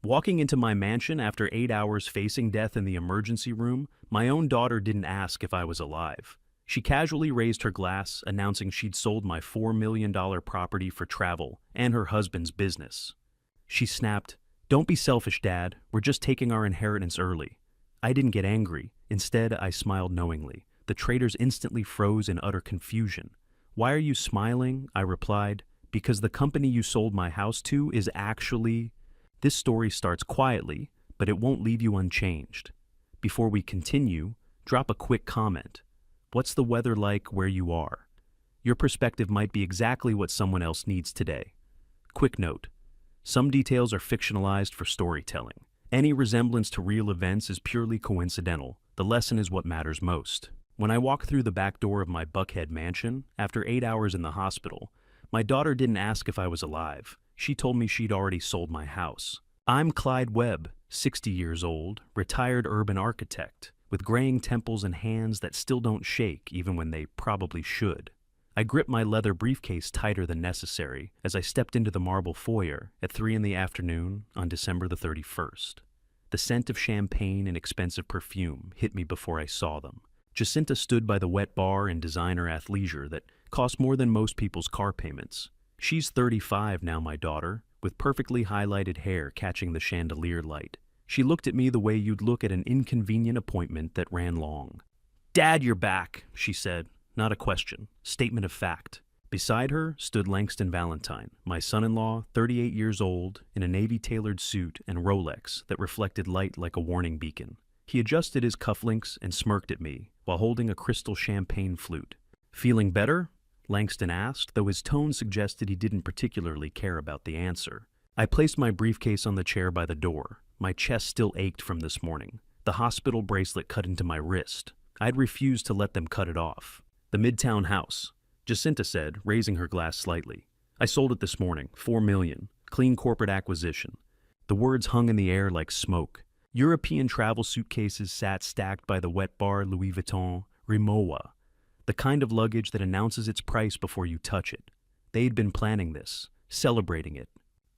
Walking into my mansion after 8 hours facing death in the emergency room, my own daughter didn't ask if I was alive. She casually raised her glass, announcing she'd sold my $4 million property for travel and her husband's business. She snapped, "Don't be selfish, Dad. We're just taking our inheritance early." I didn't get angry. Instead, I smiled knowingly. The traders instantly froze in utter confusion. "Why are you smiling?" I replied. "Because the company you sold my house to is actually—" This story starts quietly, but it won't leave you unchanged. Before we continue, drop a quick comment. What's the weather like where you are? Your perspective might be exactly what someone else needs today. Quick note. Some details are fictionalized for storytelling. Any resemblance to real events is purely coincidental. The lesson is what matters most. When I walked through the back door of my Buckhead mansion, after 8 hours in the hospital, my daughter didn't ask if I was alive. She told me she'd already sold my house. I'm Clyde Webb, 60 years old, retired urban architect, with graying temples and hands that still don't shake even when they probably should. I gripped my leather briefcase tighter than necessary as I stepped into the marble foyer at 3 p.m. on December the 31st. The scent of champagne and expensive perfume hit me before I saw them. Jacinta stood by the wet bar in designer athleisure that cost more than most people's car payments. She's 35 now, my daughter, with perfectly highlighted hair catching the chandelier light. She looked at me the way you'd look at an inconvenient appointment that ran long. "Dad, you're back," she said. Not a question, statement of fact. Beside her stood Langston Valentine, my son-in-law, 38 years old, in a navy-tailored suit and Rolex that reflected light like a warning beacon. He adjusted his cufflinks and smirked at me while holding a crystal champagne flute. "Feeling better?" Langston asked, though his tone suggested he didn't particularly care about the answer. I placed my briefcase on the chair by the door. My chest still ached from this morning. The hospital bracelet cut into my wrist. I'd refused to let them cut it off. "The Midtown house," Jacinta said, raising her glass slightly. "I sold it this morning, $4 million, clean corporate acquisition." The words hung in the air like smoke. European travel suitcases sat stacked by the wet bar Louis Vuitton, Rimowa, the kind of luggage that announces its price before you touch it. They'd been planning this, celebrating it.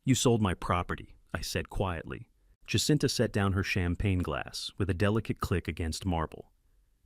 "You sold my property," I said quietly. Jacinta set down her champagne glass with a delicate click against marble.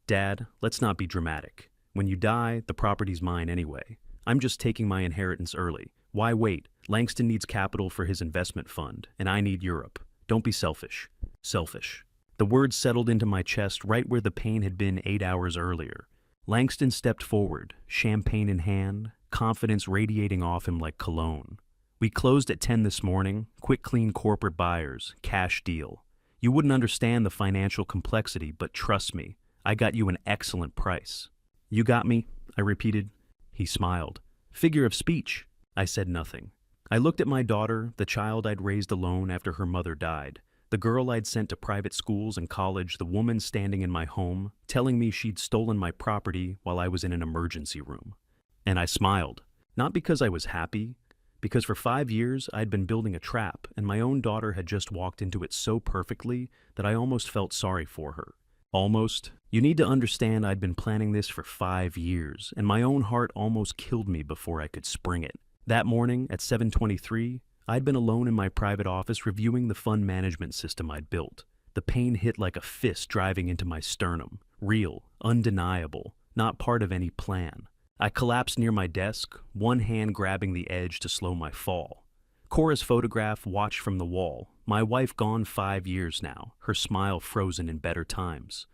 "Dad, let's not be dramatic. When you die, the property's mine anyway. I'm just taking my inheritance early. Why wait? Langston needs capital for his investment fund, and I need Europe. Don't be selfish." Selfish. The words settled into my chest right where the pain had been 8 hours earlier. Langston stepped forward, champagne in hand, confidence radiating off him like cologne. "We closed at 10 this morning, quick clean corporate buyers, cash deal. You wouldn't understand the financial complexity, but trust me, I got you an excellent price." "You got me?" I repeated. He smiled. "Figure of speech." I said nothing. I looked at my daughter, the child I'd raised alone after her mother died, the girl I'd sent to private schools and college, the woman standing in my home, telling me she'd stolen my property while I was in an emergency room. And I smiled. Not because I was happy, because for 5 years I'd been building a trap, and my own daughter had just walked into it so perfectly that I almost felt sorry for her. Almost. You need to understand I'd been planning this for 5 years, and my own heart almost killed me before I could spring it. That morning, at 7:23, I'd been alone in my private office reviewing the fund management system I'd built. The pain hit like a fist driving into my sternum. Real, undeniable, not part of any plan. I collapsed near my desk, one hand grabbing the edge to slow my fall. Cora's photograph watched from the wall, my wife gone 5 years now, her smile frozen in better times.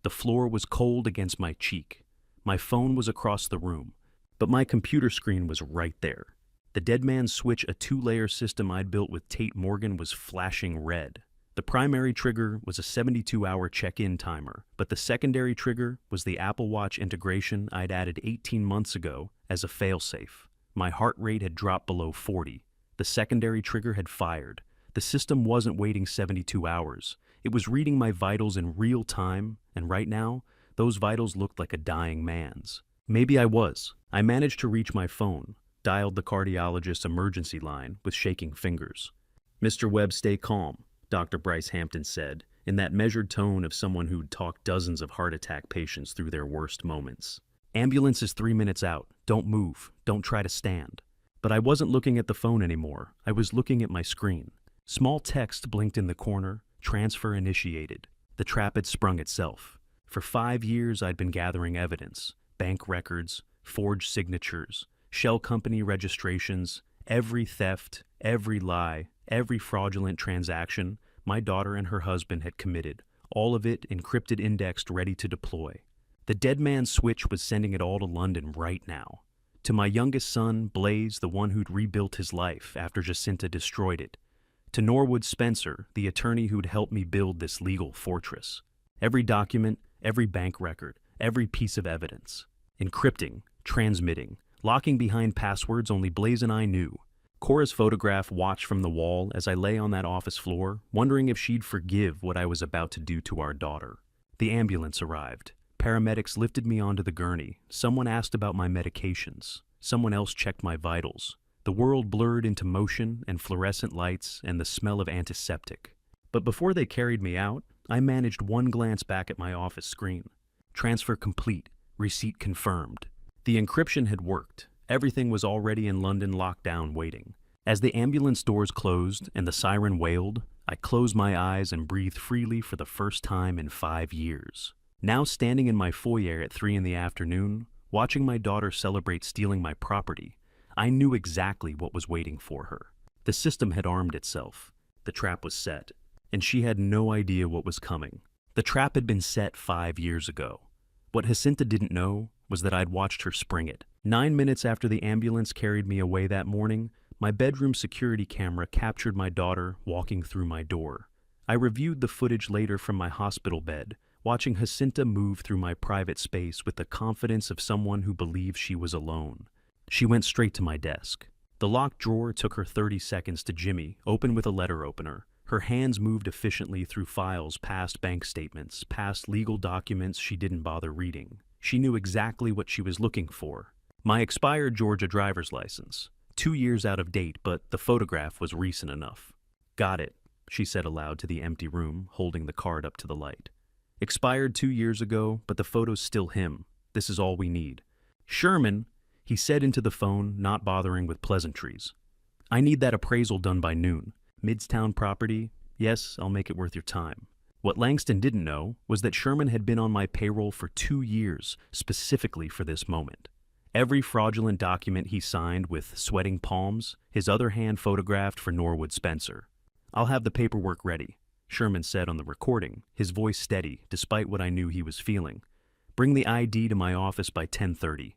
The floor was cold against my cheek. My phone was across the room, but my computer screen was right there. The Dead Man's Switch, a 2-layer system I'd built with Tate Morgan, was flashing red. The primary trigger was a 72-hour check-in timer, but the secondary trigger was the Apple Watch integration I'd added 18 months ago as a failsafe. My heart rate had dropped below 40. The secondary trigger had fired. The system wasn't waiting 72 hours. It was reading my vitals in real time, and right now, those vitals looked like a dying man's. Maybe I was. I managed to reach my phone, dialed the cardiologist's emergency line with shaking fingers. "Mr. Webb, stay calm," Dr. Bryce Hampton said, in that measured tone of someone who'd talked dozens of heart attack patients through their worst moments. "Ambulance is 3 minutes out. Don't move. Don't try to stand." But I wasn't looking at the phone anymore. I was looking at my screen. Small text blinked in the corner, transfer initiated. The trap had sprung itself. For 5 years I'd been gathering evidence, bank records, forged signatures, shell company registrations, every theft, every lie, every fraudulent transaction my daughter and her husband had committed, all of it encrypted, indexed, ready to deploy. The dead man's switch was sending it all to London right now. To my youngest son, Blaze, the one who'd rebuilt his life after Jacinta destroyed it. To Norwood Spencer, the attorney who'd helped me build this legal fortress. Every document, every bank record, every piece of evidence. Encrypting, transmitting, locking behind passwords only Blaze and I knew. Cora's photograph watched from the wall as I lay on that office floor, wondering if she'd forgive what I was about to do to our daughter. The ambulance arrived. Paramedics lifted me onto the gurney. Someone asked about my medications. Someone else checked my vitals. The world blurred into motion and fluorescent lights and the smell of antiseptic. But before they carried me out, I managed one glance back at my office screen. Transfer complete. Receipt confirmed. The encryption had worked. Everything was already in London locked down waiting. As the ambulance doors closed and the siren wailed, I closed my eyes and breathed freely for the first time in 5 years. Now standing in my foyer at 3 p.m, watching my daughter celebrate stealing my property, I knew exactly what was waiting for her. The system had armed itself. The trap was set, and she had no idea what was coming. The trap had been set 5 years ago. What Jacinta didn't know was that I'd watched her spring it. 9 minutes after the ambulance carried me away that morning, my bedroom security camera captured my daughter walking through my door. I reviewed the footage later from my hospital bed, watching Jacinta move through my private space with the confidence of someone who believed she was alone. She went straight to my desk. The locked drawer took her 30 seconds to jimmy, open with a letter opener. Her hands moved efficiently through files past bank statements, past legal documents she didn't bother reading. She knew exactly what she was looking for. My expired Georgia driver's license. 2 years out of date, but the photograph was recent enough. Got it, she said aloud to the empty room, holding the card up to the light. Expired 2 years ago, but the photo's still him. This is all we need. Sherman, he said into the phone, not bothering with pleasantries. I need that appraisal done by noon. Midtown property? Yes, I'll make it worth your time. What Langston didn't know was that Sherman had been on my payroll for 2 years, specifically for this moment. Every fraudulent document he signed with sweating palms, his other hand photographed for Norwood Spencer. I'll have the paperwork ready, Sherman said on the recording, his voice steady, despite what I knew he was feeling. Bring the ID to my office by 10:30.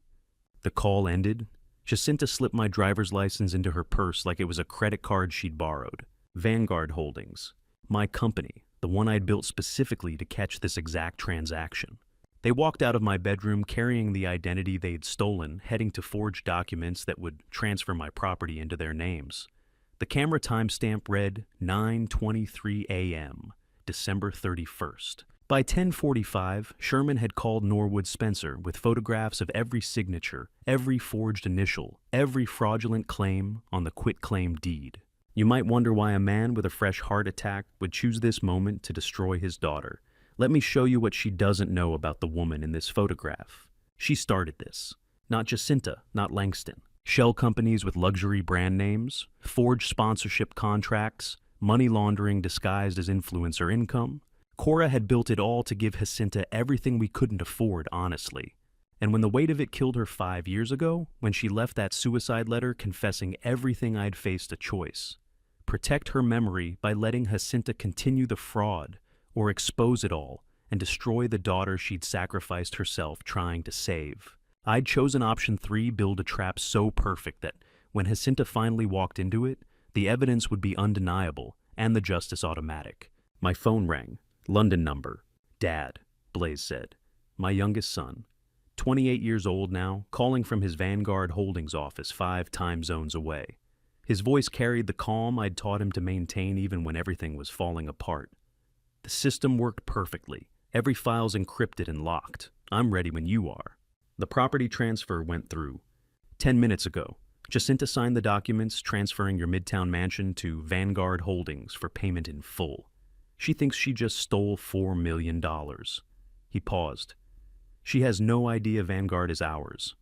The call ended. Jacinta slipped my driver's license into her purse like it was a credit card she'd borrowed. Vanguard Holdings, my company, the one I'd built specifically to catch this exact transaction. They walked out of my bedroom carrying the identity they'd stolen, heading to forge documents that would transfer my property into their names. The camera timestamp read 9:23 a.m., December 31st. By 10:45, Sherman had called Norwood Spencer with photographs of every signature, every forged initial, every fraudulent claim on the quitclaim deed. You might wonder why a man with a fresh heart attack would choose this moment to destroy his daughter. Let me show you what she doesn't know about the woman in this photograph. She started this. Not Jacinta, not Langston. Shell companies with luxury brand names, forged sponsorship contracts, money laundering disguised as influencer income. Cora had built it all to give Jacinta everything we couldn't afford, honestly. And when the weight of it killed her 5 years ago, when she left that suicide letter confessing everything I'd faced a choice. Protect her memory by letting Jacinta continue the fraud, or expose it all and destroy the daughter she'd sacrificed herself trying to save. I'd chosen option 3, build a trap so perfect that when Jacinta finally walked into it, the evidence would be undeniable and the justice automatic. My phone rang. London number. Dad, Blaze said. My youngest son. 28 years old now, calling from his Vanguard Holdings office 5 time zones away. His voice carried the calm I'd taught him to maintain even when everything was falling apart. The system worked perfectly. Every file's encrypted and locked. I'm ready when you are. The property transfer went through. 10 minutes ago, Jacinta signed the documents transferring your Midtown mansion to Vanguard Holdings for payment in full. She thinks she just stole $4 million. He paused. She has no idea Vanguard is ours.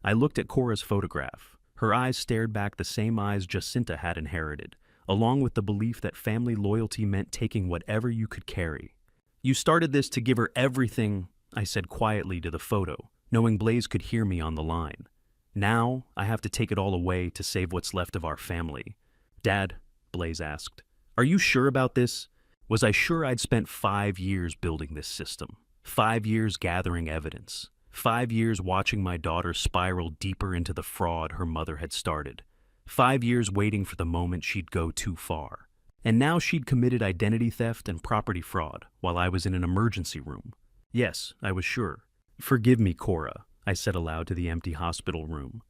I looked at Cora's photograph. Her eyes stared back the same eyes Jacinta had inherited, along with the belief that family loyalty meant taking whatever you could carry. "You started this to give her everything," I said quietly to the photo, knowing Blaze could hear me on the line. "Now, I have to take it all away to save what's left of our family." "Dad," Blaze asked, "are you sure about this?" Was I sure I'd spent 5 years building this system? 5 years gathering evidence? 5 years watching my daughter spiral deeper into the fraud her mother had started? 5 years waiting for the moment she'd go too far? And now she'd committed identity theft and property fraud while I was in an emergency room. Yes, I was sure. "Forgive me, Cora," I said aloud to the empty hospital room.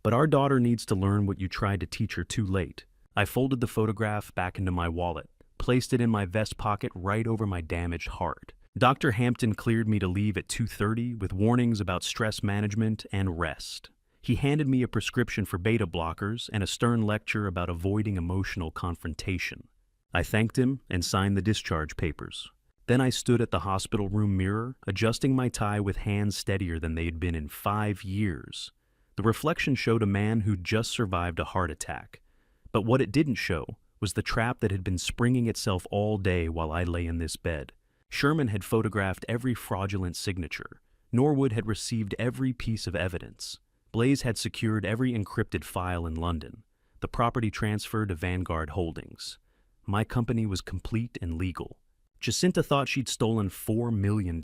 "But our daughter needs to learn what you tried to teach her too late." I folded the photograph back into my wallet, placed it in my vest pocket right over my damaged heart. Dr. Hampton cleared me to leave at 2:30 with warnings about stress management and rest. He handed me a prescription for beta blockers and a stern lecture about avoiding emotional confrontation. I thanked him and signed the discharge papers. Then I stood at the hospital room mirror, adjusting my tie with hands steadier than they'd been in 5 years. The reflection showed a man who'd just survived a heart attack. But what it didn't show was the trap that had been springing itself all day while I lay in this bed. Sherman had photographed every fraudulent signature. Norwood had received every piece of evidence. Blaze had secured every encrypted file in London. The property transferred to Vanguard Holdings. My company was complete and legal. Jacinta thought she'd stolen $4 million.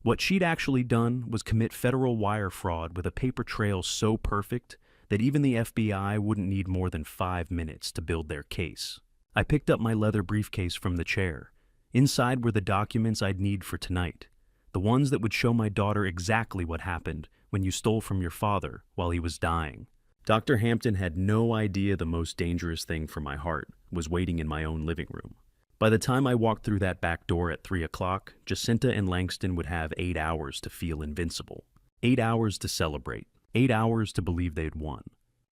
What she'd actually done was commit federal wire fraud with a paper trail so perfect that even the FBI wouldn't need more than 5 minutes to build their case. I picked up my leather briefcase from the chair. Inside were the documents I'd need for tonight, the ones that would show my daughter exactly what happened when you stole from your father while he was dying. Dr. Hampton had no idea the most dangerous thing for my heart was waiting in my own living room. By the time I walked through that back door at 3 o'clock, Jacinta and Langston would have 8 hours to feel invincible. 8 hours to celebrate. 8 hours to believe they'd won.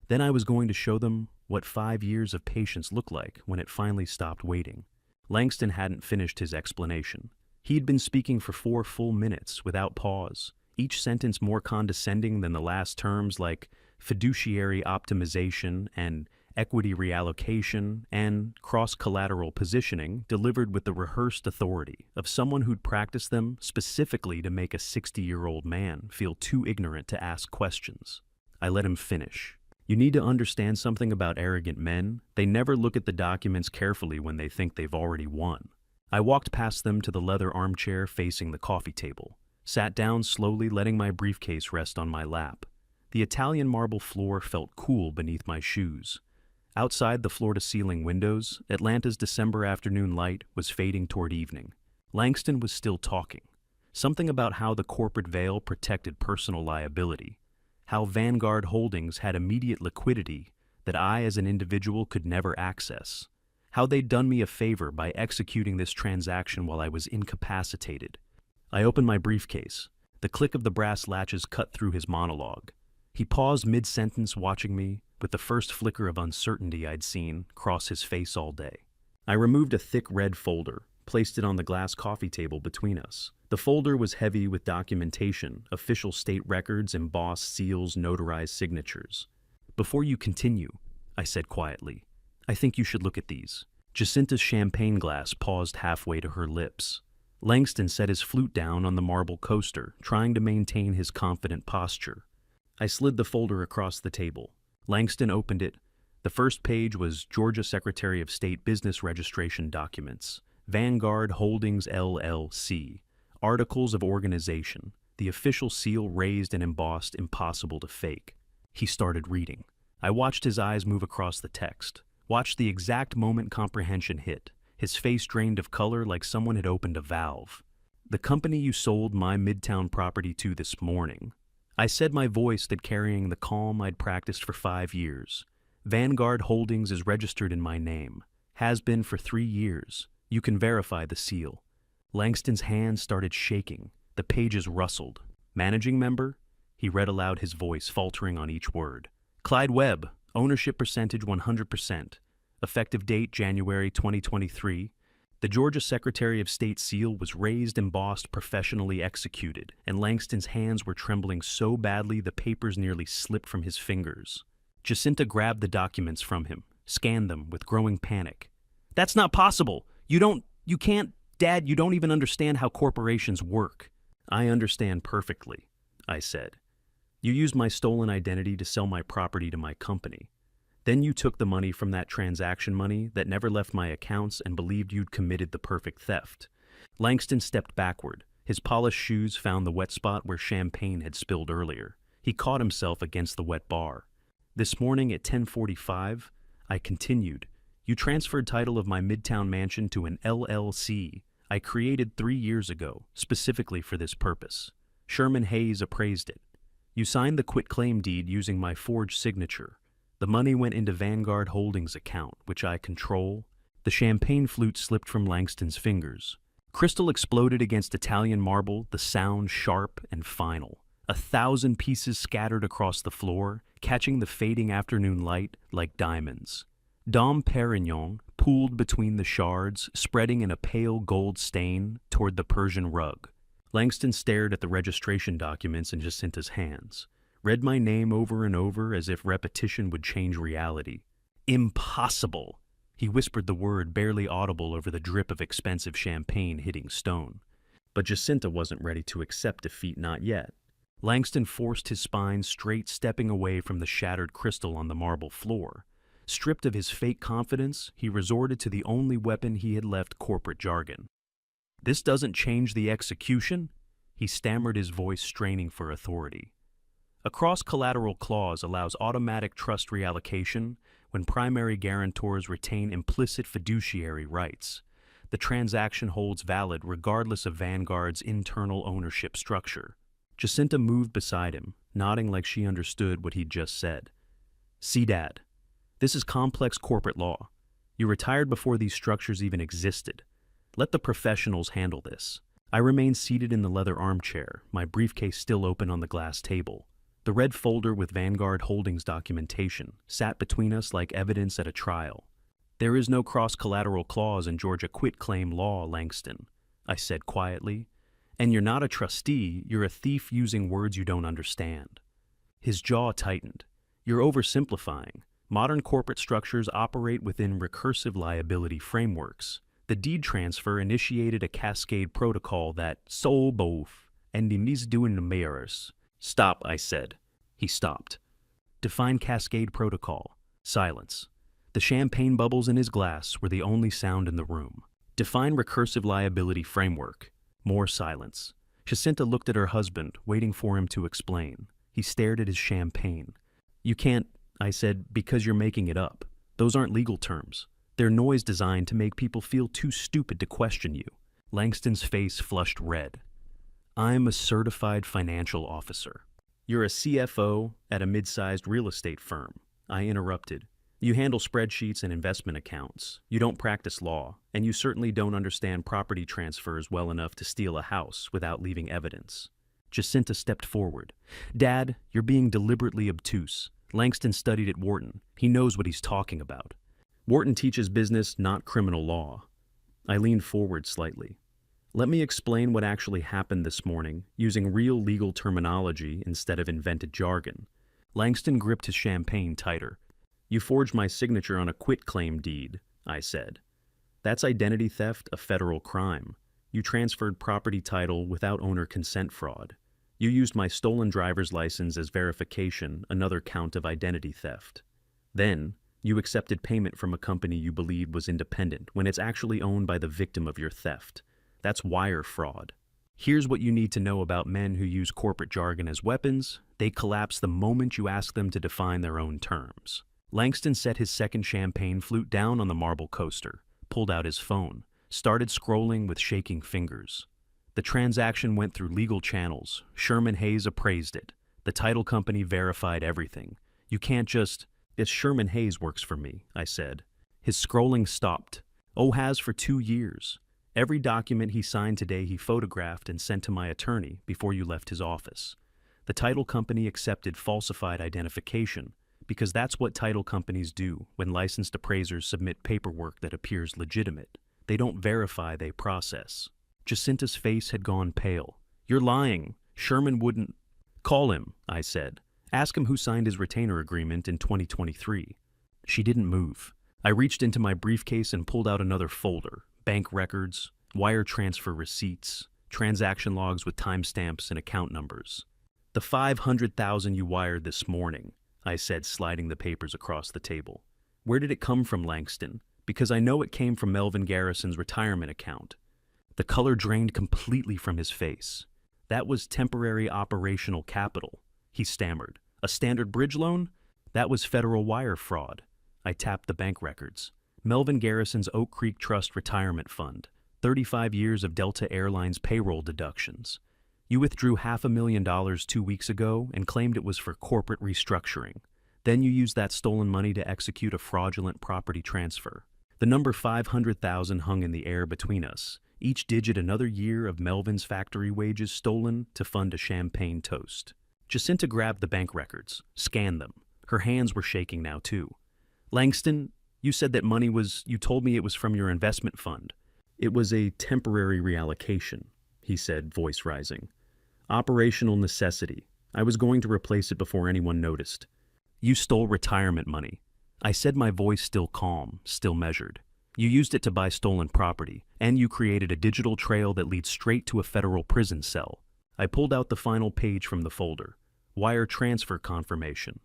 Then I was going to show them what 5 years of patience looked like when it finally stopped waiting. Langston hadn't finished his explanation. He'd been speaking for 4 full minutes without pause, each sentence more condescending than the last terms like fiduciary optimization and equity reallocation and cross-collateral positioning delivered with the rehearsed authority of someone who'd practiced them specifically to make a 60-year-old man feel too ignorant to ask questions. I let him finish. "You need to understand something about arrogant men. They never look at the documents carefully when they think they've already won." I walked past them to the leather armchair facing the coffee table, sat down slowly, letting my briefcase rest on my lap. The Italian marble floor felt cool beneath my shoes. Outside the floor-to-ceiling windows, Atlanta's December afternoon light was fading toward evening. Langston was still talking. Something about how the corporate veil protected personal liability. How Vanguard Holdings had immediate liquidity that I as an individual could never access. How they'd done me a favor by executing this transaction while I was incapacitated. I opened my briefcase. The click of the brass latches cut through his monologue. He paused mid-sentence, watching me, with the first flicker of uncertainty I'd seen cross his face all day. I removed a thick red folder, placed it on the glass coffee table between us. The folder was heavy with documentation, official state records, embossed seals, notarized signatures. "Before you continue," I said quietly, "I think you should look at these." Jacinta's champagne glass paused halfway to her lips. Langston set his flute down on the marble coaster, trying to maintain his confident posture. I slid the folder across the table. Langston opened it. The first page was Georgia Secretary of State business registration documents, Vanguard Holdings LLC, Articles of Organization, the official seal raised and embossed, impossible to fake. He started reading. I watched his eyes move across the text, watched the exact moment comprehension hit. His face drained of color like someone had opened a valve. "The company you sold my Midtown property to this morning." I said, my voice that carrying the calm I'd practiced for 5 years. "Vanguard Holdings is registered in my name. Has been for 3 years. You can verify the seal." Langston's hands started shaking. The pages rustled. "Managing member?" He read aloud, his voice faltering on each word. "Clyde Webb, ownership percentage 100%. Effective date January 2023. The Georgia Secretary of State seal was raised, embossed, professionally executed, and Langston's hands were trembling so badly the papers nearly slipped from his fingers. Jacinta grabbed the documents from him. scanned them with growing panic. That's not possible. You can't, Dad, you don't even understand how corporations work. I understand perfectly, I said. You used my stolen identity to sell my property to my company. Then you took the money from that transaction money that never left my accounts and believed you'd committed the perfect theft. Langston stepped backward. His polished shoes found the wet spot where champagne had spilled earlier. He caught himself against the wet bar. This morning at 10:45, I continued. You transferred title of my Midtown mansion to an LLC I created 3 years ago, specifically for this purpose. Sherman Hayes appraised it. You signed the quitclaim deed using my forged signature. The money went into Vanguard Holdings account, which I control. The champagne flute slipped from Langston's fingers. Crystal exploded against Italian marble, the sound sharp and final. 1,000 pieces scattered across the floor, catching the fading afternoon light like diamonds. Dom Perignon pooled between the shards, spreading in a pale gold stain toward the Persian rug. Langston stared at the registration documents in Jacinta's hands, read my name over and over as if repetition would change reality. Impossible! He whispered the word barely audible over the drip of expensive champagne hitting stone. But Jacinta wasn't ready to accept defeat, not yet. Langston forced his spine straight, stepping away from the shattered crystal on the marble floor. Stripped of his fake confidence, he resorted to the only weapon he had left: corporate jargon. This doesn't change the execution? He stammered, his voice straining for authority. A cross-collateral clause allows automatic trust reallocation when primary guarantors retain implicit fiduciary rights. The transaction holds valid regardless of Vanguard's internal ownership structure. Jacinta moved beside him, nodding like she understood what he'd just said. See, Dad, this is complex corporate law. You retired before these structures even existed. Let the professionals handle this. I remained seated in the leather armchair, my briefcase still open on the glass table. The red folder with Vanguard Holdings documentation sat between us like evidence at a trial. There is no cross-collateral clause in Georgia quitclaim law, Langston, I said quietly. And you're not a trustee, you're a thief using words you don't understand. His jaw tightened. You're oversimplifying. Modern corporate structures operate within recursive liability frameworks. The deed transfer initiated a cascade protocol that sold both and doing the mayors. Stop, I said. He stopped. Define cascade protocol. Silence. The champagne bubbles in his glass were the only sound in the room. Define recursive liability framework. More silence. Jacinta looked at her husband, waiting for him to explain. He stared at his champagne. You can't, I said, because you're making it up. Those aren't legal terms. They're noise designed to make people feel too stupid to question you. Langston's face flushed red. I'm a certified financial officer. You're a CFO at a mid-sized real estate firm. I interrupted. You handle spreadsheets and investment accounts. You don't practice law, and you certainly don't understand property transfers well enough to steal a house without leaving evidence. Jacinta stepped forward. Dad, you're being deliberately obtuse. Langston studied at Wharton. He knows what he's talking about. Wharton teaches business, not criminal law. I leaned forward slightly. Let me explain what actually happened this morning, using real legal terminology instead of invented jargon. Langston gripped his champagne tighter. You forged my signature on a quitclaim deed, I said. That's identity theft, a federal crime. You transferred property title without owner consent fraud. You used my stolen driver's license as verification, another count of identity theft. Then, you accepted payment from a company you believed was independent when it's actually owned by the victim of your theft. That's wire fraud. Here's what you need to know about men who use corporate jargon as weapons. They collapse the moment you ask them to define their own terms. Langston set his second champagne flute down on the marble coaster, pulled out his phone, started scrolling with shaking fingers. The transaction went through legal channels. Sherman Hayes appraised it. The title company verified everything. You can't just... It's Sherman Hayes works for me, I said. His scrolling stopped. Oh, has for 2 years. Every document he signed today he photographed and sent to my attorney before you left his office. The title company accepted falsified identification, because that's what title companies do when licensed appraisers submit paperwork that appears legitimate. They don't verify, they process. Jacinta's face had gone pale. You're lying. Sherman wouldn't... Call him, I said. Ask him who signed his retainer agreement in 2023. She didn't move. I reached into my briefcase and pulled out another folder: bank records, wire transfer receipts, transaction logs with timestamps and account numbers. "The 500,000 you wired this morning," I said, sliding the papers across the table. "Where did it come from, Langston? Because I know it came from Melvin Garrison's retirement account." The color drained completely from his face. "That was temporary operational capital," he stammered. "A standard bridge loan? That was federal wire fraud." I tapped the bank records. "Melvin Garrison's Oak Creek Trust Retirement Fund. 35 years of Delta Airlines payroll deductions. You withdrew $500,000 2 weeks ago and claimed it was for corporate restructuring. Then you used that stolen money to execute a fraudulent property transfer. The number 500,000 hung in the air between us, each digit another year of Melvin's factory wages stolen to fund a champagne toast." Jacinta grabbed the bank records, scanned them. Her hands were shaking now, too. "Langston, you said that money was, you told me it was from your investment fund." "It was a temporary reallocation," he said, voice rising. "Operational necessity. I was going to replace it before anyone noticed." "You stole retirement money." I said, my voice still calm, still measured. "You used it to buy stolen property, and you created a digital trail that leads straight to a federal prison cell." I pulled out the final page from the folder. Wire transfer confirmation.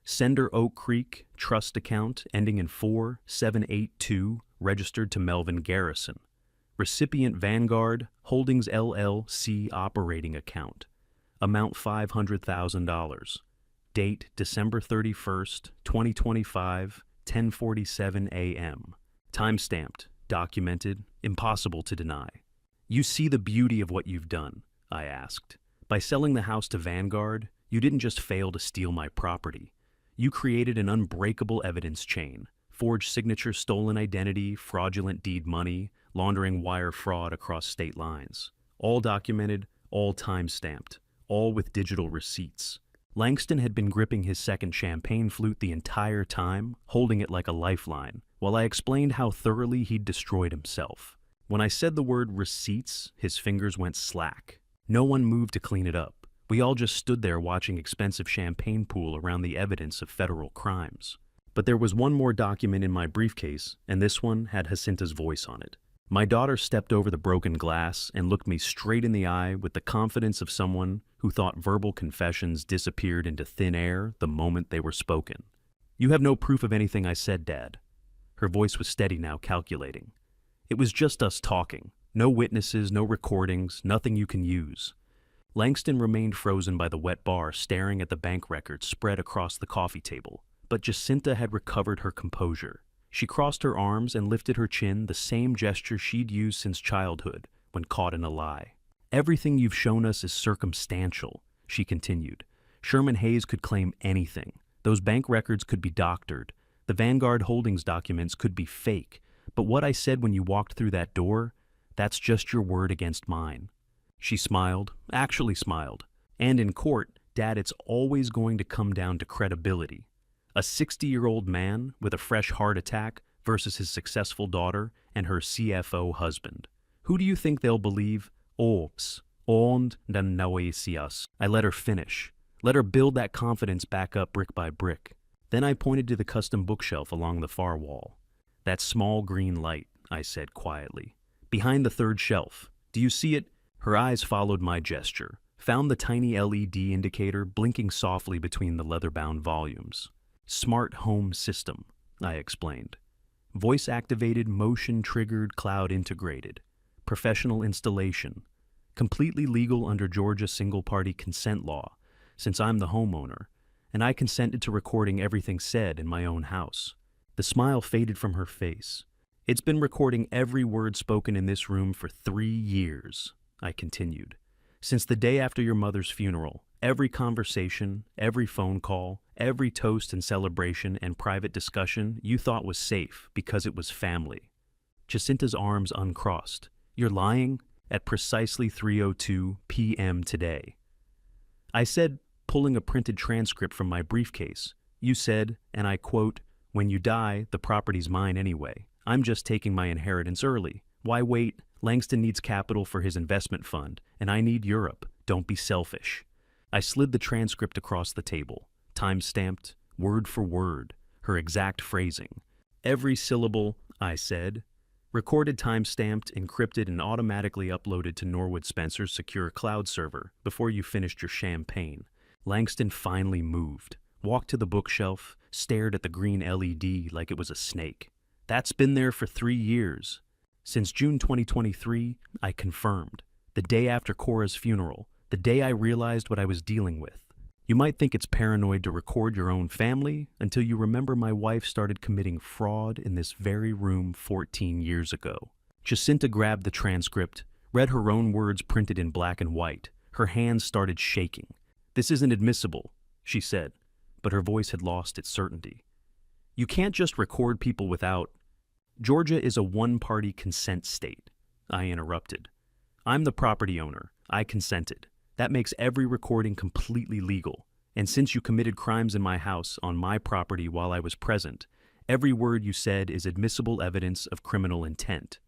Sender Oak Creek, trust account ending in 4782, registered to Melvin Garrison. Recipient Vanguard, Holdings LLC operating account. Amount $500,000. Date December 31st, 2025, 10:47 a.m. Time-stamped, documented, impossible to deny. "You see the beauty of what you've done?" I asked. "By selling the house to Vanguard, you didn't just fail to steal my property. You created an unbreakable evidence chain: forged signature, stolen identity, fraudulent deed money, laundering wire fraud across state lines. All documented, all time-stamped, all with digital receipts." Langston had been gripping his second champagne flute the entire time, holding it like a lifeline, while I explained how thoroughly he'd destroyed himself. When I said the word receipts, his fingers went slack. No one moved to clean it up. We all just stood there watching expensive champagne pool around the evidence of federal crimes. But there was one more document in my briefcase, and this one had Jacinta's voice on it. My daughter stepped over the broken glass and looked me straight in the eye with the confidence of someone who thought verbal confessions disappeared into thin air the moment they were spoken. "You have no proof of anything I said, Dad." Her voice was steady now, calculating. "It was just us talking. No witnesses, no recordings, nothing you can use." Langston remained frozen by the wet bar, staring at the bank records spread across the coffee table. But Jacinta had recovered her composure. She crossed her arms and lifted her chin, the same gesture she'd used since childhood, when caught in a lie. "Everything you've shown us is circumstantial," she continued. "Sherman Hayes could claim anything. Those bank records could be doctored. The Vanguard Holdings documents could be fake. But what I said when you walked through that door, that's just your word against mine." She smiled, actually smiled. "And in court, Dad, it's always going to come down to credibility. A 60-year-old man with a fresh heart attack versus his successful daughter and her CFO husband. Who do you think they'll believe? Oops. Und dann Noesias." I let her finish. Let her build that confidence back up brick by brick. Then I pointed to the custom bookshelf along the far wall. "That small green light," I said quietly. "Behind the third shelf. Do you see it?" Her eyes followed my gesture, found the tiny LED indicator blinking softly between the leather-bound volumes. "Smart home system," I explained. "Voice-activated, motion-triggered, cloud-integrated. Professional installation. Completely legal under Georgia single-party consent law, since I'm the homeowner, and I consented to recording everything said in my own house." The smile faded from her face. "It's been recording every word spoken in this room for 3 years, I continued. "Since the day after your mother's funeral, every conversation, every phone call, every toast and celebration and private discussion you thought was safe because it was family." Jacinta's arms uncrossed. "You're lying?" "At precisely 3:02 p.m. today." I said, pulling a printed transcript from my briefcase. "You said, and I quote, 'When you die, the property's mine anyway. I'm just taking my inheritance early. Why wait? Langston needs capital for his investment fund, and I need Europe. Don't be selfish." I slid the transcript across the table, time-stamped, word for word, her exact phrasing. Every syllable, I said. Recorded, time-stamped, encrypted, and automatically uploaded to Norwood Spencer's secure cloud server before you finished your champagne. Langston finally moved, walked to the bookshelf, stared at the green LED like it was a snake. That's been there for 3 years. Since June 2023, I confirmed. The day after Cora's funeral, the day I realized what I was dealing with. You might think it's paranoid to record your own family until you remember my wife started committing fraud in this very room 14 years ago. Jacinta grabbed the transcript, read her own words printed in black and white. Her hands started shaking. "This isn't admissible," she said, but her voice had lost its certainty. "You can't just record people without—" "Georgia is a one-party consent state," I interrupted. "I'm the property owner. I consented. That makes every recording completely legal. And since you committed crimes in my house on my property while I was present, every word you said is admissible evidence of criminal intent."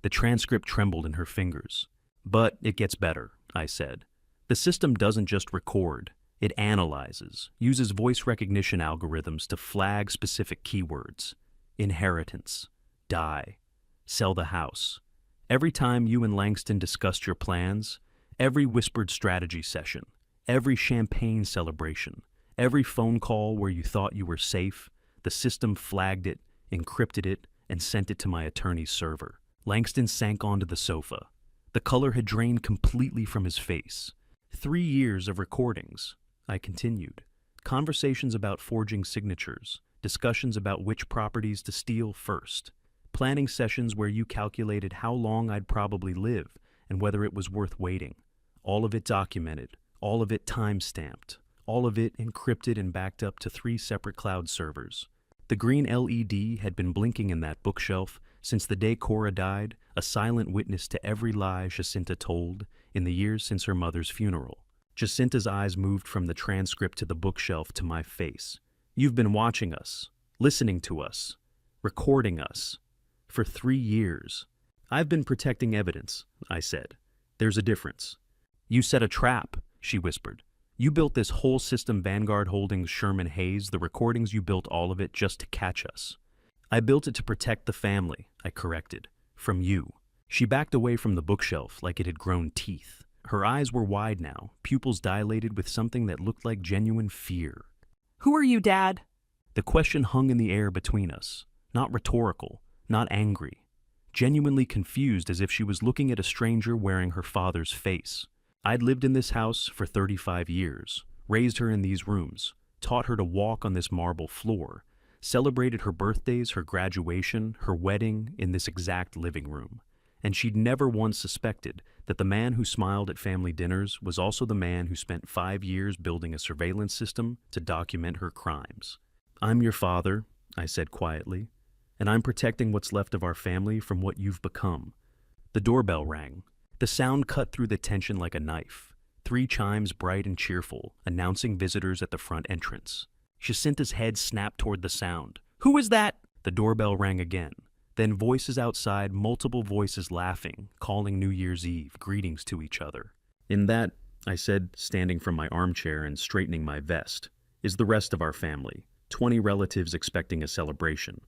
The transcript trembled in her fingers. "But it gets better," I said. "The system doesn't just record. It analyzes, uses voice recognition algorithms to flag specific keywords. Inheritance, die, sell the house. Every time you and Langston discussed your plans, every whispered strategy session, every champagne celebration, every phone call where you thought you were safe, the system flagged it, encrypted it, and sent it to my attorney's server." Langston sank onto the sofa. The color had drained completely from his face. 3 years of recordings, I continued. Conversations about forging signatures, discussions about which properties to steal first, planning sessions where you calculated how long I'd probably live and whether it was worth waiting. All of it documented, all of it time-stamped, all of it encrypted and backed up to 3 separate cloud servers. The green LED had been blinking in that bookshelf since the day Cora died, a silent witness to every lie Jacinta told in the years since her mother's funeral. Jacinta's eyes moved from the transcript to the bookshelf to my face. "You've been watching us, listening to us, recording us, for 3 years. I've been protecting evidence," I said. "There's a difference." "You set a trap," she whispered. "You built this whole system, Vanguard Holdings, Sherman Hayes, the recordings, you built all of it just to catch us." "I built it to protect the family," I corrected. "From you." She backed away from the bookshelf like it had grown teeth. Her eyes were wide now, pupils dilated with something that looked like genuine fear. "Who are you, Dad?" The question hung in the air between us, not rhetorical, not angry, genuinely confused, as if she was looking at a stranger wearing her father's face. I'd lived in this house for 35 years, raised her in these rooms, taught her to walk on this marble floor, celebrated her birthdays, her graduation, her wedding in this exact living room. And she'd never once suspected that the man who smiled at family dinners was also the man who spent 5 years building a surveillance system to document her crimes. "I'm your father," I said quietly, "and I'm protecting what's left of our family from what you've become." The doorbell rang. The sound cut through the tension like a knife. 3 chimes, bright and cheerful, announcing visitors at the front entrance. Jacinta's head snapped toward the sound. "Who is that?" The doorbell rang again. Then voices outside, multiple voices laughing, calling New Year's Eve, greetings to each other. "In that," I said, standing from my armchair and straightening my vest, "is the rest of our family, 20 relatives expecting a celebration."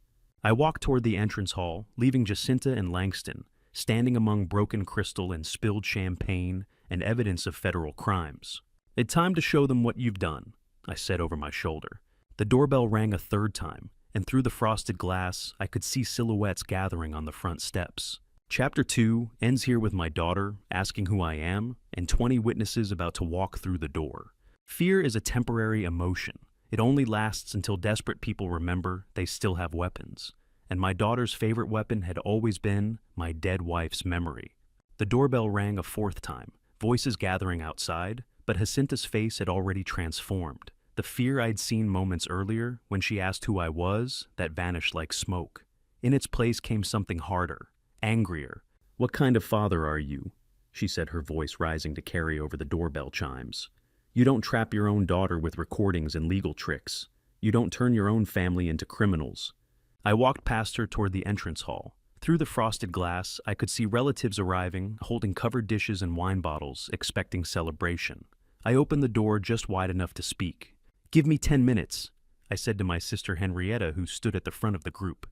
I walked toward the entrance hall, leaving Jacinta and Langston, standing among broken crystal and spilled champagne and evidence of federal crimes. "It's time to show them what you've done," I said over my shoulder. The doorbell rang a 3rd time, and through the frosted glass, I could see silhouettes gathering on the front steps. Chapter 2 ends here with my daughter asking who I am and 20 witnesses about to walk through the door. Fear is a temporary emotion. It only lasts until desperate people remember they still have weapons. And my daughter's favorite weapon had always been my dead wife's memory. The doorbell rang a 4th time, voices gathering outside, but Jacinta's face had already transformed. The fear I'd seen moments earlier, when she asked who I was, that vanished like smoke. In its place came something harder, angrier. "What kind of father are you?" she said, her voice rising to carry over the doorbell chimes. "You don't trap your own daughter with recordings and legal tricks. You don't turn your own family into criminals." I walked past her toward the entrance hall. Through the frosted glass, I could see relatives arriving, holding covered dishes and wine bottles, expecting celebration. I opened the door just wide enough to speak. "Give me 10 minutes," I said to my sister Henrietta, who stood at the front of the group.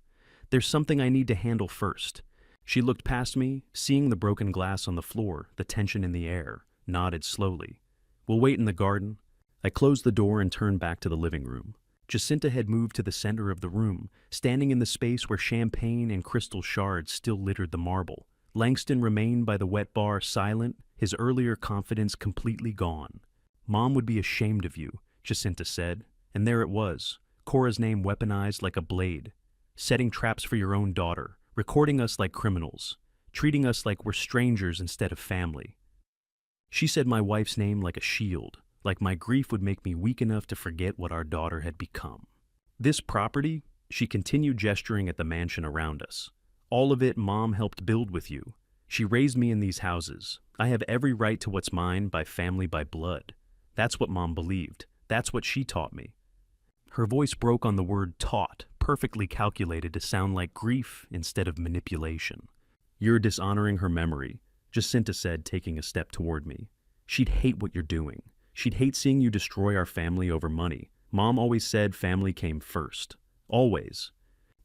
There's something I need to handle first. She looked past me, seeing the broken glass on the floor, the tension in the air, nodded slowly. We'll wait in the garden. I closed the door and turned back to the living room. Jacinta had moved to the center of the room, standing in the space where champagne and crystal shards still littered the marble. Langston remained by the wet bar, silent, his earlier confidence completely gone. "Mom would be ashamed of you," Jacinta said, and there it was, Cora's name weaponized like a blade. Setting traps for your own daughter, recording us like criminals, treating us like we're strangers instead of family. She said my wife's name like a shield, like my grief would make me weak enough to forget what our daughter had become. "This property," she continued, gesturing at the mansion around us, "all of it Mom helped build with you. She raised me in these houses. I have every right to what's mine by family, by blood. That's what Mom believed. That's what she taught me." Her voice broke on the word taught, perfectly calculated to sound like grief instead of manipulation. "You're dishonoring her memory," Jacinta said, taking a step toward me. "She'd hate what you're doing. She'd hate seeing you destroy our family over money. Mom always said family came first. Always."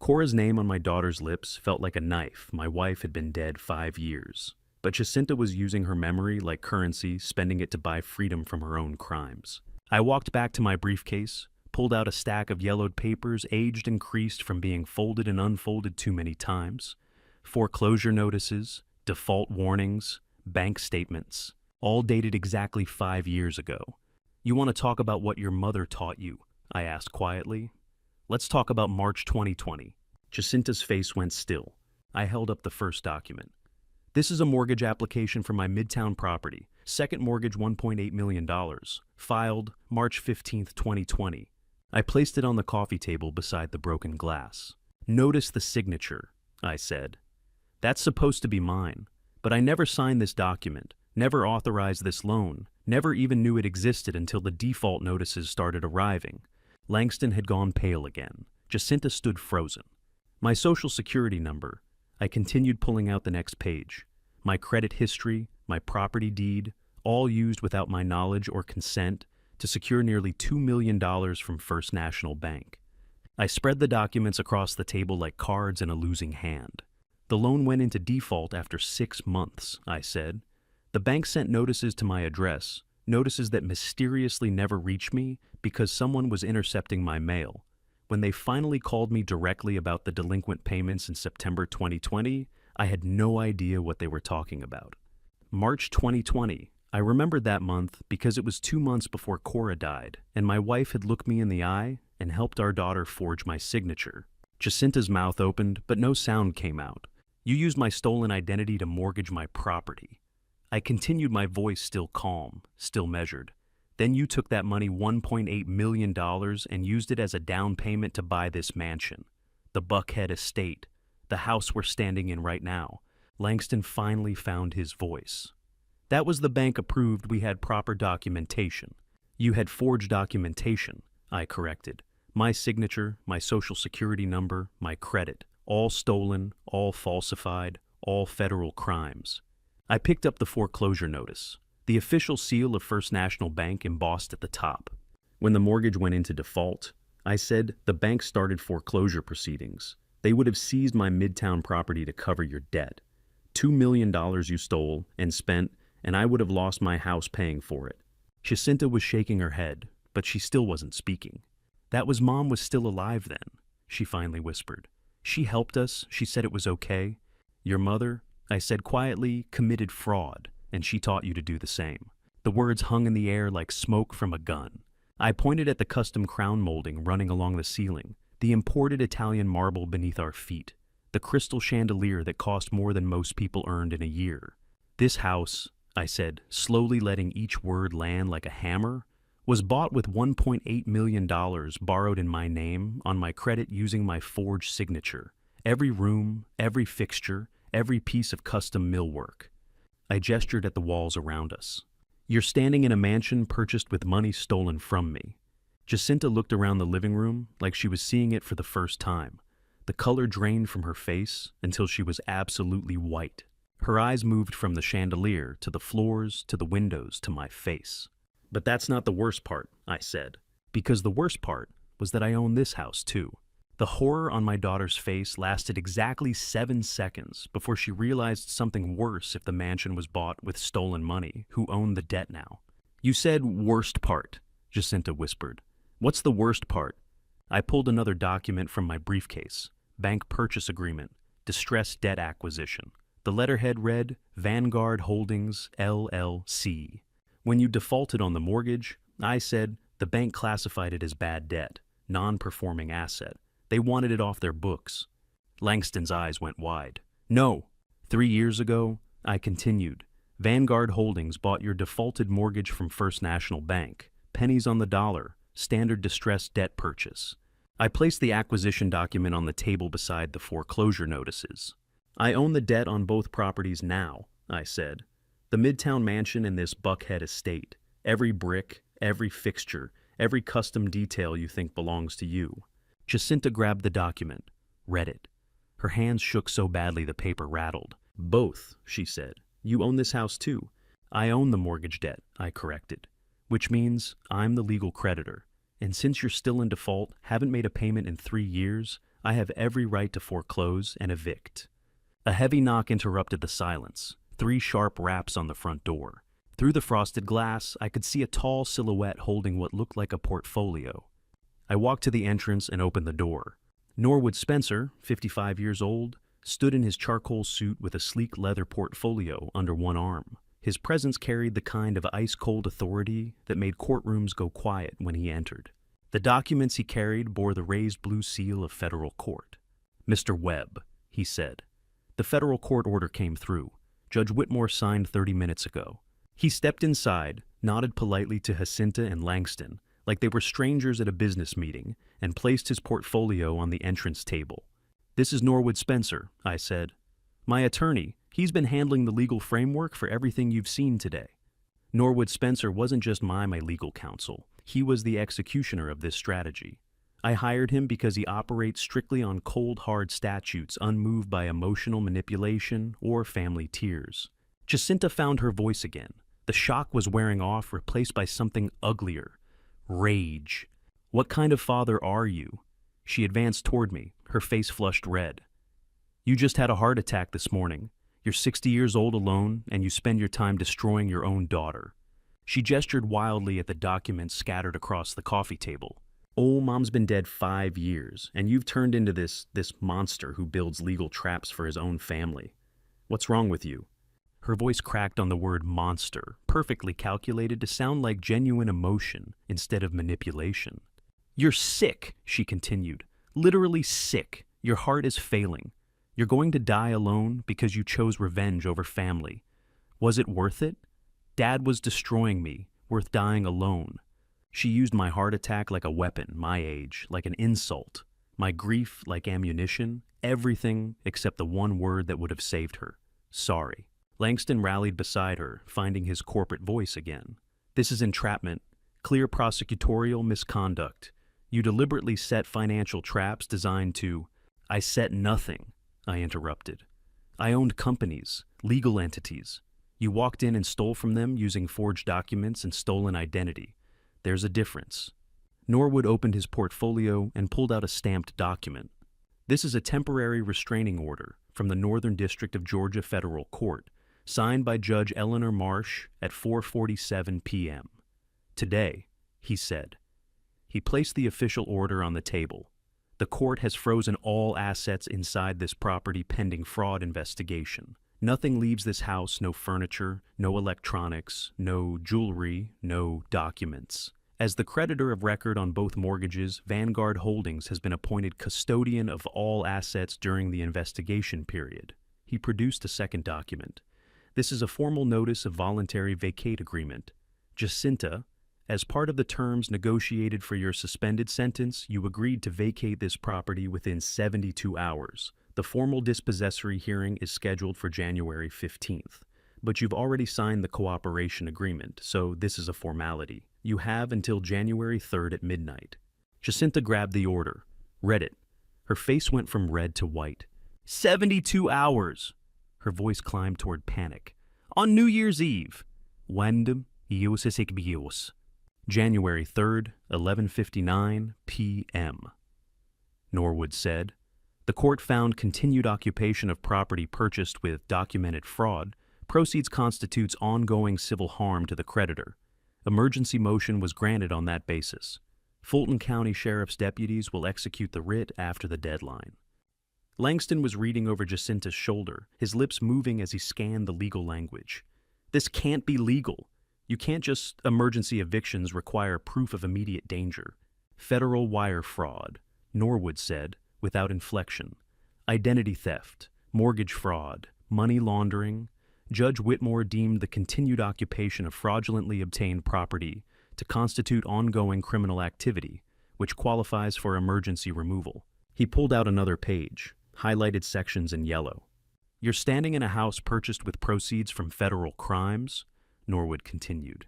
Cora's name on my daughter's lips felt like a knife. My wife had been dead 5 years. But Jacinta was using her memory like currency, spending it to buy freedom from her own crimes. I walked back to my briefcase, pulled out a stack of yellowed papers, aged and creased from being folded and unfolded too many times. Foreclosure notices, default warnings, bank statements, all dated exactly 5 years ago. "You want to talk about what your mother taught you?" I asked quietly. "Let's talk about March 2020. Jacinta's face went still. I held up the first document. "This is a mortgage application for my Midtown property. Second mortgage $1.8 million. Filed March 15th, 2020. I placed it on the coffee table beside the broken glass. "Notice the signature," I said. "That's supposed to be mine, but I never signed this document, never authorized this loan, never even knew it existed until the default notices started arriving." Langston had gone pale again. Jacinta stood frozen. "My social security number." I continued, pulling out the next page. "My credit history, my property deed, all used without my knowledge or consent to secure nearly $2 million from First National Bank." I spread the documents across the table like cards in a losing hand. "The loan went into default after 6 months, I said. "The bank sent notices to my address, notices that mysteriously never reached me because someone was intercepting my mail. When they finally called me directly about the delinquent payments in September 2020, I had no idea what they were talking about." March 2020. I remembered that month because it was 2 months before Cora died, and my wife had looked me in the eye and helped our daughter forge my signature. Jacinta's mouth opened, but no sound came out. "You used my stolen identity to mortgage my property." I continued, my voice still calm, still measured. "Then you took that money, $1.8 million, and used it as a down payment to buy this mansion. The Buckhead estate. The house we're standing in right now." Langston finally found his voice. "That was the bank approved. We had proper documentation." "You had forged documentation," I corrected. "My signature, my social security number, my credit. All stolen, all falsified, all federal crimes." I picked up the foreclosure notice, the official seal of First National Bank embossed at the top. "When the mortgage went into default," I said, "the bank started foreclosure proceedings. They would have seized my Midtown property to cover your debt. $2 million you stole and spent, and I would have lost my house paying for it." Jacinta was shaking her head, but she still wasn't speaking. "That was Mom was still alive then," she finally whispered. "She helped us. She said it was okay. Your mother," I said quietly, "committed fraud, and she taught you to do the same." The words hung in the air like smoke from a gun. I pointed at the custom crown molding running along the ceiling, the imported Italian marble beneath our feet, the crystal chandelier that cost more than most people earned in a year. "This house," I said, slowly letting each word land like a hammer, "was bought with $1.8 million borrowed in my name on my credit using my forged signature. Every room, every fixture, every piece of custom millwork." I gestured at the walls around us. "You're standing in a mansion purchased with money stolen from me." Jacinta looked around the living room like she was seeing it for the first time. The color drained from her face until she was absolutely white. Her eyes moved from the chandelier to the floors to the windows to my face. "But that's not the worst part," I said, "because the worst part was that I own this house too. The horror on my daughter's face lasted exactly 7 seconds before she realized something worse if the mansion was bought with stolen money. Who owned the debt now? You said worst part, Jacinta whispered. What's the worst part? I pulled another document from my briefcase. Bank purchase agreement. Distressed debt acquisition. The letterhead read, Vanguard Holdings, LLC. When you defaulted on the mortgage, I said the bank classified it as bad debt, non-performing asset. They wanted it off their books. Langston's eyes went wide. No. 3 years ago, I continued, Vanguard Holdings bought your defaulted mortgage from First National Bank. Pennies on the dollar. Standard distressed debt purchase. I placed the acquisition document on the table beside the foreclosure notices. I own the debt on both properties now, I said. The Midtown Mansion and this Buckhead estate. Every brick, every fixture, every custom detail you think belongs to you. Jacinta grabbed the document, read it. Her hands shook so badly the paper rattled. Both, she said. You own this house too. I own the mortgage debt, I corrected. Which means I'm the legal creditor. And since you're still in default, haven't made a payment in 3 years, I have every right to foreclose and evict. A heavy knock interrupted the silence. 3 sharp raps on the front door. Through the frosted glass, I could see a tall silhouette holding what looked like a portfolio. I walked to the entrance and opened the door. Norwood Spencer, 55 years old, stood in his charcoal suit with a sleek leather portfolio under one arm. His presence carried the kind of ice-cold authority that made courtrooms go quiet when he entered. The documents he carried bore the raised blue seal of federal court. Mr. Webb, he said. The federal court order came through. Judge Whitmore signed 30 minutes ago. He stepped inside, nodded politely to Jacinta and Langston, like they were strangers at a business meeting, and placed his portfolio on the entrance table. This is Norwood Spencer, I said. My attorney. He's been handling the legal framework for everything you've seen today. Norwood Spencer wasn't just my legal counsel. He was the executioner of this strategy. I hired him because he operates strictly on cold, hard statutes, unmoved by emotional manipulation or family tears. Jacinta found her voice again. The shock was wearing off, replaced by something uglier. Rage. What kind of father are you? She advanced toward me, her face flushed red. You just had a heart attack this morning. You're 60 years old alone, and you spend your time destroying your own daughter. She gestured wildly at the documents scattered across the coffee table. Oh, Mom's been dead 5 years, and you've turned into this monster who builds legal traps for his own family. What's wrong with you? Her voice cracked on the word monster, perfectly calculated to sound like genuine emotion instead of manipulation. You're sick, she continued. Literally sick. Your heart is failing. You're going to die alone because you chose revenge over family. Was it worth it? Dad was destroying me, worth dying alone. She used my heart attack like a weapon, my age, like an insult. My grief like ammunition, everything except the one word that would have saved her. Sorry. Langston rallied beside her, finding his corporate voice again. This is entrapment, clear prosecutorial misconduct. You deliberately set financial traps designed to... I set nothing, I interrupted. I owned companies, legal entities. You walked in and stole from them using forged documents and stolen identity. There's a difference. Norwood opened his portfolio and pulled out a stamped document. This is a temporary restraining order from the Northern District of Georgia Federal Court, signed by Judge Eleanor Marsh at 4:47 p.m. Today, he said. He placed the official order on the table. The court has frozen all assets inside this property pending fraud investigation. Nothing leaves this house, no furniture, no electronics, no jewelry, no documents. As the creditor of record on both mortgages, Vanguard Holdings has been appointed custodian of all assets during the investigation period. He produced a second document. This is a formal notice of voluntary vacate agreement. Jacinta, as part of the terms negotiated for your suspended sentence, you agreed to vacate this property within 72 hours. The formal dispossessory hearing is scheduled for January 15th. But you've already signed the cooperation agreement, so this is a formality. You have until January 3rd at midnight. Jacinta grabbed the order, read it. Her face went from red to white. 72 hours! Her voice climbed toward panic. On New Year's Eve. Wandum Ios. January 3rd, 11:59 p.m. Norwood said. The court found continued occupation of property purchased with documented fraud. Proceeds constitutes ongoing civil harm to the creditor. Emergency motion was granted on that basis. Fulton County Sheriff's deputies will execute the writ after the deadline. Langston was reading over Jacinta's shoulder, his lips moving as he scanned the legal language. This can't be legal. You can't just emergency evictions require proof of immediate danger. Federal wire fraud, Norwood said, without inflection. Identity theft, mortgage fraud, money laundering. Judge Whitmore deemed the continued occupation of fraudulently obtained property to constitute ongoing criminal activity, which qualifies for emergency removal. He pulled out another page, highlighted sections in yellow. You're standing in a house purchased with proceeds from federal crimes, Norwood continued.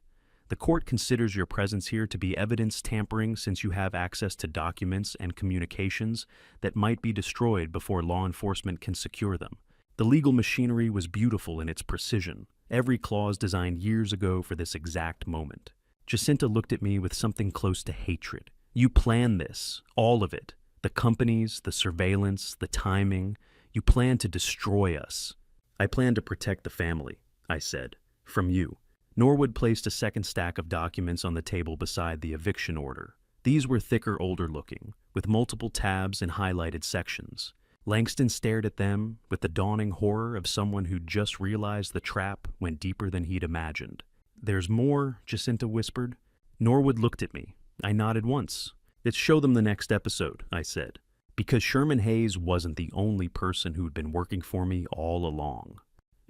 The court considers your presence here to be evidence tampering since you have access to documents and communications that might be destroyed before law enforcement can secure them. The legal machinery was beautiful in its precision, every clause designed years ago for this exact moment. Jacinta looked at me with something close to hatred. You planned this, all of it. The companies, the surveillance, the timing. You planned to destroy us. I plan to protect the family, I said, from you. Norwood placed a second stack of documents on the table beside the eviction order. These were thicker, older-looking, with multiple tabs and highlighted sections. Langston stared at them with the dawning horror of someone who'd just realized the trap went deeper than he'd imagined. There's more, Jacinta whispered. Norwood looked at me. I nodded once. Let's show them the next episode, I said, because Sherman Hayes wasn't the only person who'd been working for me all along.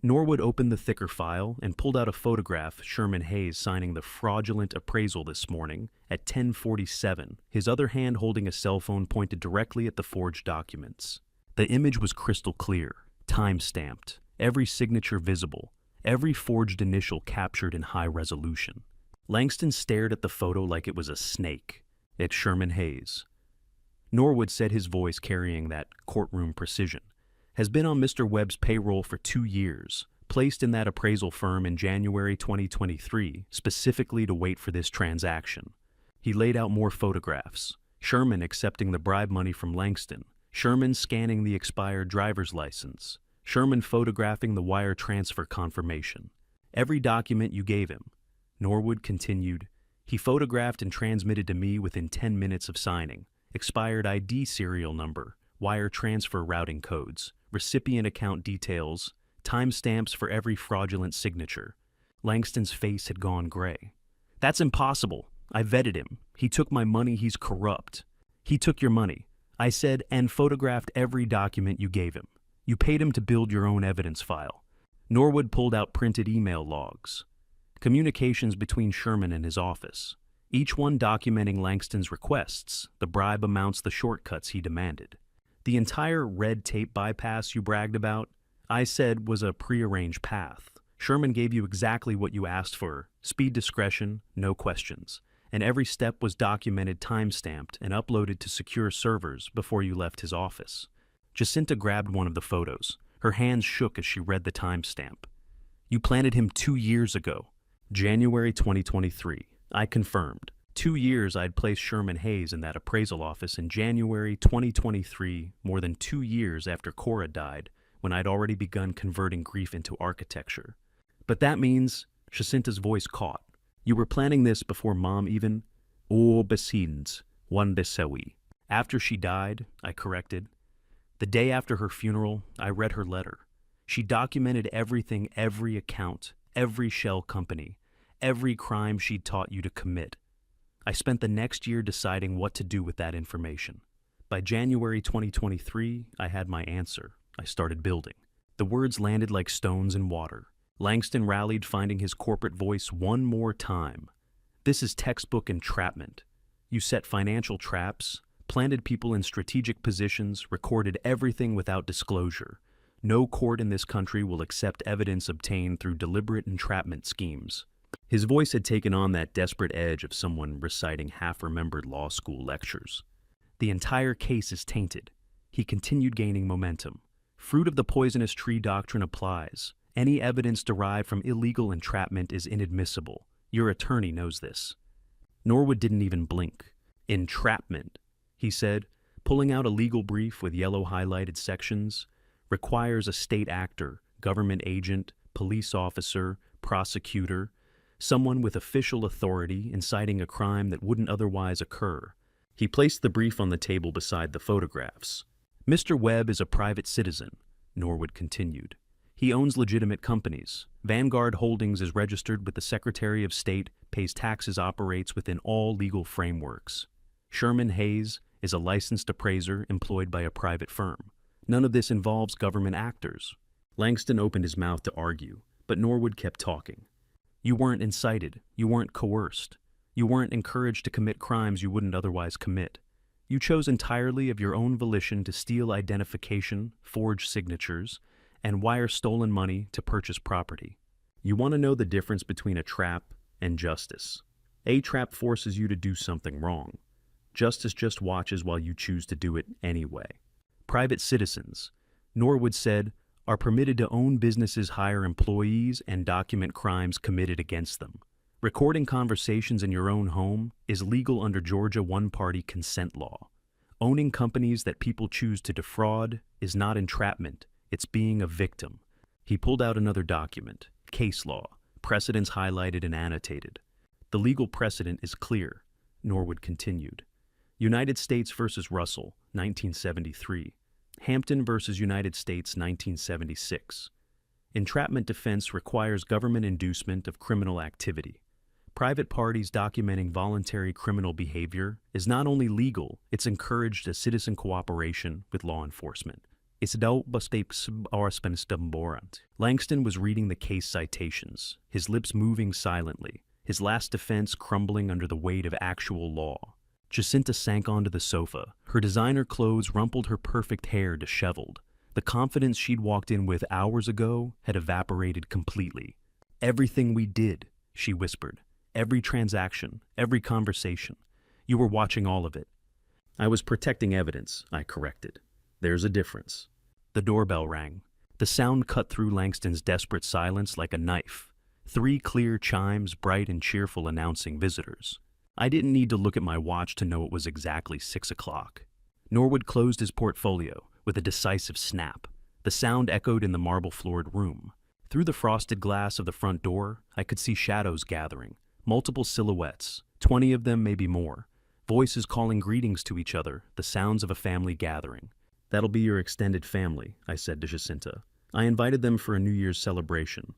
Norwood opened the thicker file and pulled out a photograph of Sherman Hayes signing the fraudulent appraisal this morning at 10:47, his other hand holding a cell phone pointed directly at the forged documents. The image was crystal clear, time-stamped, every signature visible, every forged initial captured in high resolution. Langston stared at the photo like it was a snake. It's Sherman Hayes. Norwood said, his voice carrying that courtroom precision. Has been on Mr. Webb's payroll for 2 years, placed in that appraisal firm in January 2023, specifically to wait for this transaction. He laid out more photographs. Sherman accepting the bribe money from Langston. Sherman scanning the expired driver's license. Sherman photographing the wire transfer confirmation. Every document you gave him. Norwood continued. He photographed and transmitted to me within 10 minutes of signing. Expired ID serial number, wire transfer routing codes, recipient account details, timestamps for every fraudulent signature. Langston's face had gone gray. That's impossible. I vetted him. He took my money. He's corrupt. He took your money. I said, and photographed every document you gave him. You paid him to build your own evidence file. Norwood pulled out printed email logs. Communications between Sherman and his office. Each one documenting Langston's requests, the bribe amounts, the shortcuts he demanded. The entire red tape bypass you bragged about, I said was a prearranged path. Sherman gave you exactly what you asked for, speed, discretion, no questions. And every step was documented, time-stamped, and uploaded to secure servers before you left his office. Jacinta grabbed one of the photos. Her hands shook as she read the timestamp. You planted him 2 years ago. January 2023. I confirmed. 2 years I'd placed Sherman Hayes in that appraisal office in January 2023, more than 2 years after Cora died, when I'd already begun converting grief into architecture. But that means, Jacinta's voice caught. You were planning this before Mom even? Oh, besins, one desewi. After she died, I corrected. The day after her funeral, I read her letter. She documented everything, every account, every shell company, every crime she'd taught you to commit. I spent the next year deciding what to do with that information. By January 2023, I had my answer. I started building. The words landed like stones in water. Langston rallied, finding his corporate voice one more time. This is textbook entrapment. You set financial traps, planted people in strategic positions, recorded everything without disclosure. No court in this country will accept evidence obtained through deliberate entrapment schemes. His voice had taken on that desperate edge of someone reciting half-remembered law school lectures. The entire case is tainted. He continued gaining momentum. Fruit of the poisonous tree doctrine applies. Any evidence derived from illegal entrapment is inadmissible. Your attorney knows this. Norwood didn't even blink. Entrapment, he said, Pulling out a legal brief with yellow highlighted sections requires a state actor, government agent, police officer, prosecutor, someone with official authority inciting a crime that wouldn't otherwise occur. He placed the brief on the table beside the photographs. Mr. Webb is a private citizen, Norwood continued. He owns legitimate companies. Vanguard Holdings is registered with the Secretary of State, pays taxes, operates within all legal frameworks. Sherman Hayes is a licensed appraiser employed by a private firm. None of this involves government actors. Langston opened his mouth to argue, but Norwood kept talking. You weren't incited. You weren't coerced. You weren't encouraged to commit crimes you wouldn't otherwise commit. You chose entirely of your own volition to steal identification, forge signatures, and wire stolen money to purchase property. You want to know the difference between a trap and justice. A trap forces you to do something wrong. Justice just watches while you choose to do it anyway. Private citizens, Norwood said, are permitted to own businesses, hire employees, and document crimes committed against them. Recording conversations in your own home is legal under Georgia one-party consent law. Owning companies that people choose to defraud is not entrapment, it's being a victim. He pulled out another document, case law, precedents highlighted and annotated. The legal precedent is clear, Norwood continued. United States versus Russell, 1973. Hampton versus United States, 1976. Entrapment defense requires government inducement of criminal activity. Private parties documenting voluntary criminal behavior is not only legal, it's encouraged as citizen cooperation with law enforcement. Langston was reading the case citations, his lips moving silently, his last defense crumbling under the weight of actual law. Jacinta sank onto the sofa. Her designer clothes rumpled her perfect hair disheveled. The confidence she'd walked in with hours ago had evaporated completely. Everything we did, she whispered. Every transaction, every conversation. You were watching all of it. I was protecting evidence, I corrected. There's a difference. The doorbell rang. The sound cut through Langston's desperate silence like a knife. 3 clear chimes, bright and cheerful, announcing visitors. I didn't need to look at my watch to know it was exactly 6 o'clock. Norwood closed his portfolio with a decisive snap. The sound echoed in the marble-floored room. Through the frosted glass of the front door, I could see shadows gathering, multiple silhouettes, 20 of them, maybe more. Voices calling greetings to each other, the sounds of a family gathering. That'll be your extended family, I said to Jacinta. I invited them for a New Year's celebration.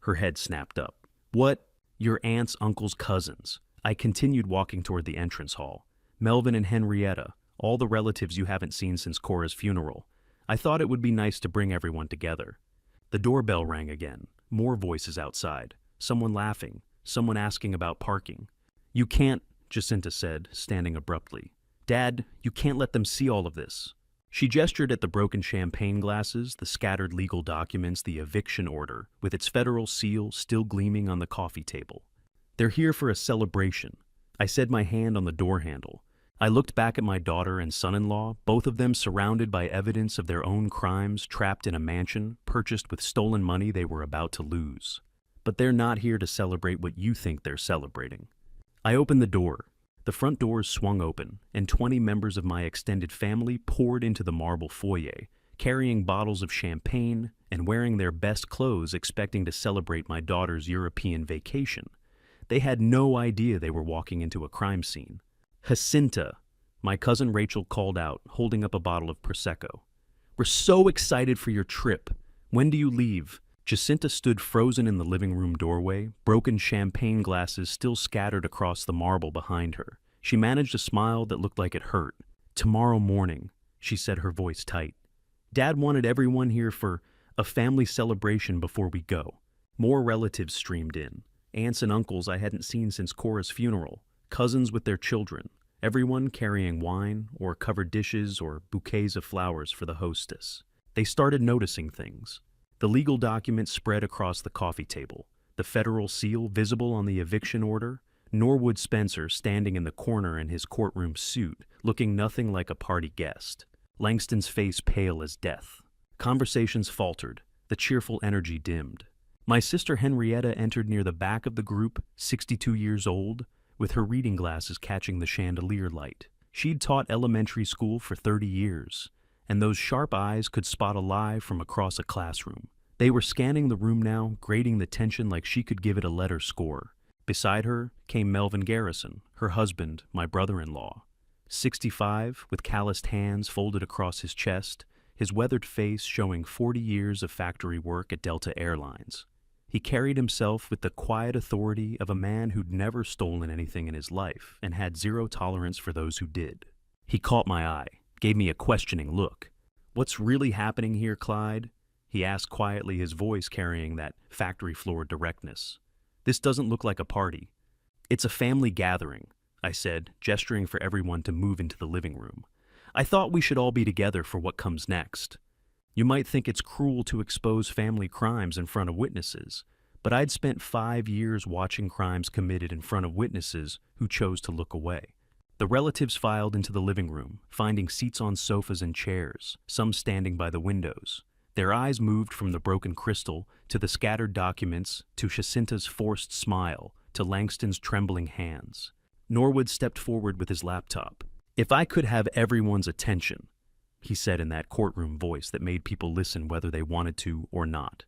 Her head snapped up. What? Your aunts, uncles, cousins. I continued walking toward the entrance hall. Melvin and Henrietta, all the relatives you haven't seen since Cora's funeral. I thought it would be nice to bring everyone together. The doorbell rang again. More voices outside. Someone laughing. Someone asking about parking. You can't, Jacinta said, standing abruptly. Dad, you can't let them see all of this. She gestured at the broken champagne glasses, the scattered legal documents, the eviction order, with its federal seal still gleaming on the coffee table. They're here for a celebration. I set my hand on the door handle. I looked back at my daughter and son-in-law, both of them surrounded by evidence of their own crimes, trapped in a mansion, purchased with stolen money they were about to lose. But they're not here to celebrate what you think they're celebrating. I opened the door. The front doors swung open, and 20 members of my extended family poured into the marble foyer, carrying bottles of champagne and wearing their best clothes, expecting to celebrate my daughter's European vacation. They had no idea they were walking into a crime scene. Jacinta, my cousin Rachel called out, holding up a bottle of Prosecco. We're so excited for your trip. When do you leave? Jacinta stood frozen in the living room doorway, broken champagne glasses still scattered across the marble behind her. She managed a smile that looked like it hurt. Tomorrow morning, she said, her voice tight. Dad wanted everyone here for a family celebration before we go. More relatives streamed in. Aunts and uncles I hadn't seen since Cora's funeral, cousins with their children, everyone carrying wine or covered dishes or bouquets of flowers for the hostess. They started noticing things. The legal documents spread across the coffee table, the federal seal visible on the eviction order, Norwood Spencer standing in the corner in his courtroom suit, looking nothing like a party guest. Langston's face pale as death. Conversations faltered, the cheerful energy dimmed. My sister Henrietta entered near the back of the group, 62 years old, with her reading glasses catching the chandelier light. She'd taught elementary school for 30 years, and those sharp eyes could spot a lie from across a classroom. They were scanning the room now, grading the tension like she could give it a letter score. Beside her came Melvin Garrison, her husband, my brother-in-law. 65, with calloused hands folded across his chest, his weathered face showing 40 years of factory work at Delta Airlines. He carried himself with the quiet authority of a man who'd never stolen anything in his life and had zero tolerance for those who did. He caught my eye, gave me a questioning look. "What's really happening here, Clyde?" he asked quietly, his voice carrying that factory floor directness. "This doesn't look like a party." "It's a family gathering," I said, gesturing for everyone to move into the living room. "I thought we should all be together for what comes next. You might think it's cruel to expose family crimes in front of witnesses, but I'd spent 5 years watching crimes committed in front of witnesses who chose to look away." The relatives filed into the living room, finding seats on sofas and chairs, some standing by the windows. Their eyes moved from the broken crystal to the scattered documents to Jacinta's forced smile to Langston's trembling hands. Norwood stepped forward with his laptop. "If I could have everyone's attention," he said in that courtroom voice that made people listen whether they wanted to or not.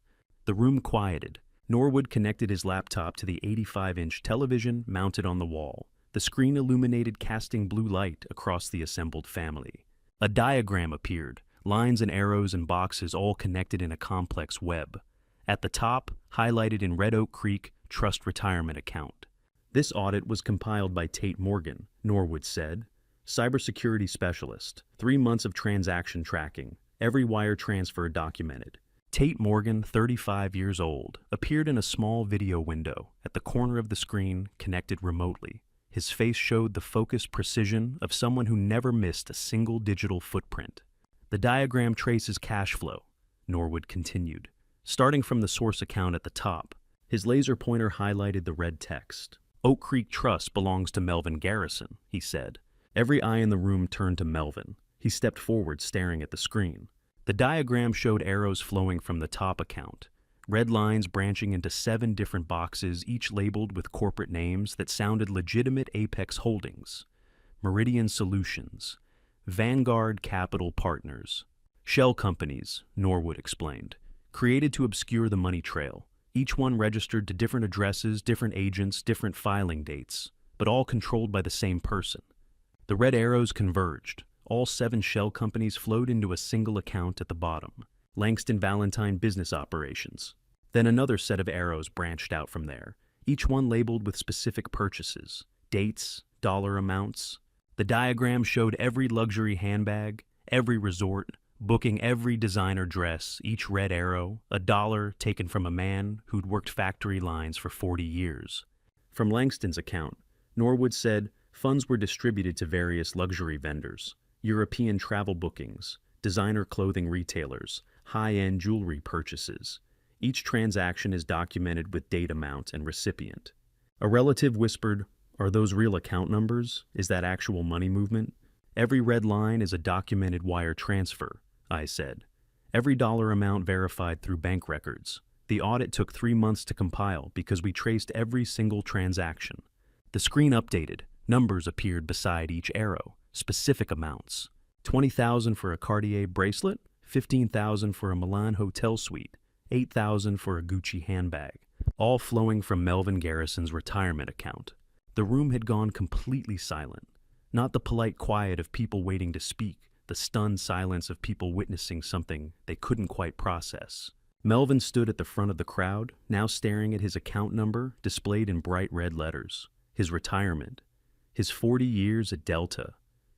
The room quieted. Norwood connected his laptop to the 85-inch television mounted on the wall, the screen illuminated, casting blue light across the assembled family. A diagram appeared, lines and arrows and boxes all connected in a complex web. At the top, highlighted in Red Oak Creek Trust Retirement Account. "This audit was compiled by Tate Morgan," Norwood said. "Cybersecurity specialist, 3 months of transaction tracking, every wire transfer documented." Tate Morgan, 35 years old, appeared in a small video window at the corner of the screen, connected remotely. His face showed the focused precision of someone who never missed a single digital footprint. "The diagram traces cash flow," Norwood continued, starting from the source account at the top. His laser pointer highlighted the red text. "Oak Creek Trust belongs to Melvin Garrison," he said. Every eye in the room turned to Melvin. He stepped forward, staring at the screen. The diagram showed arrows flowing from the top account, red lines branching into 7 different boxes, each labeled with corporate names that sounded legitimate. Apex Holdings, Meridian Solutions, Vanguard Capital Partners. Shell companies, Norwood explained, created to obscure the money trail. Each one registered to different addresses, different agents, different filing dates, but all controlled by the same person. The red arrows converged. All 7 shell companies flowed into a single account at the bottom, Langston Valentine Business Operations. Then another set of arrows branched out from there, each one labeled with specific purchases, dates, dollar amounts. The diagram showed every luxury handbag, every resort, booking every designer dress, each red arrow, $1 taken from a man who'd worked factory lines for 40 years. From Langston's account, Norwood said funds were distributed to various luxury vendors, European travel bookings, designer clothing retailers, high-end jewelry purchases. Each transaction is documented with date, amount, and recipient. A relative whispered, "Are those real account numbers? Is that actual money movement?" "Every red line is a documented wire transfer," I said. "Every dollar amount verified through bank records. The audit took 3 months to compile because we traced every single transaction." The screen updated. Numbers appeared beside each arrow, specific amounts. 20,000 for a Cartier bracelet, 15,000 for a Milan hotel suite, 8,000 for a Gucci handbag, all flowing from Melvin Garrison's retirement account. The room had gone completely silent. Not the polite quiet of people waiting to speak, the stunned silence of people witnessing something they couldn't quite process. Melvin stood at the front of the crowd, now staring at his account number displayed in bright red letters, his retirement, his 40 years at Delta,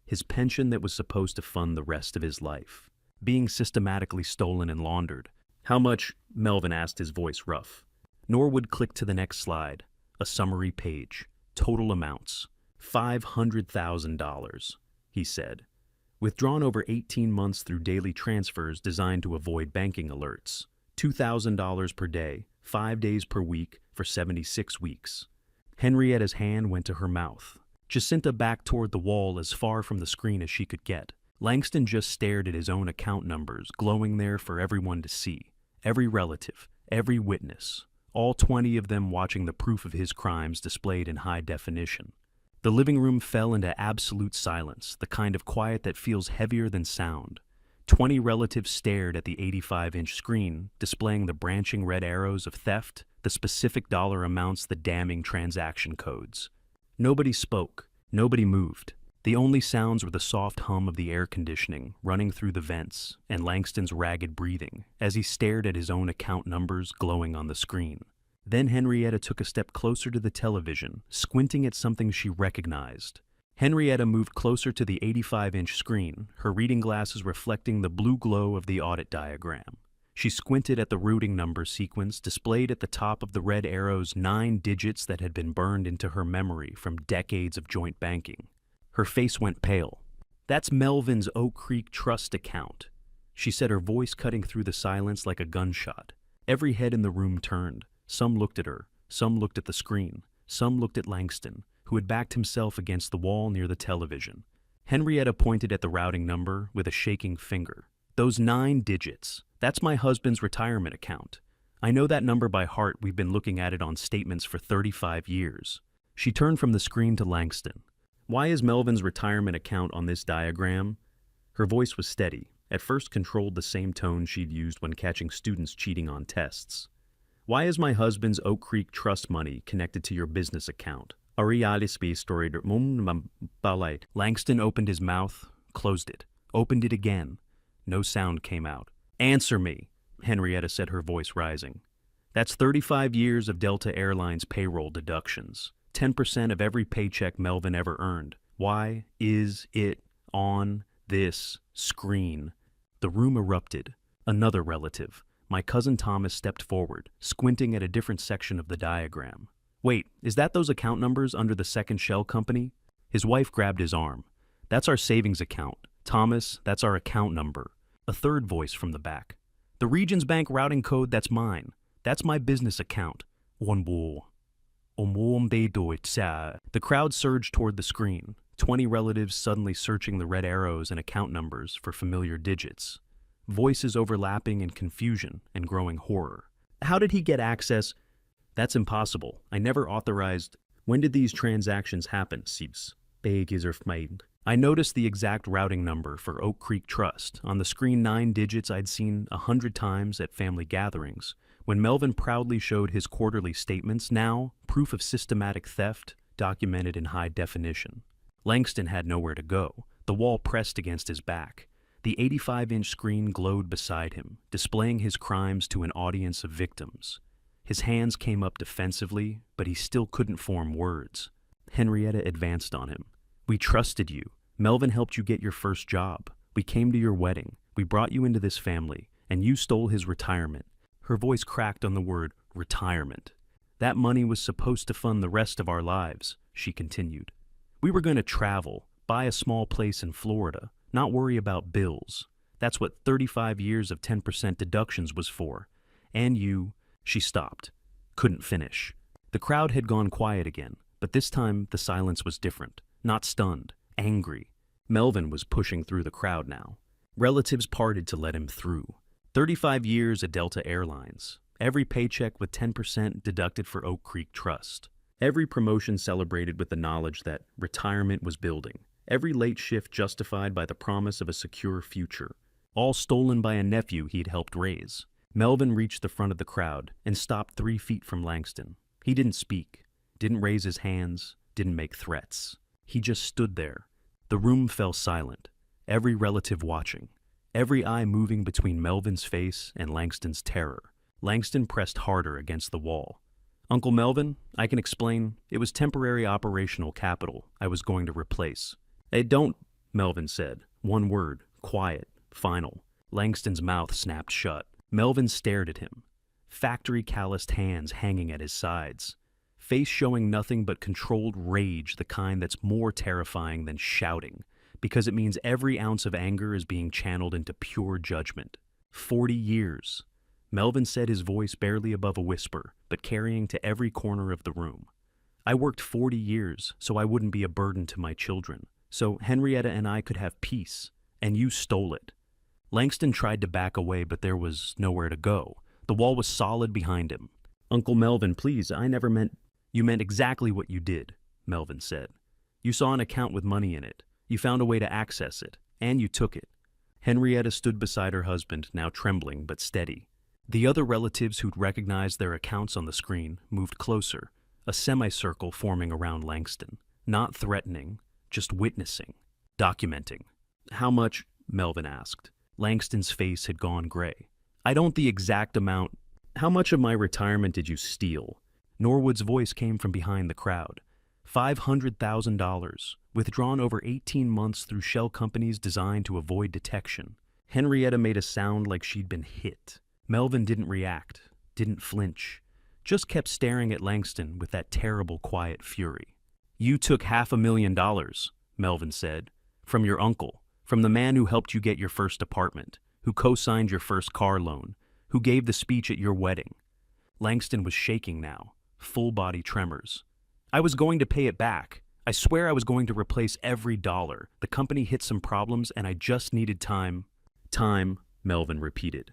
his pension that was supposed to fund the rest of his life, being systematically stolen and laundered. "How much?" Melvin asked, his voice rough. Norwood clicked to the next slide, a summary page. "Total amounts, $500,000, he said. "Withdrawn over 18 months through daily transfers designed to avoid banking alerts. $2,000 per day, 5 days per week for 76 weeks. Henrietta's hand went to her mouth. Jacinta backed toward the wall as far from the screen as she could get. Langston just stared at his own account numbers, glowing there for everyone to see. Every relative, every witness, all 20 of them watching the proof of his crimes displayed in high definition. The living room fell into absolute silence, the kind of quiet that feels heavier than sound. 20 relatives stared at the 85-inch screen, displaying the branching red arrows of theft, the specific dollar amounts, the damning transaction codes. Nobody spoke. Nobody moved. The only sounds were the soft hum of the air conditioning running through the vents and Langston's ragged breathing as he stared at his own account numbers glowing on the screen. Then Henrietta took a step closer to the television, squinting at something she recognized. Henrietta moved closer to the 85-inch screen, her reading glasses reflecting the blue glow of the audit diagram. She squinted at the routing number sequence displayed at the top of the red arrows, 9 digits that had been burned into her memory from decades of joint banking. Her face went pale. "That's Melvin's Oak Creek Trust account," she said, her voice cutting through the silence like a gunshot. Every head in the room turned. Some looked at her, some looked at the screen, some looked at Langston, who had backed himself against the wall near the television. Henrietta pointed at the routing number with a shaking finger. "Those 9 digits. That's my husband's retirement account. I know that number by heart. We've been looking at it on statements for 35 years. She turned from the screen to Langston. "Why is Melvin's retirement account on this diagram?" Her voice was steady, at first controlled the same tone she'd used when catching students cheating on tests. "Why is my husband's Oak Creek Trust money connected to your business account?" Langston opened his mouth, closed it, opened it again. No sound came out. "Answer me," Henrietta said, her voice rising. "That's 35 years of Delta Airlines payroll deductions. 10% of every paycheck Melvin ever earned. Why is it on this screen?" The room erupted. Another relative, my cousin Thomas, stepped forward, squinting at a different section of the diagram. "Wait, is that those account numbers under the second shell company?" His wife grabbed his arm. "That's our savings account. Thomas, that's our account number." A third voice from the back. "The Regions Bank routing code, that's mine. That's my business account." The crowd surged toward the screen, 20 relatives suddenly searching the red arrows and account numbers for familiar digits. Voices overlapping in confusion and growing horror. "How did he get access?" "That's impossible. I never authorized." "When did these transactions happen, Sibs?" I noticed the exact routing number for Oak Creek Trust. On the screen, 9 digits I'd seen 100 times at family gatherings. When Melvin proudly showed his quarterly statements, now proof of systematic theft, documented in high definition. Langston had nowhere to go. The wall pressed against his back. The 85-inch screen glowed beside him, displaying his crimes to an audience of victims. His hands came up defensively, but he still couldn't form words. Henrietta advanced on him. "We trusted you. Melvin helped you get your first job. We came to your wedding. We brought you into this family, and you stole his retirement." Her voice cracked on the word retirement. "That money was supposed to fund the rest of our lives," she continued. "We were going to travel, buy a small place in Florida, not worry about bills. That's what 35 years of 10% deductions was for. And you..." She stopped. Couldn't finish. The crowd had gone quiet again, but this time the silence was different. Not stunned, angry. Melvin was pushing through the crowd now. Relatives parted to let him through. 35 years at Delta Airlines. Every paycheck with 10% deducted for Oak Creek Trust. Every promotion celebrated with the knowledge that retirement was building. Every late shift justified by the promise of a secure future. All stolen by a nephew he'd helped raise. Melvin reached the front of the crowd and stopped 3 feet from Langston. He didn't speak, didn't raise his hands, didn't make threats. He just stood there. The room fell silent, every relative watching, every eye moving between Melvin's face and Langston's terror. Langston pressed harder against the wall. "Uncle Melvin, I can explain. It was temporary operational capital I was going to replace." Don't," Melvin said. One word, quiet, final. Langston's mouth snapped shut. Melvin stared at him, factory calloused hands hanging at his sides. Face showing nothing but controlled rage, the kind that's more terrifying than shouting, because it means every ounce of anger is being channeled into pure judgment. 40 years. Melvin said, his voice barely above a whisper, but carrying to every corner of the room. "I worked 40 years so I wouldn't be a burden to my children, so Henrietta and I could have peace, and you stole it." Langston tried to back away, but there was nowhere to go. The wall was solid behind him. "Uncle Melvin, please, I never meant..." "You meant exactly what you did," Melvin said. You saw an account with money in it. You found a way to access it, and you took it. Henrietta stood beside her husband, now trembling but steady. The other relatives who'd recognized their accounts on the screen moved closer, a semicircle forming around Langston. Not threatening, just witnessing, documenting. How much? Melvin asked. Langston's face had gone gray. I don't the exact amount. How much of my retirement did you steal? Norwood's voice came from behind the crowd. $500,000, withdrawn over 18 months through shell companies designed to avoid detection. Henrietta made a sound like she'd been hit. Melvin didn't react, didn't flinch, just kept staring at Langston with that terrible quiet fury. You took $500,000, Melvin said, from your uncle, from the man who helped you get your first apartment, who co-signed your first car loan, who gave the speech at your wedding. Langston was shaking now, full-body tremors. I was going to pay it back. I swear I was going to replace every dollar. The company hit some problems and I just needed time. Time, Melvin repeated.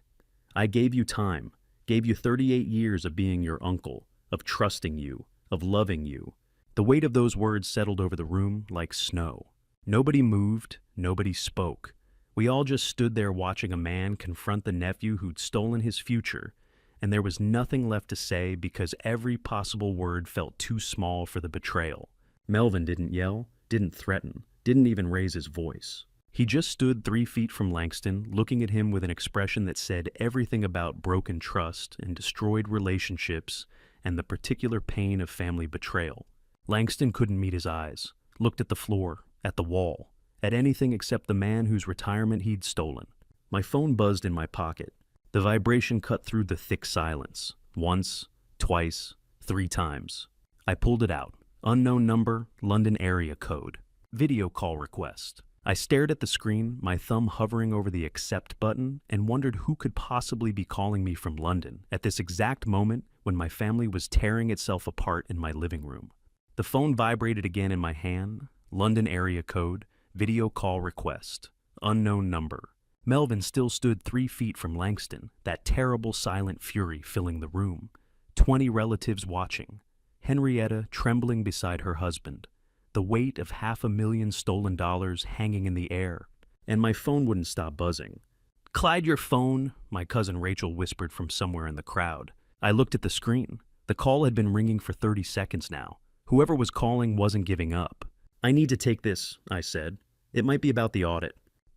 I gave you time, gave you 38 years of being your uncle, of trusting you, of loving you. The weight of those words settled over the room like snow. Nobody moved, nobody spoke. We all just stood there watching a man confront the nephew who'd stolen his future, and there was nothing left to say because every possible word felt too small for the betrayal. Melvin didn't yell, didn't threaten, didn't even raise his voice. He just stood 3 feet from Langston, looking at him with an expression that said everything about broken trust and destroyed relationships and the particular pain of family betrayal. Langston couldn't meet his eyes, looked at the floor, at the wall, at anything except the man whose retirement he'd stolen. My phone buzzed in my pocket. The vibration cut through the thick silence. Once, twice, 3 times. I pulled it out. Unknown number, London area code. Video call request. I stared at the screen, my thumb hovering over the accept button, and wondered who could possibly be calling me from London at this exact moment when my family was tearing itself apart in my living room. The phone vibrated again in my hand. London area code, video call request, unknown number. Melvin still stood 3 feet from Langston, that terrible silent fury filling the room. 20 relatives watching. Henrietta trembling beside her husband. The weight of $500,000 stolen dollars hanging in the air. And my phone wouldn't stop buzzing. Clyde, your phone, my cousin Rachel whispered from somewhere in the crowd. I looked at the screen. The call had been ringing for 30 seconds now. Whoever was calling wasn't giving up. I need to take this, I said. It might be about the audit.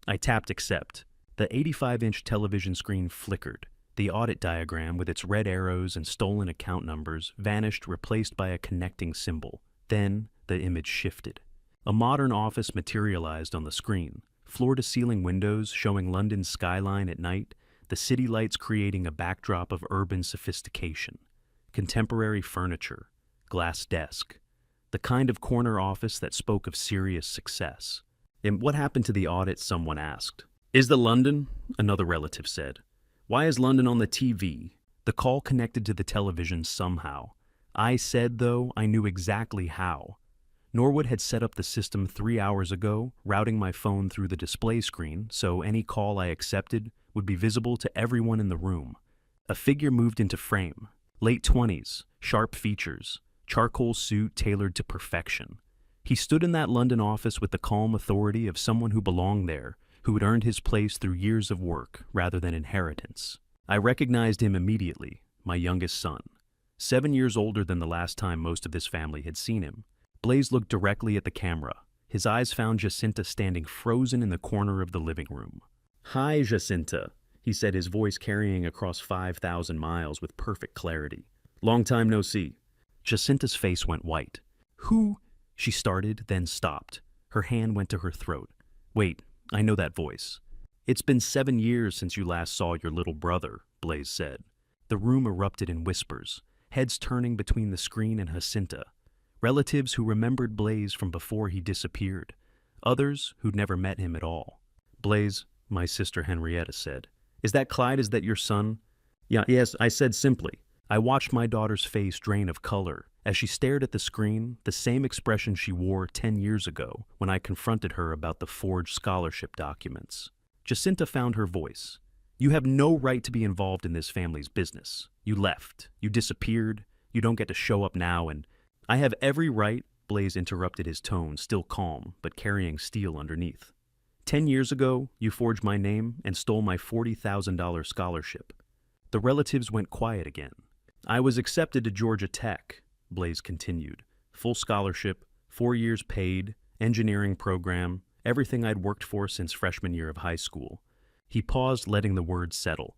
I tapped accept. The 85-inch television screen flickered. The audit diagram with its red arrows and stolen account numbers vanished, replaced by a connecting symbol. Then the image shifted. A modern office materialized on the screen. Floor-to-ceiling windows showing London's skyline at night, the city lights creating a backdrop of urban sophistication. Contemporary furniture. Glass desk. The kind of corner office that spoke of serious success. And what happened to the audit, someone asked. Is the London? Another relative said. Why is London on the TV? The call connected to the television somehow. I said, though, I knew exactly how. Norwood had set up the system 3 hours ago, routing my phone through the display screen, so any call I accepted would be visible to everyone in the room. A figure moved into frame. Late 20s, sharp features. Charcoal suit tailored to perfection. He stood in that London office with the calm authority of someone who belonged there, who had earned his place through years of work rather than inheritance. I recognized him immediately, my youngest son. 7 years older than the last time most of this family had seen him. Blaze looked directly at the camera. His eyes found Jacinta standing frozen in the corner of the living room. Hi, Jacinta, he said, his voice carrying across 5,000 miles with perfect clarity. Long time no see. Jacinta's face went white. Who? She started, then stopped. Her hand went to her throat. Wait, I know that voice. It's been 7 years since you last saw your little brother, Blaze said. The room erupted in whispers, heads turning between the screen and Jacinta. Relatives who remembered Blaze from before he disappeared. Others who'd never met him at all. Blaze, my sister Henrietta said. Is that Clyde? Is that your son? Yes, I said simply. I watched my daughter's face drain of color as she stared at the screen, the same expression she wore 10 years ago when I confronted her about the forged scholarship documents. Jacinta found her voice. You have no right to be involved in this family's business. You left. You disappeared. You don't get to show up now, and I have every right, Blaze interrupted his tone, still calm, but carrying steel underneath. 10 years ago, you forged my name and stole my $40,000 scholarship. The relatives went quiet again. I was accepted to Georgia Tech, Blaze continued. Full scholarship, 4 years paid, engineering program, everything I'd worked for since freshman year of high school. He paused, letting the words settle.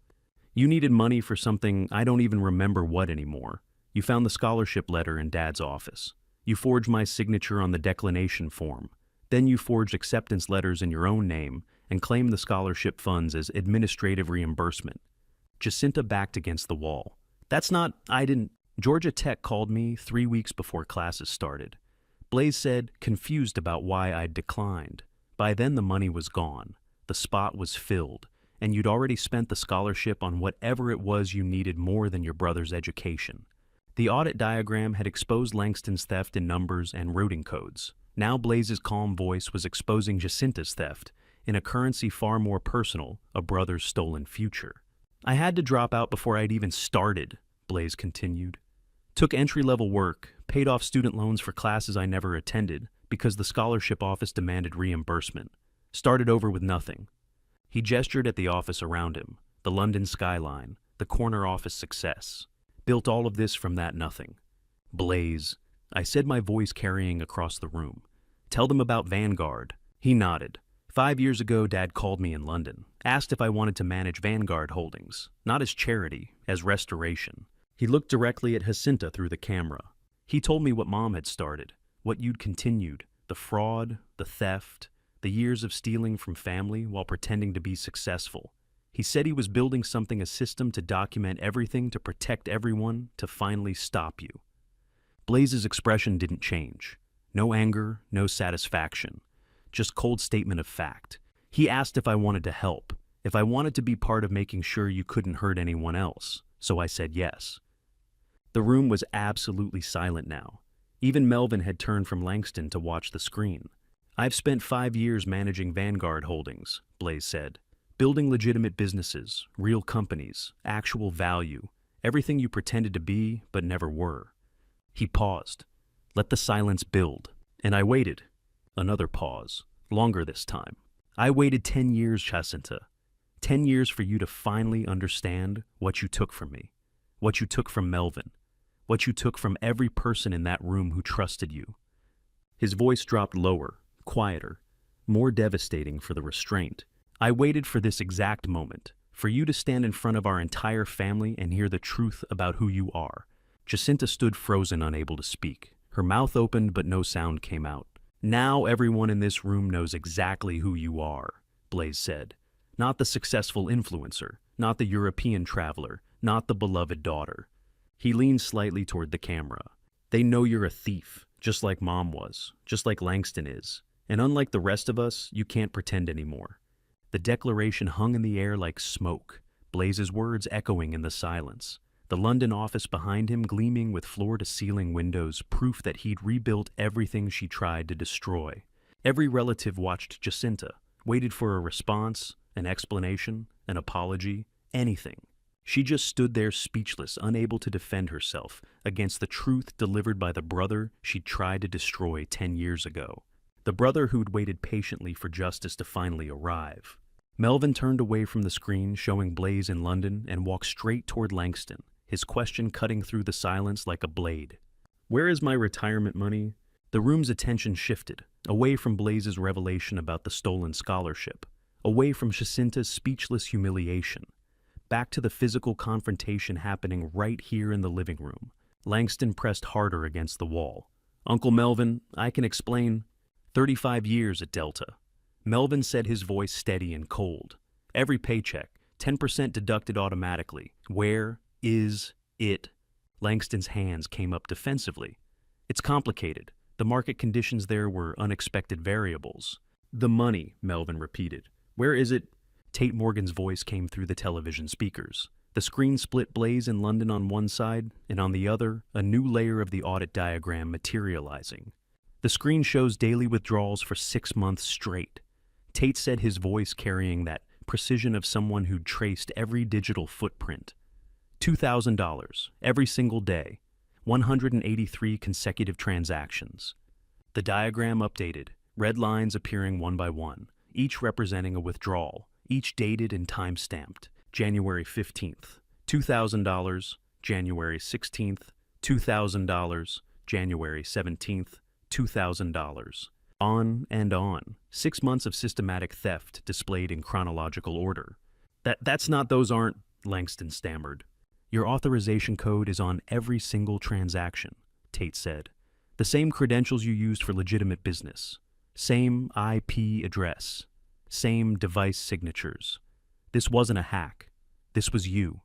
You needed money for something I don't even remember what anymore. You found the scholarship letter in Dad's office. You forged my signature on the declination form. Then you forged acceptance letters in your own name and claimed the scholarship funds as administrative reimbursement. Jacinta backed against the wall. I didn't. Georgia Tech called me 3 weeks before classes started. Blaze said, confused about why I'd declined. By then the money was gone. The spot was filled, and you'd already spent the scholarship on whatever it was you needed more than your brother's education. The audit diagram had exposed Langston's theft in numbers and routing codes. Now Blaze's calm voice was exposing Jacinta's theft, in a currency far more personal, a brother's stolen future. I had to drop out before I'd even started, Blaze continued. Took entry-level work, paid off student loans for classes I never attended because the scholarship office demanded reimbursement. Started over with nothing. He gestured at the office around him, the London skyline, the corner office success. Built all of this from that nothing. Blaze, I said, my voice carrying across the room. Tell them about Vanguard. He nodded. 5 years ago, Dad called me in London, asked if I wanted to manage Vanguard Holdings, not as charity, as restoration. He looked directly at Jacinta through the camera. He told me what Mom had started, what you'd continued, the fraud, the theft, the years of stealing from family while pretending to be successful. He said he was building a system to document everything, to protect everyone, to finally stop you. Blaze's expression didn't change. No anger, no satisfaction. Just cold statement of fact. He asked if I wanted to help, if I wanted to be part of making sure you couldn't hurt anyone else, so I said yes. The room was absolutely silent now. Even Melvin had turned from Langston to watch the screen. I've spent 5 years managing Vanguard Holdings, Blaze said. Building legitimate businesses, real companies, actual value, everything you pretended to be but never were. He paused. Let the silence build. And I waited. Another pause. Longer this time. I waited 10 years, Jacinta. 10 years for you to finally understand what you took from me. What you took from Melvin. What you took from every person in that room who trusted you. His voice dropped lower, quieter, more devastating for the restraint. I waited for this exact moment, for you to stand in front of our entire family and hear the truth about who you are. Jacinta stood frozen, unable to speak. Her mouth opened, but no sound came out. Now everyone in this room knows exactly who you are, Blaze said. Not the successful influencer, not the European traveler, not the beloved daughter. He leaned slightly toward the camera. They know you're a thief, just like Mom was, just like Langston is. And unlike the rest of us, you can't pretend anymore. The declaration hung in the air like smoke, Blaze's words echoing in the silence. The London office behind him gleaming with floor-to-ceiling windows, proof that he'd rebuilt everything she tried to destroy. Every relative watched Jacinta, waited for a response, an explanation, an apology, anything. She just stood there speechless, unable to defend herself against the truth delivered by the brother she'd tried to destroy 10 years ago. The brother who'd waited patiently for justice to finally arrive. Melvin turned away from the screen showing Blaze in London and walked straight toward Langston, his question cutting through the silence like a blade. Where is my retirement money? The room's attention shifted, away from Blaze's revelation about the stolen scholarship, away from Jacinta's speechless humiliation, back to the physical confrontation happening right here in the living room. Langston pressed harder against the wall. Uncle Melvin, I can explain. 35 years at Delta. Melvin said, his voice steady and cold. Every paycheck, 10% deducted automatically. Where is it? Langston's hands came up defensively. It's complicated. The market conditions there were unexpected variables. The money, Melvin repeated. Where is it? Tate Morgan's voice came through the television speakers. The screen split Blaze in London on one side, and on the other, a new layer of the audit diagram materializing. The screen shows daily withdrawals for 6 months straight. Tate said, his voice carrying that precision of someone who'd traced every digital footprint. $2,000 every single day, 183 consecutive transactions. The diagram updated, red lines appearing one by one, each representing a withdrawal, each dated and time-stamped. January 15th, $2,000, January 16th, $2,000, January 17th, $2,000. On and on. 6 months of systematic theft displayed in chronological order. Those aren't, Langston stammered. Your authorization code is on every single transaction, Tate said. The same credentials you used for legitimate business. Same IP address. Same device signatures. This wasn't a hack. This was you.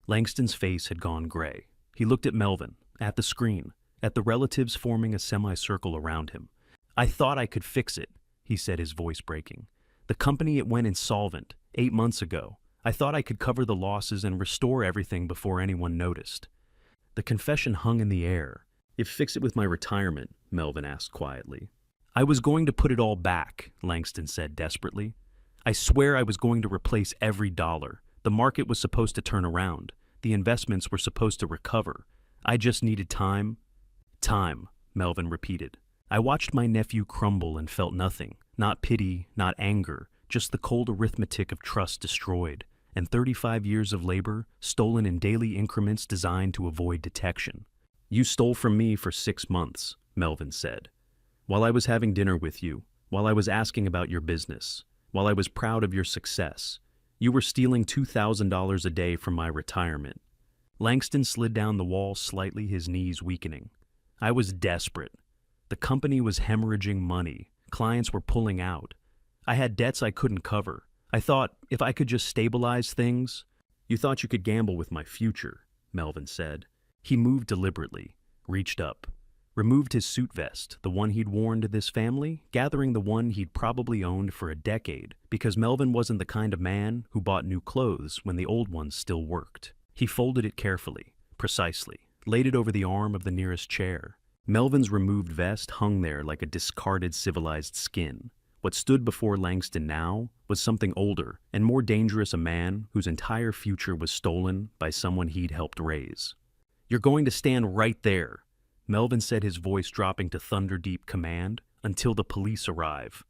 Langston's face had gone gray. He looked at Melvin, at the screen, at the relatives forming a semicircle around him. I thought I could fix it, he said, his voice breaking. The company, it went insolvent 8 months ago. I thought I could cover the losses and restore everything before anyone noticed. The confession hung in the air. If fix it with my retirement, Melvin asked quietly. I was going to put it all back, Langston said desperately. I swear I was going to replace every dollar. The market was supposed to turn around. The investments were supposed to recover. I just needed time. Time, Melvin repeated. I watched my nephew crumble and felt nothing. Not pity, not anger, just the cold arithmetic of trust destroyed, and 35 years of labor stolen in daily increments designed to avoid detection. You stole from me for 6 months, Melvin said. While I was having dinner with you, while I was asking about your business, while I was proud of your success, you were stealing $2,000 a day from my retirement. Langston slid down the wall slightly, his knees weakening. I was desperate. The company was hemorrhaging money. Clients were pulling out. I had debts I couldn't cover. I thought, if I could just stabilize things. You thought you could gamble with my future, Melvin said. He moved deliberately, reached up, removed his suit vest, the one he'd worn to this family, gathering the one he'd probably owned for a decade, because Melvin wasn't the kind of man who bought new clothes when the old ones still worked. He folded it carefully, precisely, laid it over the arm of the nearest chair. Melvin's removed vest hung there like a discarded civilized skin. What stood before Langston now was something older and more dangerous, a man whose entire future was stolen by someone he'd helped raise. You're going to stand right there, Melvin said, his voice dropping to thunder-deep command, until the police arrive.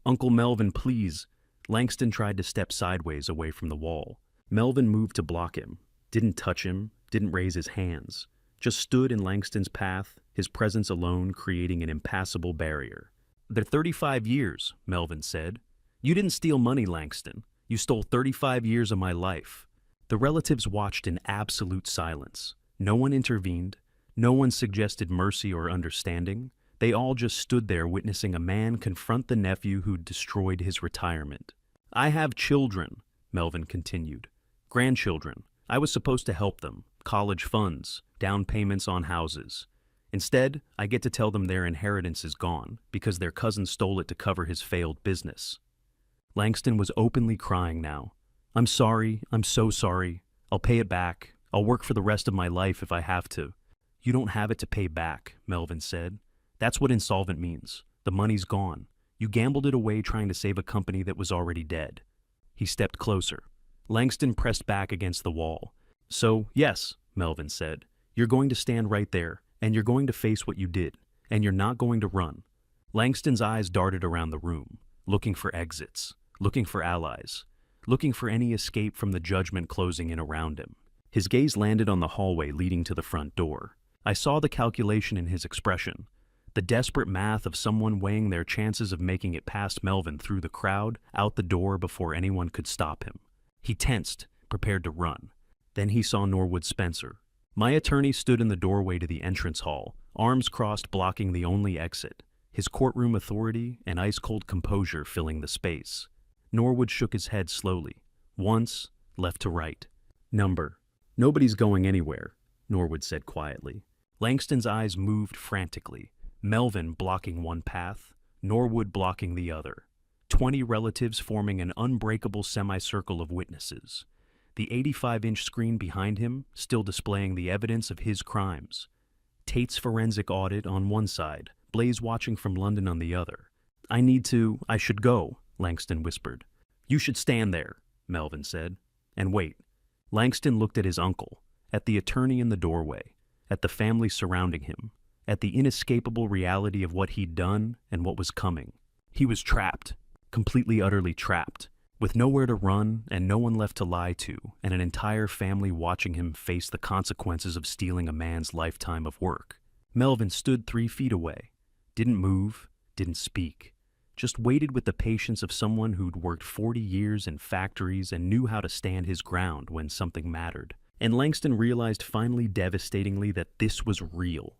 Uncle Melvin, please. Langston tried to step sideways away from the wall. Melvin moved to block him, didn't touch him, didn't raise his hands, just stood in Langston's path, his presence alone creating an impassable barrier. They're 35 years, Melvin said. You didn't steal money, Langston. You stole 35 years of my life. The relatives watched in absolute silence. No one intervened. No one suggested mercy or understanding. They all just stood there witnessing a man confront the nephew who'd destroyed his retirement. I have children, Melvin continued. Grandchildren. I was supposed to help them. College funds, down payments on houses. Instead, I get to tell them their inheritance is gone because their cousin stole it to cover his failed business. Langston was openly crying now. I'm sorry. I'm so sorry. I'll pay it back. I'll work for the rest of my life if I have to. You don't have it to pay back, Melvin said. That's what insolvent means. The money's gone. You gambled it away trying to save a company that was already dead. He stepped closer. Langston pressed back against the wall. So, yes, Melvin said, you're going to stand right there, and you're going to face what you did, and you're not going to run. Langston's eyes darted around the room, looking for exits, looking for allies, looking for any escape from the judgment closing in around him. His gaze landed on the hallway leading to the front door. I saw the calculation in his expression, the desperate math of someone weighing their chances of making it past Melvin through the crowd, out the door before anyone could stop him. He tensed, prepared to run. Then he saw Norwood Spencer. My attorney stood in the doorway to the entrance hall, arms crossed blocking the only exit, his courtroom authority and ice-cold composure filling the space. Norwood shook his head slowly, once, left to right. Number. Nobody's going anywhere, Norwood said quietly. Langston's eyes moved frantically, Melvin blocking one path, Norwood blocking the other. 20 relatives forming an unbreakable semicircle of witnesses. The 85-inch screen behind him still displaying the evidence of his crimes. Tate's forensic audit on one side, Blaze watching from London on the other. I should go, Langston whispered. You should stand there, Melvin said, and wait. Langston looked at his uncle, at the attorney in the doorway, at the family surrounding him, at the inescapable reality of what he'd done and what was coming. He was trapped, completely utterly trapped, with nowhere to run and no one left to lie to, and an entire family watching him face the consequences of stealing a man's lifetime of work. Melvin stood 3 feet away, didn't move, didn't speak, just waited with the patience of someone who'd worked 40 years in factories and knew how to stand his ground when something mattered. And Langston realized finally devastatingly that this was real.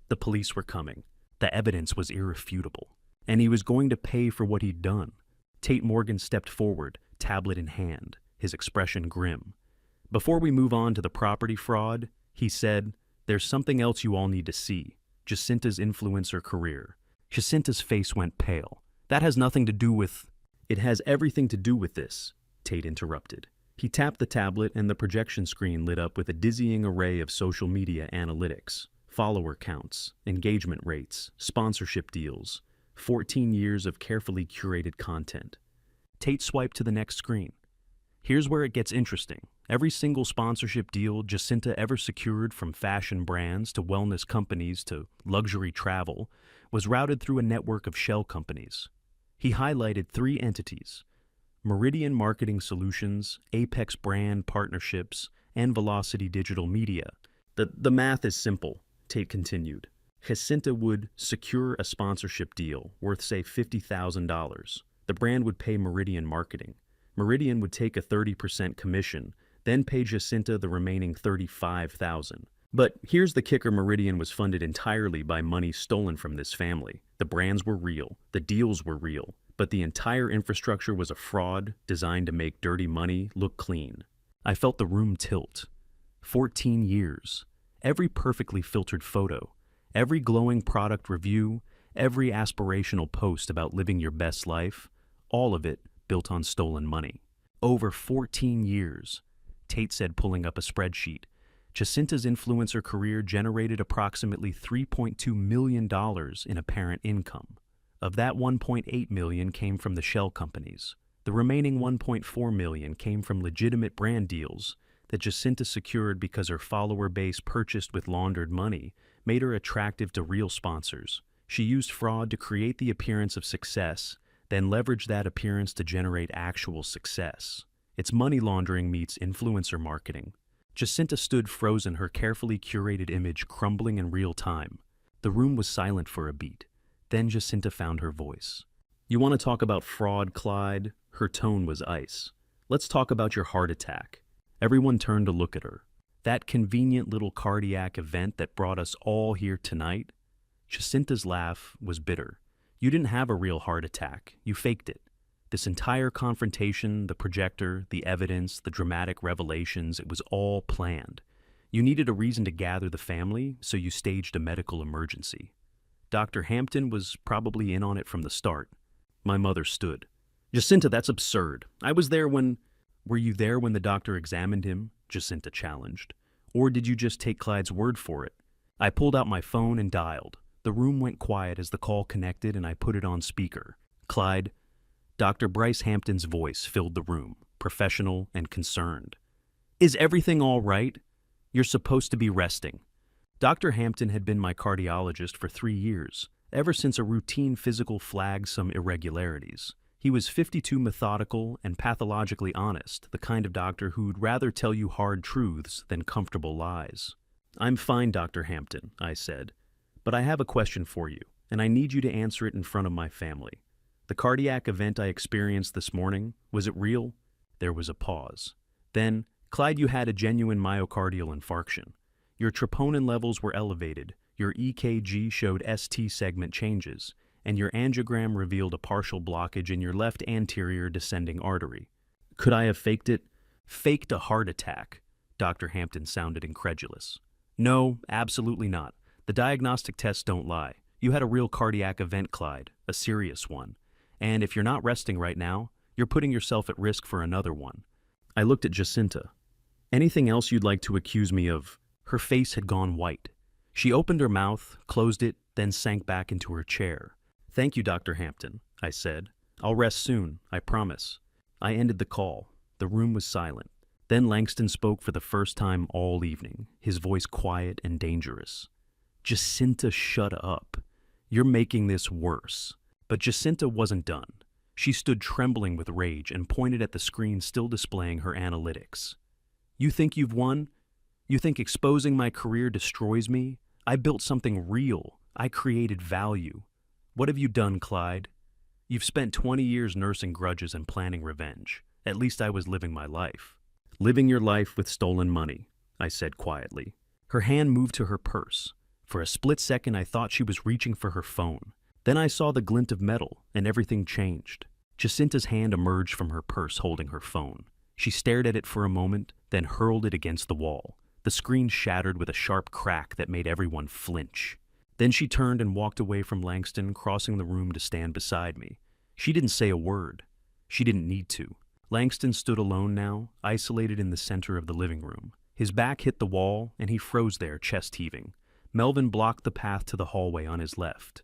The police were coming. The evidence was irrefutable. And he was going to pay for what he'd done. Tate Morgan stepped forward, tablet in hand, his expression grim. Before we move on to the property fraud, he said, "There's something else you all need to see. Jacinta's influencer career." Jacinta's face went pale. "That has nothing to do with—" "It has everything to do with this," Tate interrupted. He tapped the tablet and the projection screen lit up with a dizzying array of social media analytics, follower counts, engagement rates, sponsorship deals, 14 years of carefully curated content. Tate swiped to the next screen. Here's where it gets interesting. Every single sponsorship deal Jacinta ever secured, from fashion brands to wellness companies to luxury travel, was routed through a network of shell companies. He highlighted 3 entities: Meridian Marketing Solutions, Apex Brand Partnerships, and Velocity Digital Media. The math is simple, Tate continued. Jacinta would secure a sponsorship deal worth, say, $50,000. The brand would pay Meridian Marketing. Meridian would take a 30% commission, then pay Jacinta the remaining $35,000. But here's the kicker: Meridian was funded entirely by money stolen from this family. The brands were real, the deals were real, but the entire infrastructure was a fraud designed to make dirty money look clean. I felt the room tilt. 14 years. Every perfectly filtered photo, every glowing product review, every aspirational post about living your best life, all of it built on stolen money. Over 14 years, Tate said, pulling up a spreadsheet. Jacinta's influencer career generated approximately $3.2 million in apparent income. Of that, $1.8 million came from the shell companies. The remaining $1.4 million came from legitimate brand deals that Jacinta secured because her follower base, purchased with laundered money, made her attractive to real sponsors. She used fraud to create the appearance of success, then leveraged that appearance to generate actual success. It's money laundering meets influencer marketing. Jacinta stood frozen, her carefully curated image crumbling in real time. The room was silent for a beat. Then Jacinta found her voice. "You want to talk about fraud, Clyde?" Her tone was ice. "Let's talk about your heart attack." Everyone turned to look at her. "That convenient little cardiac event that brought us all here tonight?" Jacinta's laugh was bitter. "You didn't have a real heart attack. You faked it. This entire confrontation, the projector, the evidence, the dramatic revelations, it was all planned. You needed a reason to gather the family, so you staged a medical emergency. Dr. Hampton was probably in on it from the start." My mother stood. "Jacinta, that's absurd. I was there when—" "Were you there when the doctor examined him?" Jacinta challenged. "Or did you just take Clyde's word for it?" I pulled out my phone and dialed. The room went quiet as the call connected and I put it on speaker. "Clyde." Dr. Bryce Hampton's voice filled the room, professional and concerned. "Is everything all right? You're supposed to be resting." Dr. Hampton had been my cardiologist for 3 years, ever since a routine physical flagged some irregularities. He was 52, methodical, and pathologically honest, the kind of doctor who'd rather tell you hard truths than comfortable lies. "I'm fine, Dr. Hampton," I said, "but I have a question for you, and I need you to answer it in front of my family. The cardiac event I experienced this morning, was it real?" There was a pause. Then, "Clyde, you had a genuine myocardial infarction. Your troponin levels were elevated, your EKG showed ST segment changes, and your angiogram revealed a partial blockage in your left anterior descending artery. Could I have faked it?" "Faked a heart attack?" Dr. Hampton sounded incredulous. "No, absolutely not. The diagnostic tests don't lie. You had a real cardiac event, Clyde, a serious one. And if you're not resting right now, you're putting yourself at risk for another one." I looked at Jacinta. "Anything else you'd like to accuse me of?" Her face had gone white. She opened her mouth, closed it, then sank back into her chair. "Thank you, Dr. Hampton," I said. "I'll rest soon, I promise." I ended the call. The room was silent. Then Langston spoke for the first time all evening, his voice quiet and dangerous. Jacinta, shut up. You're making this worse. But Jacinta wasn't done. She stood trembling with rage and pointed at the screen still displaying her analytics. You think you've won? You think exposing my career destroys me? I built something real. I created value. What have you done, Clyde? You've spent 20 years nursing grudges and planning revenge. At least I was living my life. Living your life with stolen money, I said quietly. Her hand moved to her purse. For a split second, I thought she was reaching for her phone. Then I saw the glint of metal, and everything changed. Jacinta's hand emerged from her purse holding her phone. She stared at it for a moment, then hurled it against the wall. The screen shattered with a sharp crack that made everyone flinch. Then she turned and walked away from Langston, crossing the room to stand beside me. She didn't say a word. She didn't need to. Langston stood alone now, isolated in the center of the living room. His back hit the wall, and he froze there, chest heaving. Melvin blocked the path to the hallway on his left.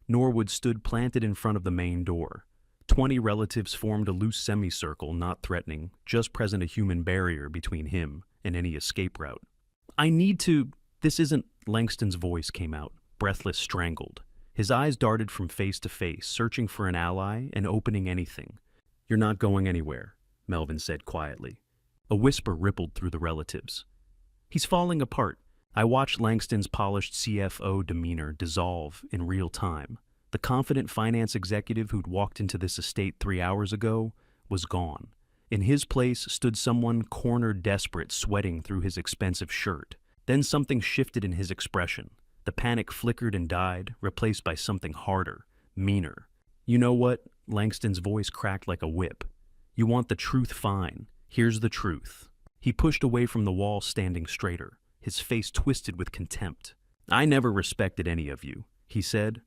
Norwood stood planted in front of the main door. 20 relatives formed a loose semicircle, not threatening, just present a human barrier between him and any escape route. I need to... This isn't... Langston's voice came out, breathless, strangled. His eyes darted from face to face, searching for an ally and opening anything. You're not going anywhere, Melvin said quietly. A whisper rippled through the relatives. He's falling apart. I watched Langston's polished CFO demeanor dissolve in real time. The confident finance executive who'd walked into this estate 3 hours ago was gone. In his place stood someone cornered, desperate, sweating through his expensive shirt. Then something shifted in his expression. The panic flickered and died, replaced by something harder, meaner. You know what? Langston's voice cracked like a whip. You want the truth? Fine. Here's the truth. He pushed away from the wall, standing straighter, his face twisted with contempt. I never respected any of you, he said.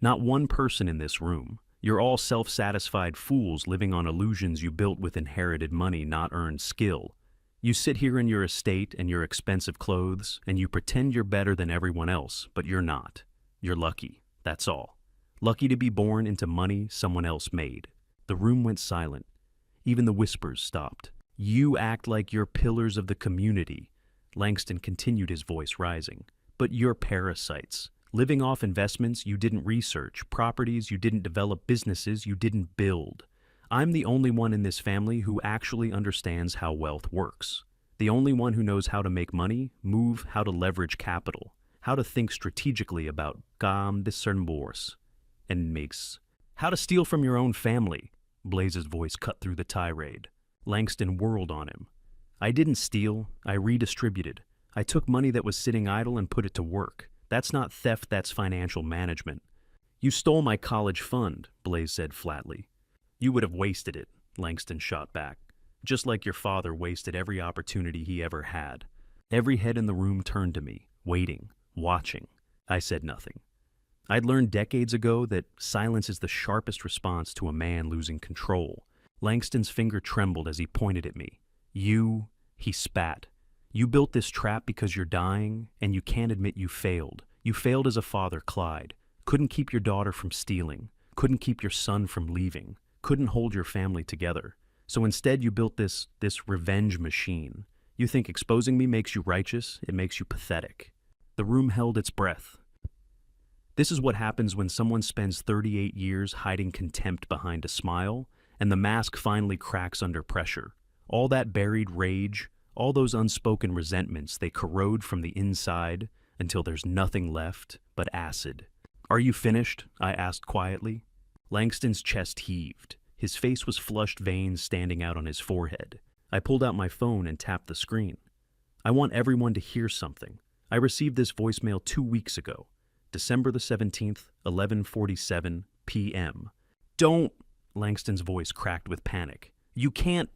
Not one person in this room. You're all self-satisfied fools living on illusions you built with inherited money, not earned skill. You sit here in your estate and your expensive clothes, and you pretend you're better than everyone else, but you're not. You're lucky, that's all. Lucky to be born into money someone else made. The room went silent. Even the whispers stopped. You act like you're pillars of the community. Langston continued, his voice rising. But you're parasites. Living off investments you didn't research, properties you didn't develop, businesses you didn't build. I'm the only one in this family who actually understands how wealth works. The only one who knows how to make money, move, how to leverage capital, how to think strategically about discernbors and makes. How to steal from your own family. Blaze's voice cut through the tirade. Langston whirled on him. I didn't steal, I redistributed. I took money that was sitting idle and put it to work. That's not theft, that's financial management. You stole my college fund, Blaze said flatly. You would have wasted it, Langston shot back. Just like your father wasted every opportunity he ever had. Every head in the room turned to me, waiting, watching. I said nothing. I'd learned decades ago that silence is the sharpest response to a man losing control. Langston's finger trembled as he pointed at me. He spat. You built this trap because you're dying, and you can't admit you failed. You failed as a father, Clyde. Couldn't keep your daughter from stealing. Couldn't keep your son from leaving. Couldn't hold your family together. So instead you built this revenge machine. You think exposing me makes you righteous? It makes you pathetic. The room held its breath. This is what happens when someone spends 38 years hiding contempt behind a smile, and the mask finally cracks under pressure. All that buried rage, all those unspoken resentments, they corrode from the inside until there's nothing left but acid. Are you finished? I asked quietly. Langston's chest heaved. His face was flushed veins standing out on his forehead. I pulled out my phone and tapped the screen. I want everyone to hear something. I received this voicemail 2 weeks ago. December the 17th, 11:47 p.m. Don't... Langston's voice cracked with panic. You can't...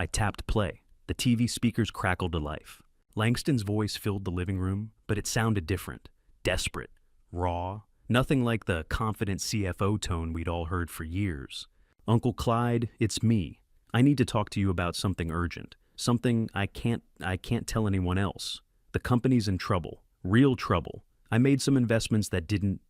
I tapped play. The TV speakers crackled to life. Langston's voice filled the living room, but it sounded different. Desperate. Raw. Nothing like the confident CFO tone we'd all heard for years. Uncle Clyde, it's me. I need to talk to you about something urgent. Something I can't tell anyone else. The company's in trouble. Real trouble. I made some investments that didn't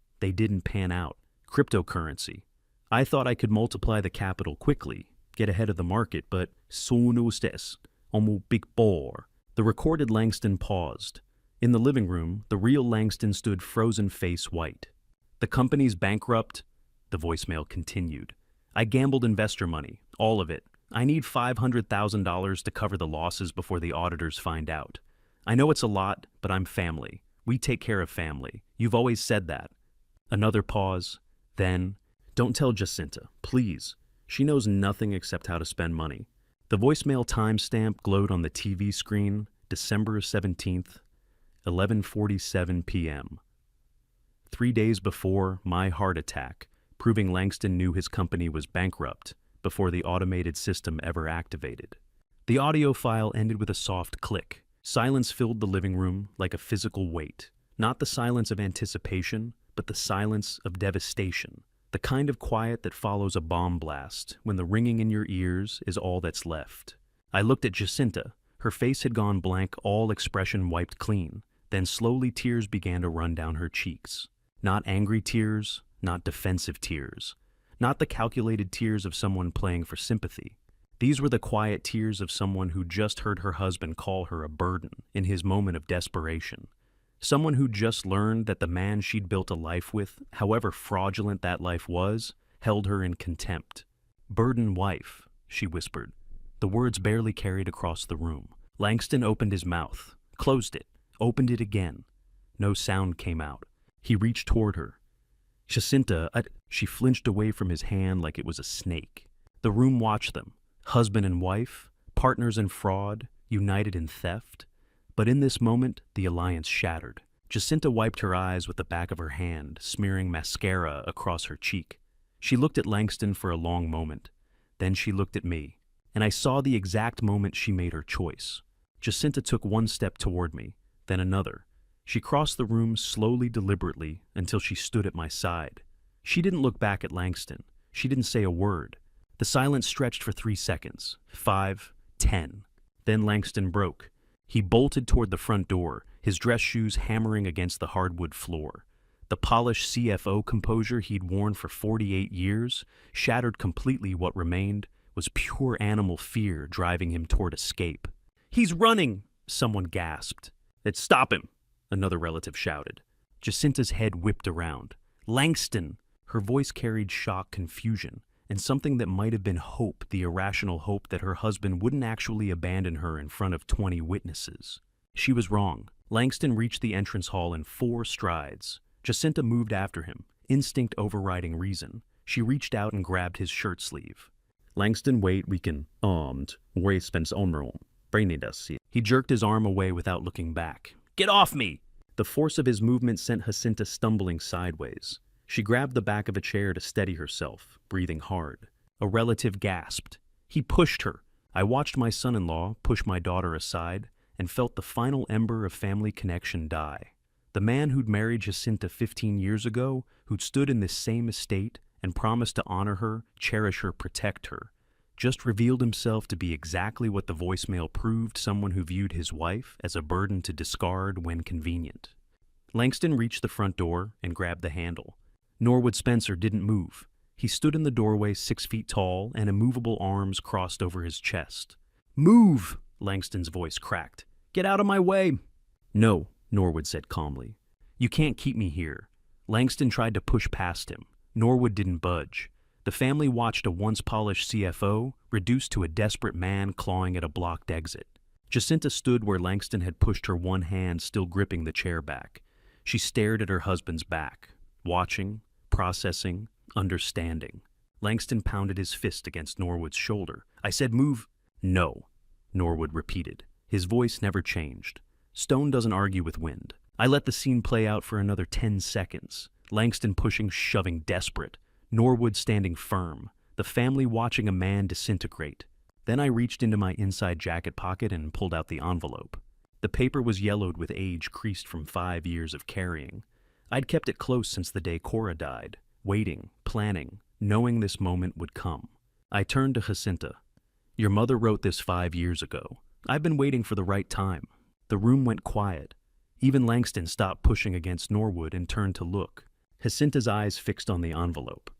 pan out. Cryptocurrency. I thought I could multiply the capital quickly, get ahead of the market, but so no stress. Almost big bore. The recorded Langston paused. In the living room, the real Langston stood frozen face white. The company's bankrupt, the voicemail continued. I gambled investor money, all of it. I need $500,000 to cover the losses before the auditors find out. I know it's a lot, but I'm family. We take care of family. You've always said that. Another pause. Then, don't tell Jacinta, please. She knows nothing except how to spend money. The voicemail timestamp glowed on the TV screen, December 17th, 11:47 p.m. 3 days before my heart attack, proving Langston knew his company was bankrupt before the automated system ever activated. The audio file ended with a soft click. Silence filled the living room like a physical weight. Not the silence of anticipation, but the silence of devastation. The kind of quiet that follows a bomb blast when the ringing in your ears is all that's left. I looked at Jacinta. Her face had gone blank, all expression wiped clean. Then slowly tears began to run down her cheeks. Not angry tears, not defensive tears. Not the calculated tears of someone playing for sympathy. These were the quiet tears of someone who just heard her husband call her a burden in his moment of desperation. Someone who just learned that the man she'd built a life with, however fraudulent that life was, held her in contempt. "Burden wife," she whispered. The words barely carried across the room. Langston opened his mouth, closed it, opened it again. No sound came out. He reached toward her. "Jacinta," she flinched away from his hand like it was a snake. The room watched them. Husband and wife, partners in fraud, united in theft. But in this moment, the alliance shattered. Jacinta wiped her eyes with the back of her hand, smearing mascara across her cheek. She looked at Langston for a long moment. Then she looked at me, and I saw the exact moment she made her choice. Jacinta took one step toward me, then another. She crossed the room slowly, deliberately, until she stood at my side. She didn't look back at Langston. She didn't say a word. The silence stretched for 3 seconds, 5, 10. Then Langston broke. He bolted toward the front door, his dress shoes hammering against the hardwood floor. The polished CFO composure he'd worn for 48 years, shattered completely. What remained was pure animal fear driving him toward escape. "He's running!" someone gasped. "Stop him!" another relative shouted. Jacinta's head whipped around. "Langston!" Her voice carried shock, confusion, and something that might have been hope, the irrational hope that her husband wouldn't actually abandon her in front of 20 witnesses. She was wrong. Langston reached the entrance hall in 4 strides. Jacinta moved after him, instinct overriding reason. She reached out and grabbed his shirt sleeve. "Langston, wait, we can, spends onroom. He jerked his arm away without looking back. "Get off me!" The force of his movement sent Jacinta stumbling sideways. She grabbed the back of a chair to steady herself, breathing hard. A relative gasped. He pushed her. I watched my son-in-law push my daughter aside and felt the final ember of family connection die. The man who'd married Jacinta 15 years ago, who'd stood in this same estate and promised to honor her, cherish her, protect her, just revealed himself to be exactly what the voicemail proved: someone who viewed his wife as a burden to discard when convenient. Langston reached the front door and grabbed the handle. Norwood Spencer didn't move. He stood in the doorway 6 feet tall and immovable arms crossed over his chest. "Move!" Langston's voice cracked. "Get out of my way!" "No," Norwood said calmly. "You can't keep me here." Langston tried to push past him. Norwood didn't budge. The family watched a once polished CFO reduced to a desperate man clawing at a blocked exit. Jacinta stood where Langston had pushed her, one hand still gripping the chair back. She stared at her husband's back, watching, processing, understanding. Langston pounded his fist against Norwood's shoulder. "I said move." "No," Norwood repeated. His voice never changed. Stone doesn't argue with wind. I let the scene play out for another 10 seconds. Langston pushing, shoving, desperate. Norwood standing firm. The family watching a man disintegrate. Then I reached into my inside jacket pocket and pulled out the envelope. The paper was yellowed with age, creased from 5 years of carrying. I'd kept it close since the day Cora died, waiting, planning, knowing this moment would come. I turned to Jacinta. "Your mother wrote this 5 years ago. I've been waiting for the right time." The room went quiet. Even Langston stopped pushing against Norwood and turned to look. Jacinta's eyes fixed on the envelope.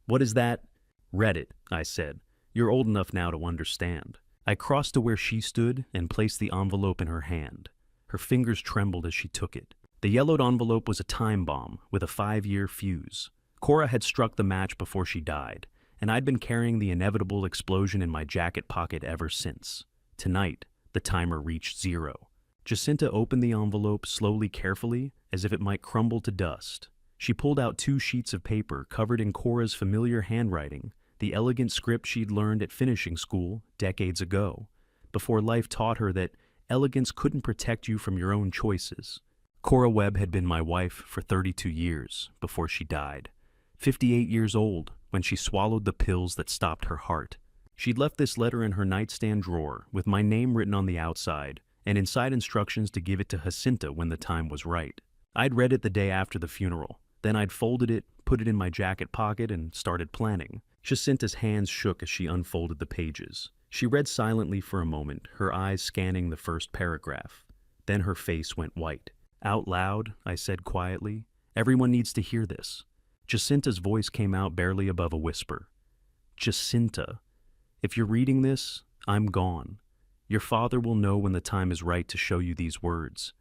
"What is that?" "Read it," I said. "You're old enough now to understand." I crossed to where she stood and placed the envelope in her hand. Her fingers trembled as she took it. The yellowed envelope was a time bomb with a 5-year fuse. Cora had struck the match before she died, and I'd been carrying the inevitable explosion in my jacket pocket ever since. Tonight, the timer reached 0. Jacinta opened the envelope slowly, carefully, as if it might crumble to dust. She pulled out 2 sheets of paper covered in Cora's familiar handwriting, the elegant script she'd learned at finishing school decades ago, before life taught her that elegance couldn't protect you from your own choices. Cora Webb had been my wife for 32 years before she died, 58 years old when she swallowed the pills that stopped her heart. She'd left this letter in her nightstand drawer with my name written on the outside and inside instructions to give it to Jacinta when the time was right. I'd read it the day after the funeral. Then I'd folded it, put it in my jacket pocket, and started planning. Jacinta's hands shook as she unfolded the pages. She read silently for a moment, her eyes scanning the first paragraph. Then her face went white. "Out loud," I said quietly. "Everyone needs to hear this." Jacinta's voice came out barely above a whisper. "Jacinta, if you're reading this, I'm gone. Your father will know when the time is right to show you these words.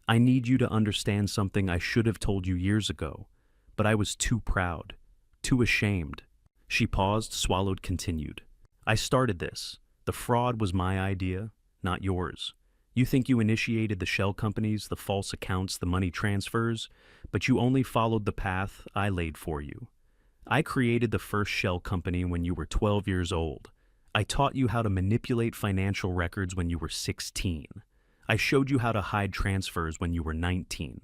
I need you to understand something I should have told you years ago, but I was too proud, too ashamed." She paused, swallowed, continued. "I started this. The fraud was my idea, not yours. You think you initiated the shell companies, the false accounts, the money transfers, but you only followed the path I laid for you. I created the first shell company when you were 12 years old. I taught you how to manipulate financial records when you were 16. I showed you how to hide transfers when you were 19.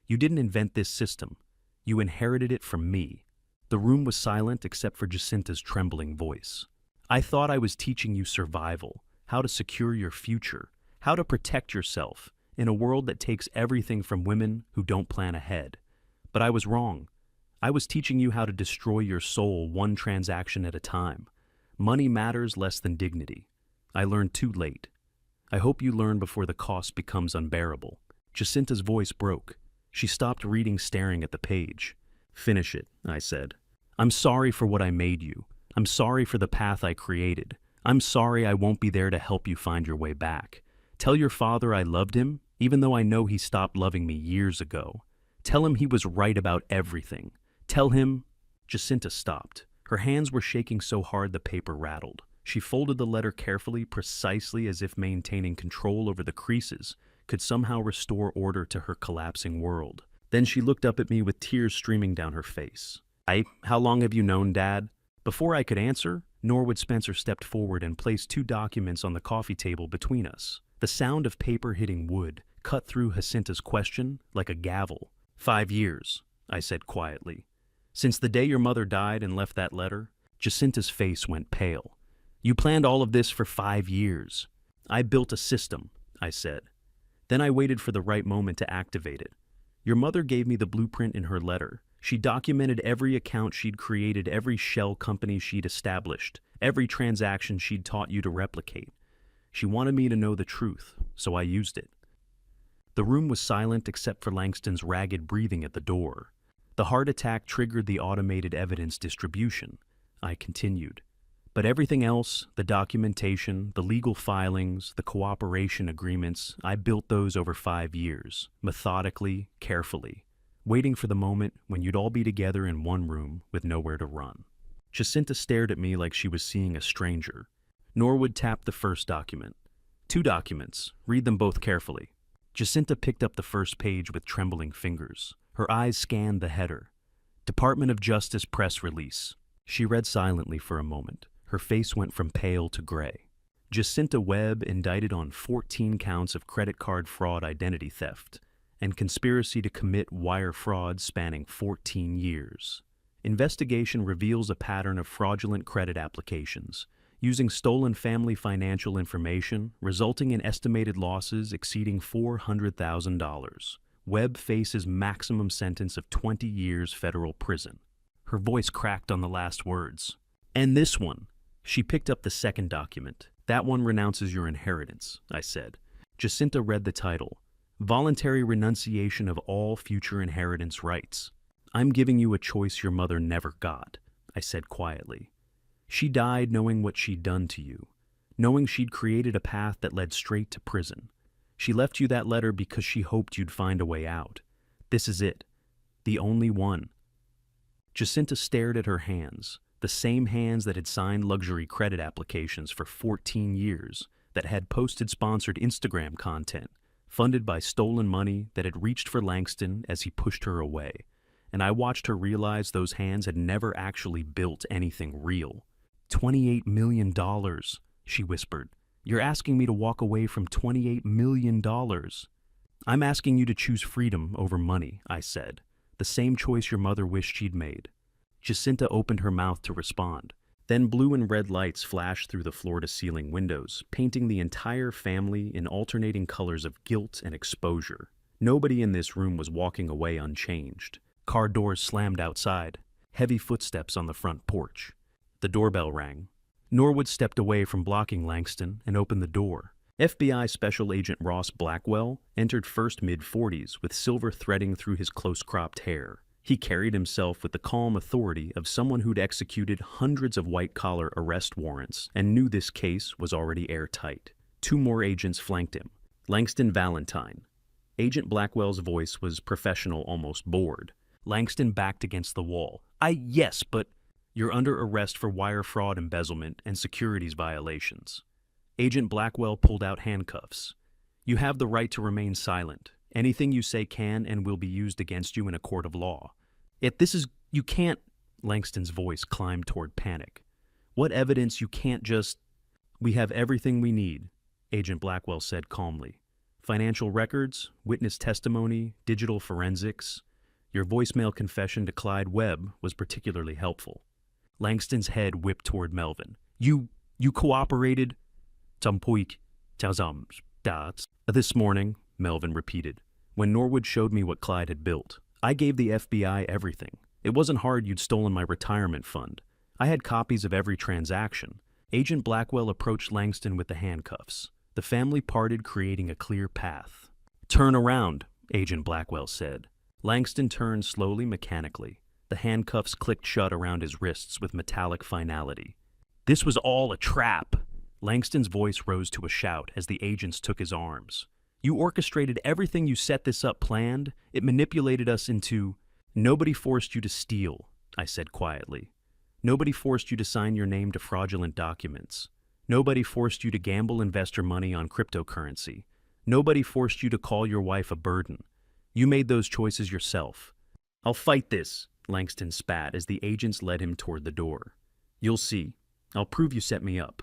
You didn't invent this system. You inherited it from me." The room was silent except for Jacinta's trembling voice. "I thought I was teaching you survival, how to secure your future, how to protect yourself in a world that takes everything from women who don't plan ahead. But I was wrong. I was teaching you how to destroy your soul one transaction at a time. Money matters less than dignity. I learned too late. I hope you learn before the cost becomes unbearable." Jacinta's voice broke. She stopped reading, staring at the page. "Finish it," I said. "I'm sorry for what I made you. I'm sorry for the path I created. I'm sorry I won't be there to help you find your way back. Tell your father I loved him, even though I know he stopped loving me years ago. Tell him he was right about everything. Tell him—" Jacinta stopped. Her hands were shaking so hard the paper rattled. She folded the letter carefully, precisely as if maintaining control over the creases could somehow restore order to her collapsing world. Then she looked up at me with tears streaming down her face. How long have you known, Dad?" Before I could answer, Norwood Spencer stepped forward and placed 2 documents on the coffee table between us. The sound of paper hitting wood cut through Jacinta's question like a gavel. 5 years, I said quietly. "Since the day your mother died and left that letter." Jacinta's face went pale. "You planned all of this for 5 years. I built a system," I said. Then I waited for the right moment to activate it. Your mother gave me the blueprint in her letter. She documented every account she'd created, every shell company she'd established, every transaction she'd taught you to replicate. She wanted me to know the truth, so I used it. The room was silent except for Langston's ragged breathing at the door. The heart attack triggered the automated evidence distribution. I continued. But everything else, the documentation, the legal filings, the cooperation agreements, I built those over 5 years, methodically, carefully, waiting for the moment when you'd all be together in one room with nowhere to run. Jacinta stared at me like she was seeing a stranger. Norwood tapped the first document. 2 documents. Read them both carefully. Jacinta picked up the first page with trembling fingers. Her eyes scanned the header. Department of Justice press release. She read silently for a moment. Her face went from pale to gray. Jacinta Webb indicted on 14 counts of credit card fraud, identity theft, and conspiracy to commit wire fraud spanning 14 years. Investigation reveals a pattern of fraudulent credit applications, using stolen family financial information, resulting in estimated losses exceeding $400,000. Webb faces maximum sentence of 20 years federal prison. Her voice cracked on the last words. "And this one." She picked up the second document. "That one renounces your inheritance," I said. Jacinta read the title. "Voluntary renunciation of all future inheritance rights. I'm giving you a choice your mother never got," I said quietly. "She died knowing what she'd done to you, knowing she'd created a path that led straight to prison. She left you that letter because she hoped you'd find a way out. This is it. The only one. Jacinta stared at her hands, the same hands that had signed luxury credit applications for 14 years, that had posted sponsored Instagram content, funded by stolen money that had reached for Langston as he pushed her away. And I watched her realize those hands had never actually built anything real. $28 million, she whispered. You're asking me to walk away from $28 million. I'm asking you to choose freedom over money, I said. The same choice your mother wished she'd made. Jacinta opened her mouth to respond. Then blue and red lights flashed through the floor-to-ceiling windows, painting the entire family in alternating colors of guilt and exposure. Nobody in this room was walking away unchanged. Car doors slammed outside. Heavy footsteps on the front porch. The doorbell rang. Norwood stepped away from blocking Langston and opened the door. FBI Special Agent Ross Blackwell entered first mid-40s with silver threading through his close-cropped hair. He carried himself with the calm authority of someone who'd executed hundreds of white-collar arrest warrants and knew this case was already airtight. 2 more agents flanked him. Langston Valentine. Agent Blackwell's voice was professional, almost bored. Langston backed against the wall. Yes, but you're under arrest for wire fraud, embezzlement, and securities violations. Agent Blackwell pulled out handcuffs. You have the right to remain silent. Anything you say can and will be used against you in a court of law. You can't. Langston's voice climbed toward panic. What evidence? You can't just. We have everything we need, Agent Blackwell said calmly. Financial records, witness testimony, digital forensics. Your voicemail confession to Clyde Webb was particularly helpful. Langston's head whipped toward Melvin. You cooperated? This morning, Melvin repeated, when Norwood showed me what Clyde had built. I gave the FBI everything. It wasn't hard you'd stolen my retirement fund. I had copies of every transaction. Agent Blackwell approached Langston with the handcuffs. The family parted, creating a clear path. Turn around, Agent Blackwell said. Langston turned slowly, mechanically. The handcuffs clicked shut around his wrists with metallic finality. This was all a trap. Langston's voice rose to a shout as the agents took his arms. You orchestrated everything. You set this up, planned. It manipulated us into... Nobody forced you to steal, I said quietly. Nobody forced you to sign your name to fraudulent documents. Nobody forced you to gamble investor money on cryptocurrency. Nobody forced you to call your wife a burden. You made those choices yourself. I'll fight this, Langston spat as the agents led him toward the door. You'll see. I'll prove you set me up.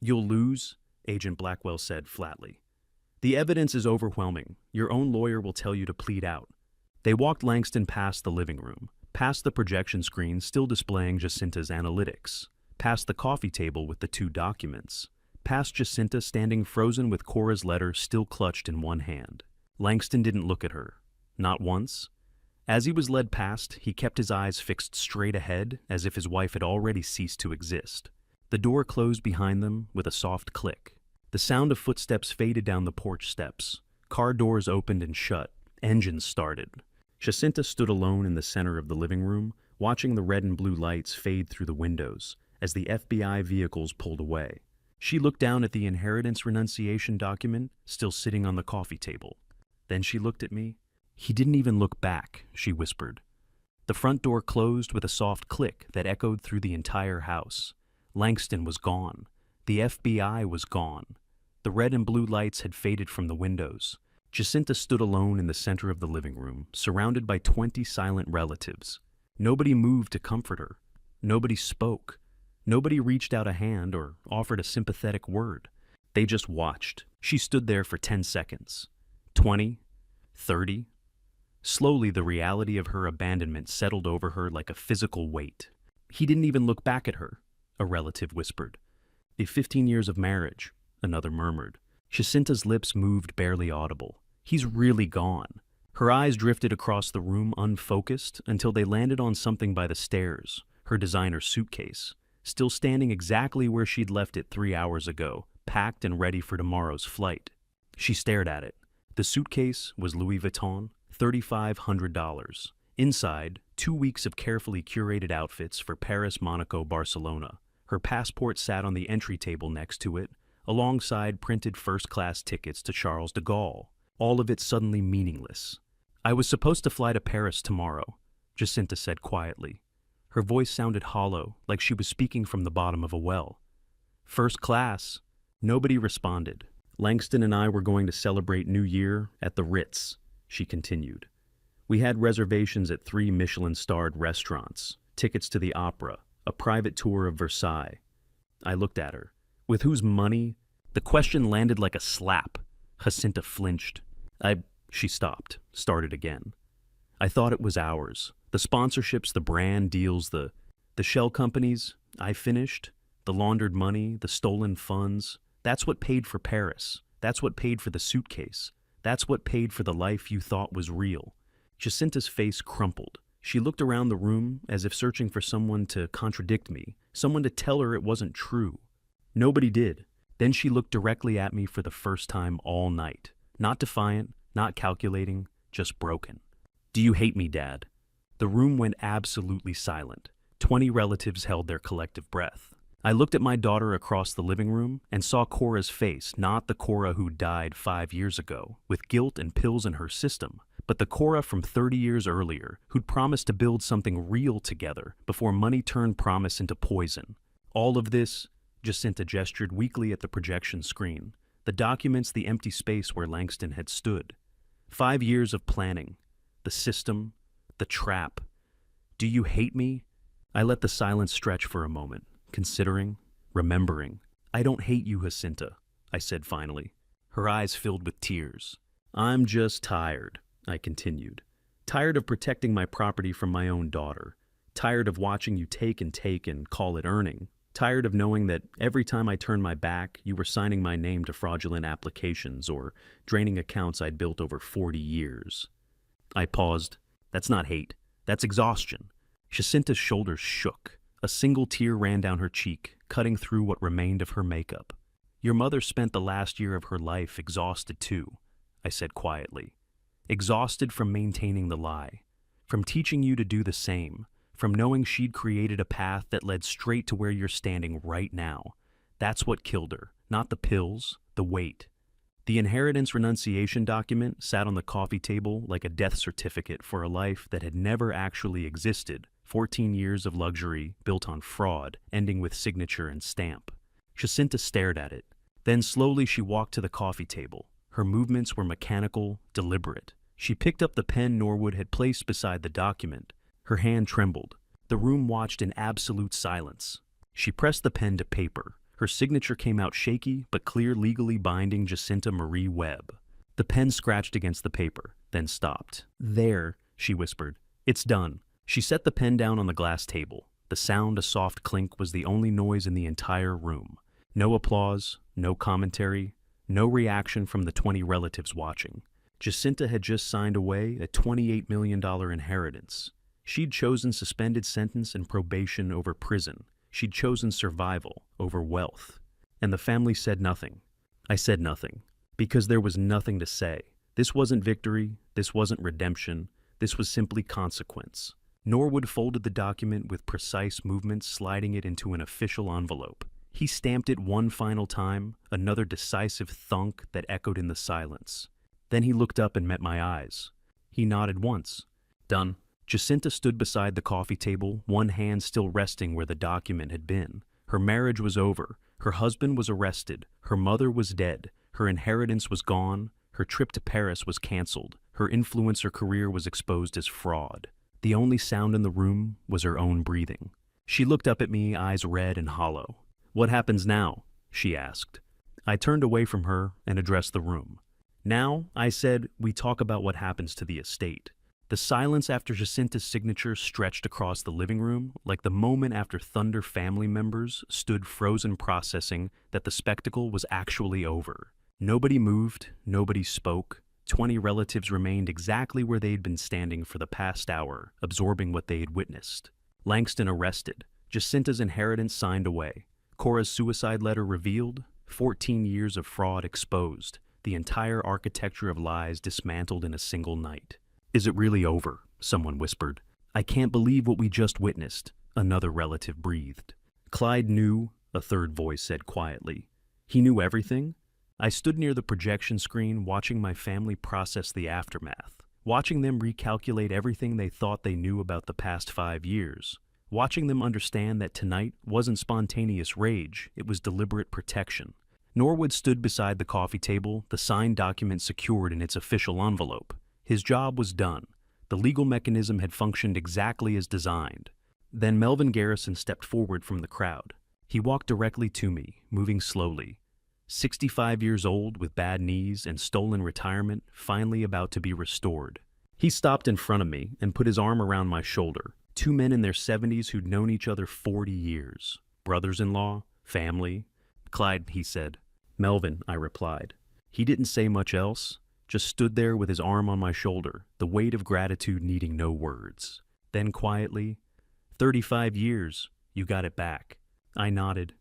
You'll lose, Agent Blackwell said flatly. The evidence is overwhelming. Your own lawyer will tell you to plead out. They walked Langston past the living room, past the projection screen still displaying Jacinta's analytics, past the coffee table with the 2 documents, past Jacinta standing frozen with Cora's letter still clutched in one hand. Langston didn't look at her. Not once. As he was led past, he kept his eyes fixed straight ahead as if his wife had already ceased to exist. The door closed behind them with a soft click. The sound of footsteps faded down the porch steps. Car doors opened and shut. Engines started. Jacinta stood alone in the center of the living room, watching the red and blue lights fade through the windows as the FBI vehicles pulled away. She looked down at the inheritance renunciation document still sitting on the coffee table. Then she looked at me. He didn't even look back, she whispered. The front door closed with a soft click that echoed through the entire house. Langston was gone. The FBI was gone. The red and blue lights had faded from the windows. Jacinta stood alone in the center of the living room, surrounded by 20 silent relatives. Nobody moved to comfort her. Nobody spoke. Nobody reached out a hand or offered a sympathetic word. They just watched. She stood there for 10 seconds. 20. 30. Slowly, the reality of her abandonment settled over her like a physical weight. He didn't even look back at her, a relative whispered. The 15 years of marriage, another murmured. Jacinta's lips moved barely audible. He's really gone. Her eyes drifted across the room unfocused until they landed on something by the stairs, her designer suitcase, still standing exactly where she'd left it 3 hours ago, packed and ready for tomorrow's flight. She stared at it. The suitcase was Louis Vuitton, $3,500. Inside, 2 weeks of carefully curated outfits for Paris, Monaco, Barcelona. Her passport sat on the entry table next to it, alongside printed first-class tickets to Charles de Gaulle, all of it suddenly meaningless. "I was supposed to fly to Paris tomorrow," Jacinta said quietly. Her voice sounded hollow, like she was speaking from the bottom of a well. "First class." Nobody responded. "Langston and I were going to celebrate New Year at the Ritz," she continued. "We had reservations at 3 Michelin-starred restaurants, tickets to the opera, a private tour of Versailles." I looked at her. "With whose money?" The question landed like a slap. Jacinta flinched. She stopped, started again. "I thought it was ours. The sponsorships, the brand deals, the shell companies," I finished. "The laundered money, the stolen funds. That's what paid for Paris. That's what paid for the suitcase. That's what paid for the life you thought was real." Jacinta's face crumpled. She looked around the room as if searching for someone to contradict me, someone to tell her it wasn't true. Nobody did. Then she looked directly at me for the first time all night. Not defiant, not calculating, just broken. "Do you hate me, Dad?" The room went absolutely silent. 20 relatives held their collective breath. I looked at my daughter across the living room and saw Cora's face, not the Cora who died 5 years ago, with guilt and pills in her system, but the Cora from 30 years earlier, who'd promised to build something real together before money turned promise into poison. All of this, Jacinta gestured weakly at the projection screen, the documents, the empty space where Langston had stood. 5 years of planning, the system, the trap. "Do you hate me?" I let the silence stretch for a moment, considering, remembering. "I don't hate you, Jacinta," I said finally. Her eyes filled with tears. "I'm just tired," I continued. "Tired of protecting my property from my own daughter. Tired of watching you take and call it earning. Tired of knowing that every time I turned my back, you were signing my name to fraudulent applications or draining accounts I'd built over 40 years. I paused. "That's not hate. That's exhaustion." Jacinta's shoulders shook. A single tear ran down her cheek, cutting through what remained of her makeup. "Your mother spent the last year of her life exhausted too," I said quietly. "Exhausted from maintaining the lie, from teaching you to do the same, from knowing she'd created a path that led straight to where you're standing right now. That's what killed her, not the pills, the weight." The inheritance renunciation document sat on the coffee table like a death certificate for a life that had never actually existed, 14 years of luxury built on fraud, ending with signature and stamp. Jacinta stared at it. Then slowly she walked to the coffee table. Her movements were mechanical, deliberate. She picked up the pen Norwood had placed beside the document. Her hand trembled. The room watched in absolute silence. She pressed the pen to paper. Her signature came out shaky but clear, legally binding Jacinta Marie Webb. The pen scratched against the paper, then stopped. "There," she whispered. "It's done." She set the pen down on the glass table. The sound, a soft clink, was the only noise in the entire room. No applause, no commentary, no reaction from the 20 relatives watching. Jacinta had just signed away a $28 million inheritance. She'd chosen suspended sentence and probation over prison. She'd chosen survival over wealth. And the family said nothing. I said nothing, because there was nothing to say. This wasn't victory, this wasn't redemption, this was simply consequence. Norwood folded the document with precise movements, sliding it into an official envelope. He stamped it one final time, another decisive thunk that echoed in the silence. Then he looked up and met my eyes. He nodded once. "Done." Jacinta stood beside the coffee table, one hand still resting where the document had been. Her marriage was over. Her husband was arrested. Her mother was dead. Her inheritance was gone. Her trip to Paris was canceled. Her influencer career was exposed as fraud. The only sound in the room was her own breathing. She looked up at me, eyes red and hollow. "What happens now?" she asked. I turned away from her and addressed the room. "Now," I said, "we talk about what happens to the estate." The silence after Jacinta's signature stretched across the living room, like the moment after Thunder family members stood frozen, processing that the spectacle was actually over. Nobody moved, nobody spoke. 20 relatives remained exactly where they'd been standing for the past hour, absorbing what they had witnessed. Langston arrested. Jacinta's inheritance signed away. Cora's suicide letter revealed. 14 years of fraud exposed. The entire architecture of lies dismantled in a single night. "Is it really over?" someone whispered. "I can't believe what we just witnessed," another relative breathed. "Clyde knew," a third voice said quietly. He knew everything? I stood near the projection screen watching my family process the aftermath, watching them recalculate everything they thought they knew about the past 5 years, watching them understand that tonight wasn't spontaneous rage, it was deliberate protection. Norwood stood beside the coffee table, the signed document secured in its official envelope. His job was done. The legal mechanism had functioned exactly as designed. Then Melvin Garrison stepped forward from the crowd. He walked directly to me, moving slowly. 65 years old with bad knees and stolen retirement, finally about to be restored. He stopped in front of me and put his arm around my shoulder. Two men in their 70s who'd known each other 40 years. Brothers-in-law, family. Clyde, he said. Melvin, I replied. He didn't say much else, just stood there with his arm on my shoulder, the weight of gratitude needing no words. Then quietly, 35 years, you got it back. I nodded.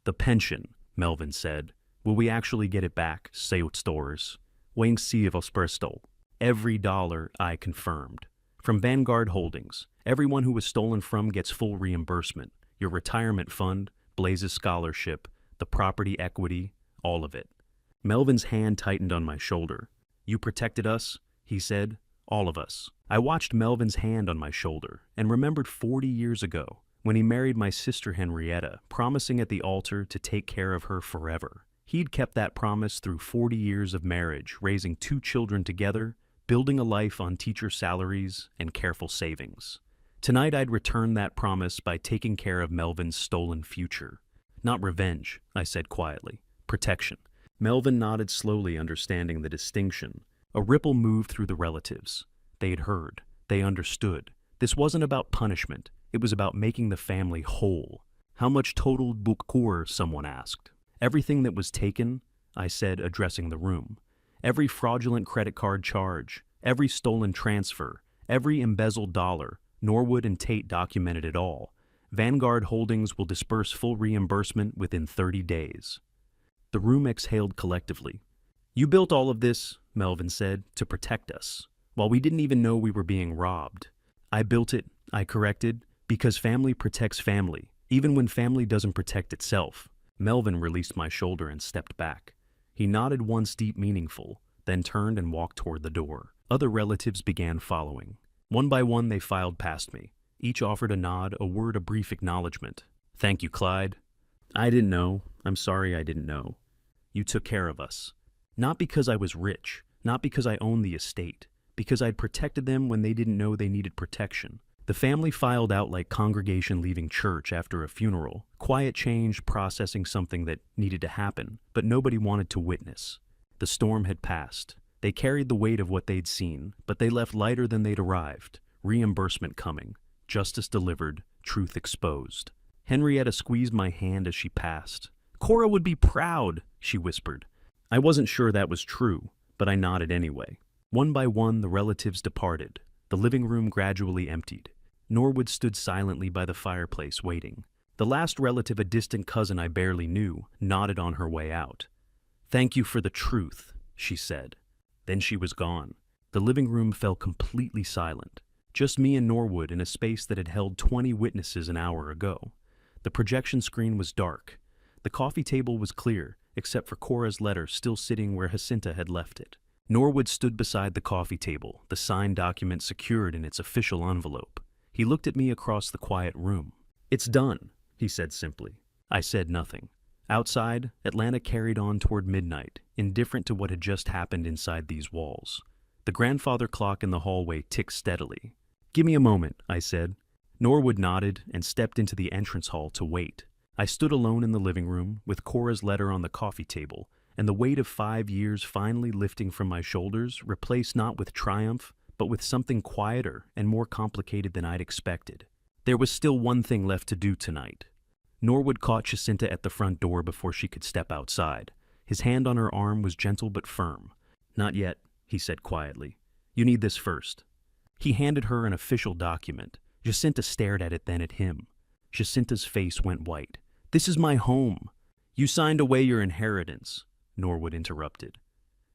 The pension, Melvin said. Will we actually get it back, stores? Wang si of Osperstol. Every dollar, I confirmed. From Vanguard Holdings, everyone who was stolen from gets full reimbursement. Your retirement fund, Blaze's scholarship, the property equity, all of it. Melvin's hand tightened on my shoulder. You protected us, he said, all of us. I watched Melvin's hand on my shoulder and remembered 40 years ago when he married my sister Henrietta, promising at the altar to take care of her forever. He'd kept that promise through 40 years of marriage, raising 2 children together, building a life on teacher salaries and careful savings. Tonight I'd return that promise by taking care of Melvin's stolen future. Not revenge, I said quietly. Protection. Melvin nodded slowly, understanding the distinction. A ripple moved through the relatives. They'd heard. They understood. This wasn't about punishment. It was about making the family whole. How much totaled Bukur, someone asked. Everything that was taken, I said, addressing the room. Every fraudulent credit card charge, every stolen transfer, every embezzled dollar. Norwood and Tate documented it all. Vanguard Holdings will disperse full reimbursement within 30 days. The room exhaled collectively. You built all of this, Melvin said, to protect us, while we didn't even know we were being robbed. I built it, I corrected, because family protects family, even when family doesn't protect itself. Melvin released my shoulder and stepped back. He nodded once deep meaningful, then turned and walked toward the door. Other relatives began following. One by one they filed past me. Each offered a nod, a word, a brief acknowledgement. Thank you, Clyde. I didn't know. I'm sorry I didn't know. You took care of us. Not because I was rich, not because I owned the estate, because I'd protected them when they didn't know they needed protection. The family filed out like congregation leaving church after a funeral, quiet change processing something that needed to happen, but nobody wanted to witness. The storm had passed. They carried the weight of what they'd seen, but they left lighter than they'd arrived. Reimbursement coming. Justice delivered. Truth exposed. Henrietta squeezed my hand as she passed. Cora would be proud, she whispered. I wasn't sure that was true, but I nodded anyway. One by one, the relatives departed. The living room gradually emptied. Norwood stood silently by the fireplace, waiting. The last relative, a distant cousin I barely knew, nodded on her way out. Thank you for the truth, she said. Then she was gone. The living room fell completely silent. Just me and Norwood in a space that had held 20 witnesses an hour ago. The projection screen was dark. The coffee table was clear, except for Cora's letter still sitting where Jacinta had left it. Norwood stood beside the coffee table, the signed document secured in its official envelope. He looked at me across the quiet room. It's done, he said simply. I said nothing. Outside, Atlanta carried on toward midnight, indifferent to what had just happened inside these walls. The grandfather clock in the hallway ticked steadily. Give me a moment, I said. Norwood nodded and stepped into the entrance hall to wait. I stood alone in the living room, with Cora's letter on the coffee table, and the weight of 5 years finally lifting from my shoulders, replaced not with triumph, but with something quieter and more complicated than I'd expected. There was still one thing left to do tonight. Norwood caught Jacinta at the front door before she could step outside. His hand on her arm was gentle but firm. Not yet, he said quietly. You need this first. He handed her an official document. Jacinta stared at it, then at him. Jacinta's face went white. This is my home. You signed away your inheritance, Norwood interrupted.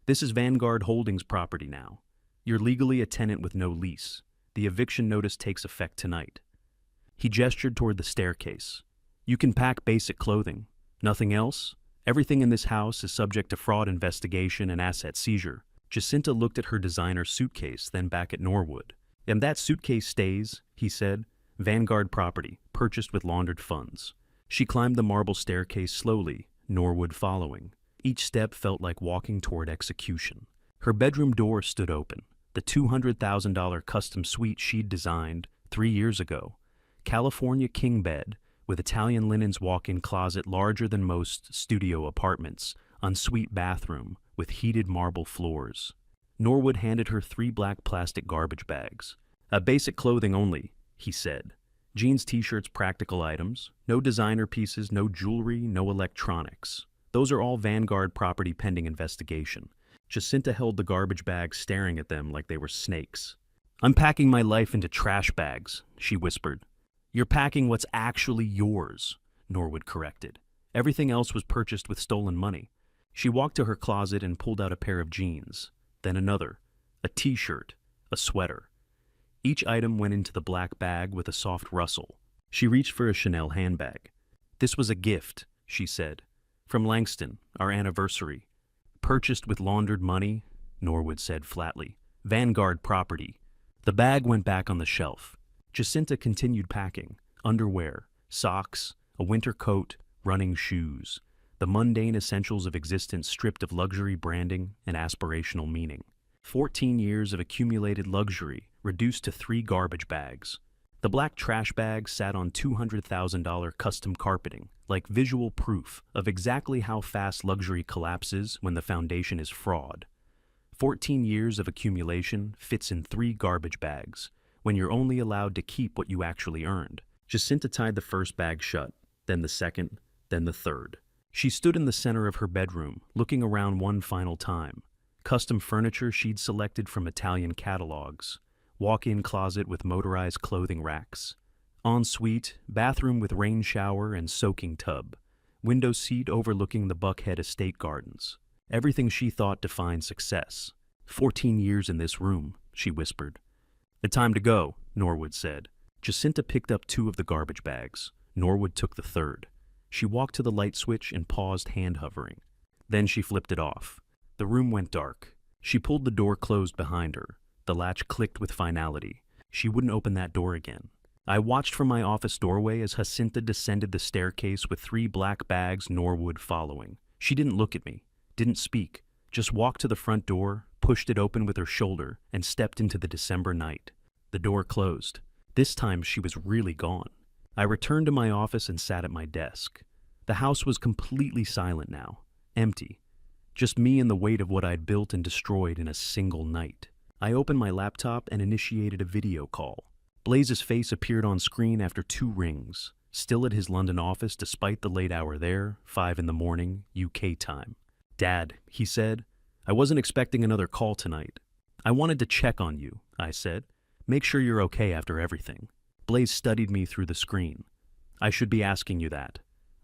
This is Vanguard Holdings property now. You're legally a tenant with no lease. The eviction notice takes effect tonight. He gestured toward the staircase. You can pack basic clothing. Nothing else? Everything in this house is subject to fraud investigation and asset seizure. Jacinta looked at her designer suitcase, then back at Norwood. And that suitcase stays, he said. Vanguard property, purchased with laundered funds. She climbed the marble staircase slowly, Norwood following. Each step felt like walking toward execution. Her bedroom door stood open. The $200,000 custom suite she'd designed 3 years ago. California king bed, with Italian linens walk-in closet larger than most studio apartments, ensuite bathroom with heated marble floors. Norwood handed her 3 black plastic garbage bags. Basic clothing only, he said. Jeans, t-shirts, practical items. No designer pieces, no jewelry, no electronics. Those are all Vanguard property pending investigation. Jacinta held the garbage bags, staring at them like they were snakes. I'm packing my life into trash bags, she whispered. You're packing what's actually yours, Norwood corrected. Everything else was purchased with stolen money. She walked to her closet and pulled out a pair of jeans, then another, a t-shirt, a sweater. Each item went into the black bag with a soft rustle. She reached for a Chanel handbag. This was a gift, she said. From Langston, our anniversary. Purchased with laundered money, Norwood said flatly. Vanguard property. The bag went back on the shelf. Jacinta continued packing. Underwear, socks, a winter coat, running shoes. The mundane essentials of existence stripped of luxury branding and aspirational meaning. 14 years of accumulated luxury reduced to 3 garbage bags. The black trash bag sat on $200,000 custom carpeting, like visual proof of exactly how fast luxury collapses when the foundation is fraud. 14 years of accumulation fits in 3 garbage bags, when you're only allowed to keep what you actually earned. Jacinta tied the first bag shut, then the second, then the third. She stood in the center of her bedroom, looking around one final time. Custom furniture she'd selected from Italian catalogs. Walk-in closet with motorized clothing racks. Ensuite, bathroom with rain shower and soaking tub. Window seat overlooking the Buckhead Estate Gardens. Everything she thought defined success. 14 years in this room, she whispered. The time to go, Norwood said. Jacinta picked up 2 of the garbage bags. Norwood took the third. She walked to the light switch and paused, hand hovering. Then she flipped it off. The room went dark. She pulled the door closed behind her. The latch clicked with finality. She wouldn't open that door again. I watched from my office doorway as Jacinta descended the staircase with 3 black bags, Norwood following. She didn't look at me, didn't speak, just walked to the front door, pushed it open with her shoulder, and stepped into the December night. The door closed. This time she was really gone. I returned to my office and sat at my desk. The house was completely silent now, empty. Just me and the weight of what I'd built and destroyed in a single night. I opened my laptop and initiated a video call. Blaze's face appeared on screen after 2 rings, still at his London office despite the late hour there, 5 in the morning, UK time. Dad, he said, I wasn't expecting another call tonight. I wanted to check on you, I said. Make sure you're okay after everything. Blaze studied me through the screen. I should be asking you that.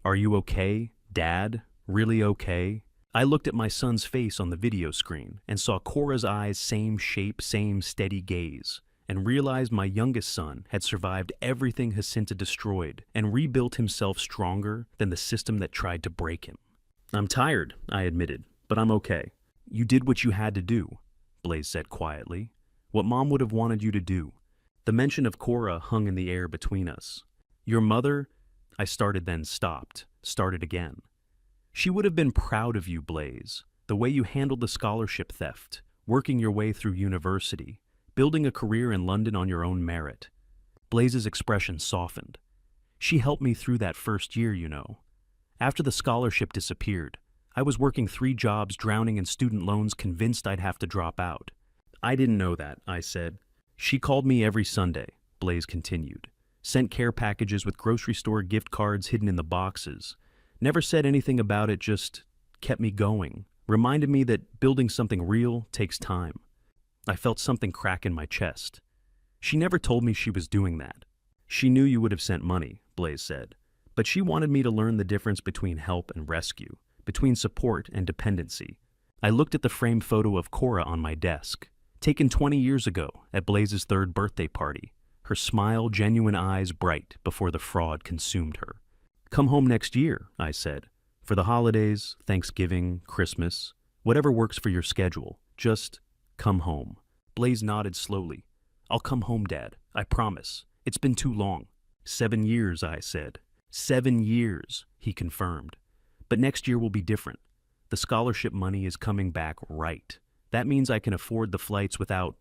Are you okay, Dad? Really okay? I looked at my son's face on the video screen and saw Cora's eyes, same shape, same steady gaze, and realized my youngest son had survived everything Jacinta destroyed and rebuilt himself stronger than the system that tried to break him. I'm tired, I admitted, but I'm okay. You did what you had to do, Blaze said quietly. What Mom would have wanted you to do. The mention of Cora hung in the air between us. Your mother, I started then stopped, started again. She would have been proud of you, Blaze, the way you handled the scholarship theft, working your way through university, building a career in London on your own merit. Blaze's expression softened. She helped me through that first year, you know. After the scholarship disappeared, I was working 3 jobs, drowning in student loans, convinced I'd have to drop out. I didn't know that, I said. She called me every Sunday, Blaze continued. Sent care packages with grocery store gift cards hidden in the boxes. Never said anything about it, just kept me going. Reminded me that building something real takes time. I felt something crack in my chest. She never told me she was doing that. She knew you would have sent money, Blaze said. But she wanted me to learn the difference between help and rescue, between support and dependency. I looked at the framed photo of Cora on my desk, taken 20 years ago at Blaze's 3rd birthday party, her smile, genuine eyes bright before the fraud consumed her. Come home next year, I said. For the holidays, Thanksgiving, Christmas, whatever works for your schedule, just come home. Blaze nodded slowly. I'll come home, Dad. I promise. It's been too long. 7 years, I said. 7 years, he confirmed. But next year will be different. The scholarship money is coming back right. That means I can afford the flights without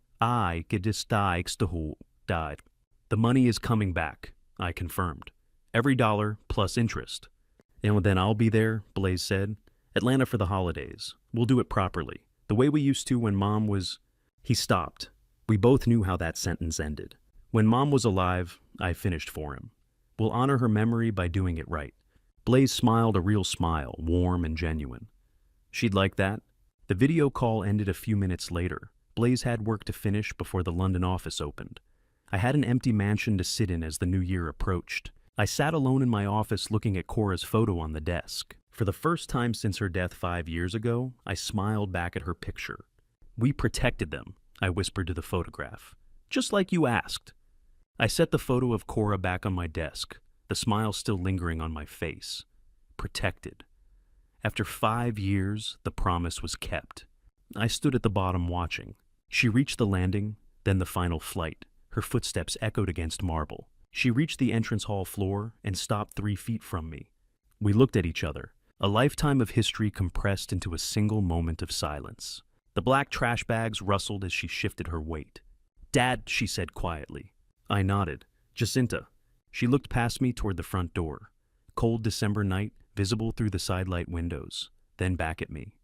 died. The money is coming back, I confirmed. Every dollar plus interest. And then I'll be there, Blaze said. Atlanta for the holidays. We'll do it properly. The way we used to when Mom was... He stopped. We both knew how that sentence ended. When Mom was alive, I finished for him. We'll honor her memory by doing it right. Blaze smiled a real smile, warm and genuine. She'd like that. The video call ended a few minutes later. Blaze had work to finish before the London office opened. I had an empty mansion to sit in as the new year approached. I sat alone in my office looking at Cora's photo on the desk. For the first time since her death 5 years ago, I smiled back at her picture. We protected them, I whispered to the photograph. Just like you asked. I set the photo of Cora back on my desk, the smile still lingering on my face. Protected. After 5 years, the promise was kept. I stood at the bottom watching. She reached the landing, then the final flight. Her footsteps echoed against marble. She reached the entrance hall floor and stopped 3 feet from me. We looked at each other, a lifetime of history compressed into a single moment of silence. The black trash bags rustled as she shifted her weight. Dad, she said quietly. I nodded. Jacinta. She looked past me toward the front door. Cold December night, visible through the sidelight windows, then back at me.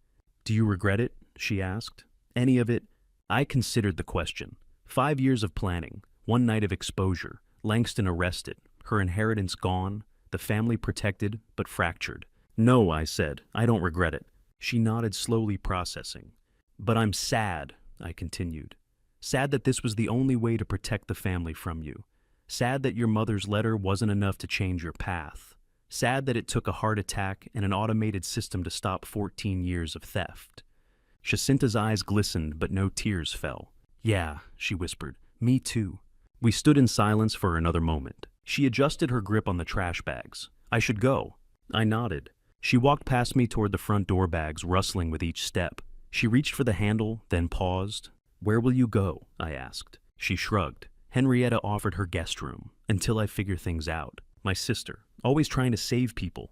Do you regret it? She asked. Any of it? I considered the question. 5 years of planning, 1 night of exposure, Langston arrested, her inheritance gone, the family protected but fractured. No, I said, I don't regret it. She nodded slowly, processing. But I'm sad, I continued. Sad that this was the only way to protect the family from you. Sad that your mother's letter wasn't enough to change your path. Sad that it took a heart attack and an automated system to stop 14 years of theft. Jacinta's eyes glistened, but no tears fell. Yeah, she whispered. Me too. We stood in silence for another moment. She adjusted her grip on the trash bags. I should go. I nodded. She walked past me toward the front door bags, rustling with each step. She reached for the handle, then paused. Where will you go? I asked. She shrugged. Henrietta offered her guest room, until I figure things out. My sister, always trying to save people.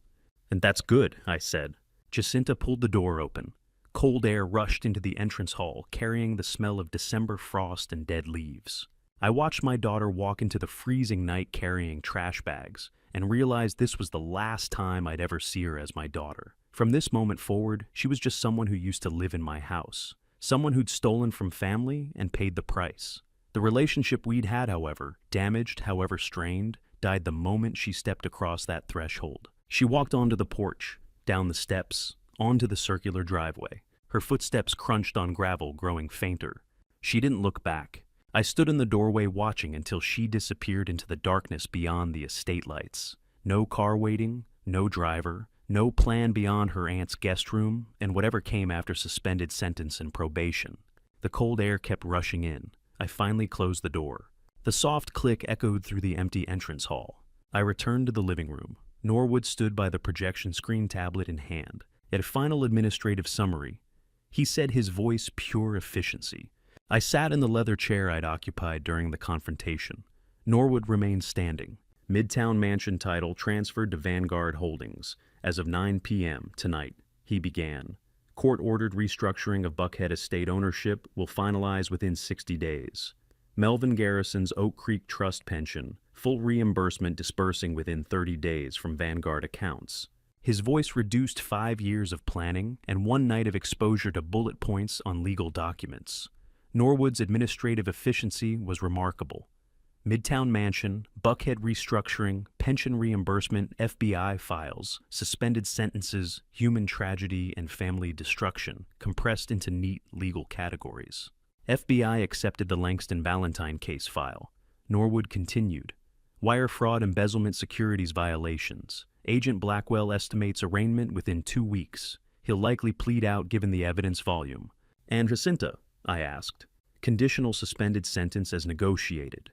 And that's good, I said. Jacinta pulled the door open. Cold air rushed into the entrance hall, carrying the smell of December frost and dead leaves. I watched my daughter walk into the freezing night carrying trash bags, and realized this was the last time I'd ever see her as my daughter. From this moment forward, she was just someone who used to live in my house. Someone who'd stolen from family and paid the price. The relationship we'd had, however, damaged, however strained, died the moment she stepped across that threshold. She walked onto the porch, down the steps, onto the circular driveway. Her footsteps crunched on gravel, growing fainter. She didn't look back. I stood in the doorway watching until she disappeared into the darkness beyond the estate lights. No car waiting, no driver, no plan beyond her aunt's guest room, and whatever came after suspended sentence and probation. The cold air kept rushing in. I finally closed the door. The soft click echoed through the empty entrance hall. I returned to the living room. Norwood stood by the projection screen, tablet in hand. At a final administrative summary, he said, his voice pure efficiency. I sat in the leather chair I'd occupied during the confrontation. Norwood remained standing. Midtown Mansion title transferred to Vanguard Holdings. As of 9 p.m. tonight, he began. Court-ordered restructuring of Buckhead estate ownership will finalize within 60 days. Melvin Garrison's Oak Creek Trust pension, full reimbursement dispersing within 30 days from Vanguard accounts. His voice reduced 5 years of planning and 1 night of exposure to bullet points on legal documents. Norwood's administrative efficiency was remarkable. Midtown Mansion, Buckhead restructuring, pension reimbursement, FBI files, suspended sentences, human tragedy, and family destruction, compressed into neat legal categories. FBI accepted the Langston Valentine case file. Norwood continued. Wire fraud, embezzlement, securities violations. Agent Blackwell estimates arraignment within 2 weeks. He'll likely plead out given the evidence volume. And Jacinta? I asked. Conditional suspended sentence as negotiated.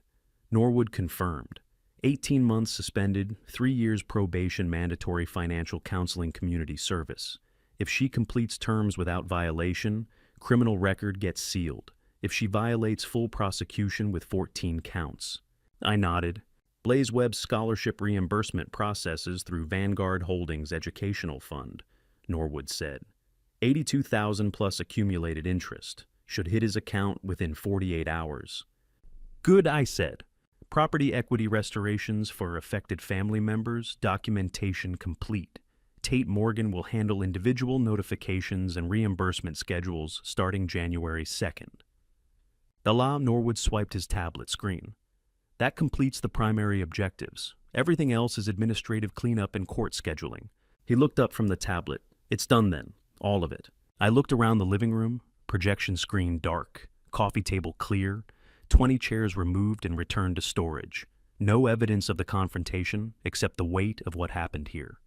Norwood confirmed. 18 months suspended, 3 years probation, mandatory financial counseling, community service. If she completes terms without violation, criminal record gets sealed. If she violates, full prosecution with 14 counts. I nodded. Blaze Webb's scholarship reimbursement processes through Vanguard Holdings Educational Fund, Norwood said. 82,000 plus accumulated interest. Should hit his account within 48 hours. Good, I said. Property equity restorations for affected family members, documentation complete. Tate Morgan will handle individual notifications and reimbursement schedules starting January 2nd. Norwood swiped his tablet screen. That completes the primary objectives. Everything else is administrative cleanup and court scheduling. He looked up from the tablet. It's done then. All of it. I looked around the living room, projection screen dark, coffee table clear, 20 chairs removed and returned to storage. No evidence of the confrontation except the weight of what happened here.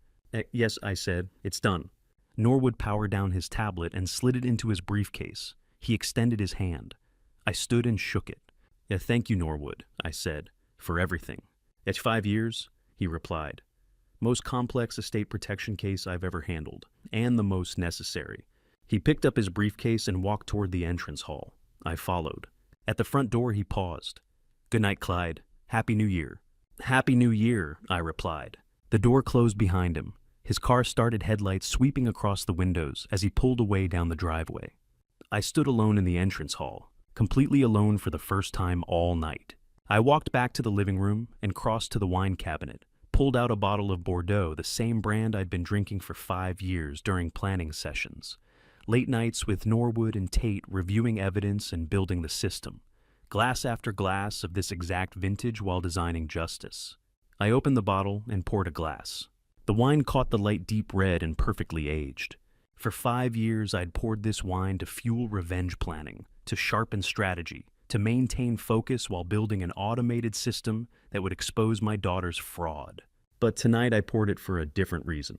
Yes, I said. It's done. Norwood powered down his tablet and slid it into his briefcase. He extended his hand. I stood and shook it. Thank you, Norwood, I said, for everything. It's 5 years, he replied. Most complex estate protection case I've ever handled, and the most necessary. He picked up his briefcase and walked toward the entrance hall. I followed. At the front door, he paused. Good night, Clyde. Happy New Year. Happy New Year, I replied. The door closed behind him. His car started, headlights sweeping across the windows as he pulled away down the driveway. I stood alone in the entrance hall, completely alone for the first time all night. I walked back to the living room and crossed to the wine cabinet, pulled out a bottle of Bordeaux, the same brand I'd been drinking for 5 years during planning sessions. Late nights with Norwood and Tate reviewing evidence and building the system. Glass after glass of this exact vintage while designing justice. I opened the bottle and poured a glass. The wine caught the light deep red and perfectly aged. For 5 years I'd poured this wine to fuel revenge planning, to sharpen strategy, to maintain focus while building an automated system that would expose my daughter's fraud. But tonight I poured it for a different reason.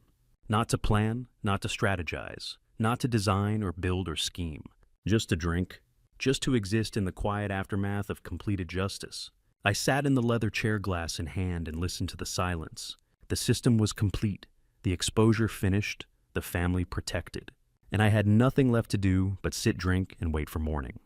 Not to plan, not to strategize, not to design or build or scheme. Just to drink. Just to exist in the quiet aftermath of completed justice. I sat in the leather chair, glass in hand, and listened to the silence. The system was complete, the exposure finished, the family protected. And I had nothing left to do but sit, drink, and wait for morning.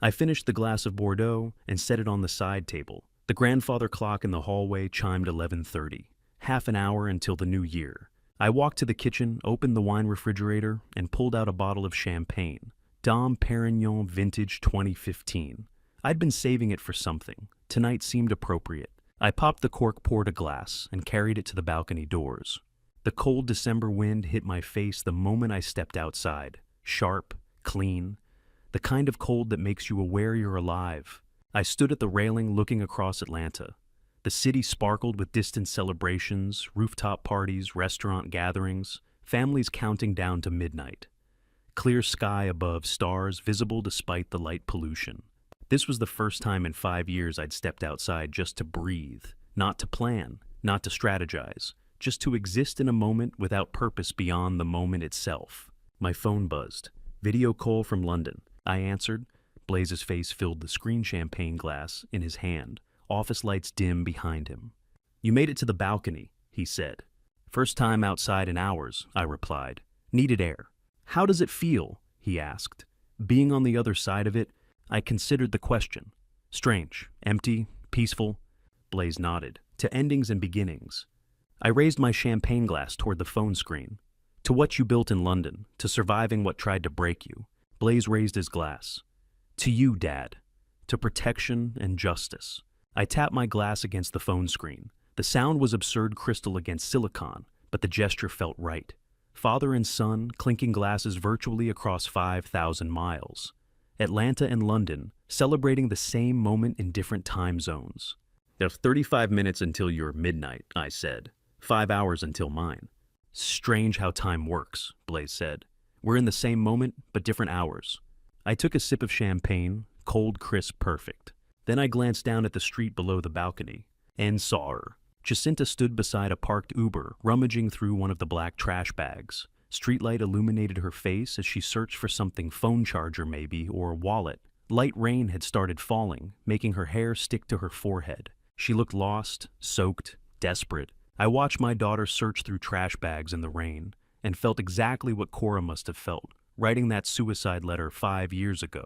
I finished the glass of Bordeaux and set it on the side table. The grandfather clock in the hallway chimed 11:30. Half an hour until the new year. I walked to the kitchen, opened the wine refrigerator, and pulled out a bottle of champagne. Dom Perignon Vintage 2015. I'd been saving it for something. Tonight seemed appropriate. I popped the cork, poured a glass, and carried it to the balcony doors. The cold December wind hit my face the moment I stepped outside. Sharp, clean, the kind of cold that makes you aware you're alive. I stood at the railing looking across Atlanta. The city sparkled with distant celebrations, rooftop parties, restaurant gatherings, families counting down to midnight. Clear sky above, stars visible despite the light pollution. This was the first time in 5 years I'd stepped outside just to breathe, not to plan, not to strategize, just to exist in a moment without purpose beyond the moment itself. My phone buzzed. Video call from London. I answered. Blaze's face filled the screen, champagne glass in his hand. Office lights dim behind him. You made it to the balcony, he said. First time outside in hours, I replied. Needed air. How does it feel? He asked. Being on the other side of it, I considered the question. Strange, empty, peaceful. Blaze nodded. To endings and beginnings. I raised my champagne glass toward the phone screen. To what you built in London, to surviving what tried to break you. Blaze raised his glass. To you, Dad. To protection and justice. I tapped my glass against the phone screen. The sound was absurd crystal against silicon, but the gesture felt right. Father and son clinking glasses virtually across 5,000 miles. Atlanta and London celebrating the same moment in different time zones. There's 35 minutes until your midnight, I said. 5 hours until mine. Strange how time works, Blaze said. We're in the same moment, but different hours. I took a sip of champagne, cold, crisp, perfect. Then I glanced down at the street below the balcony and saw her. Jacinta stood beside a parked Uber, rummaging through one of the black trash bags. Streetlight illuminated her face as she searched for something, phone charger maybe, or a wallet. Light rain had started falling, making her hair stick to her forehead. She looked lost, soaked, desperate. I watched my daughter search through trash bags in the rain and felt exactly what Cora must have felt, writing that suicide letter 5 years ago.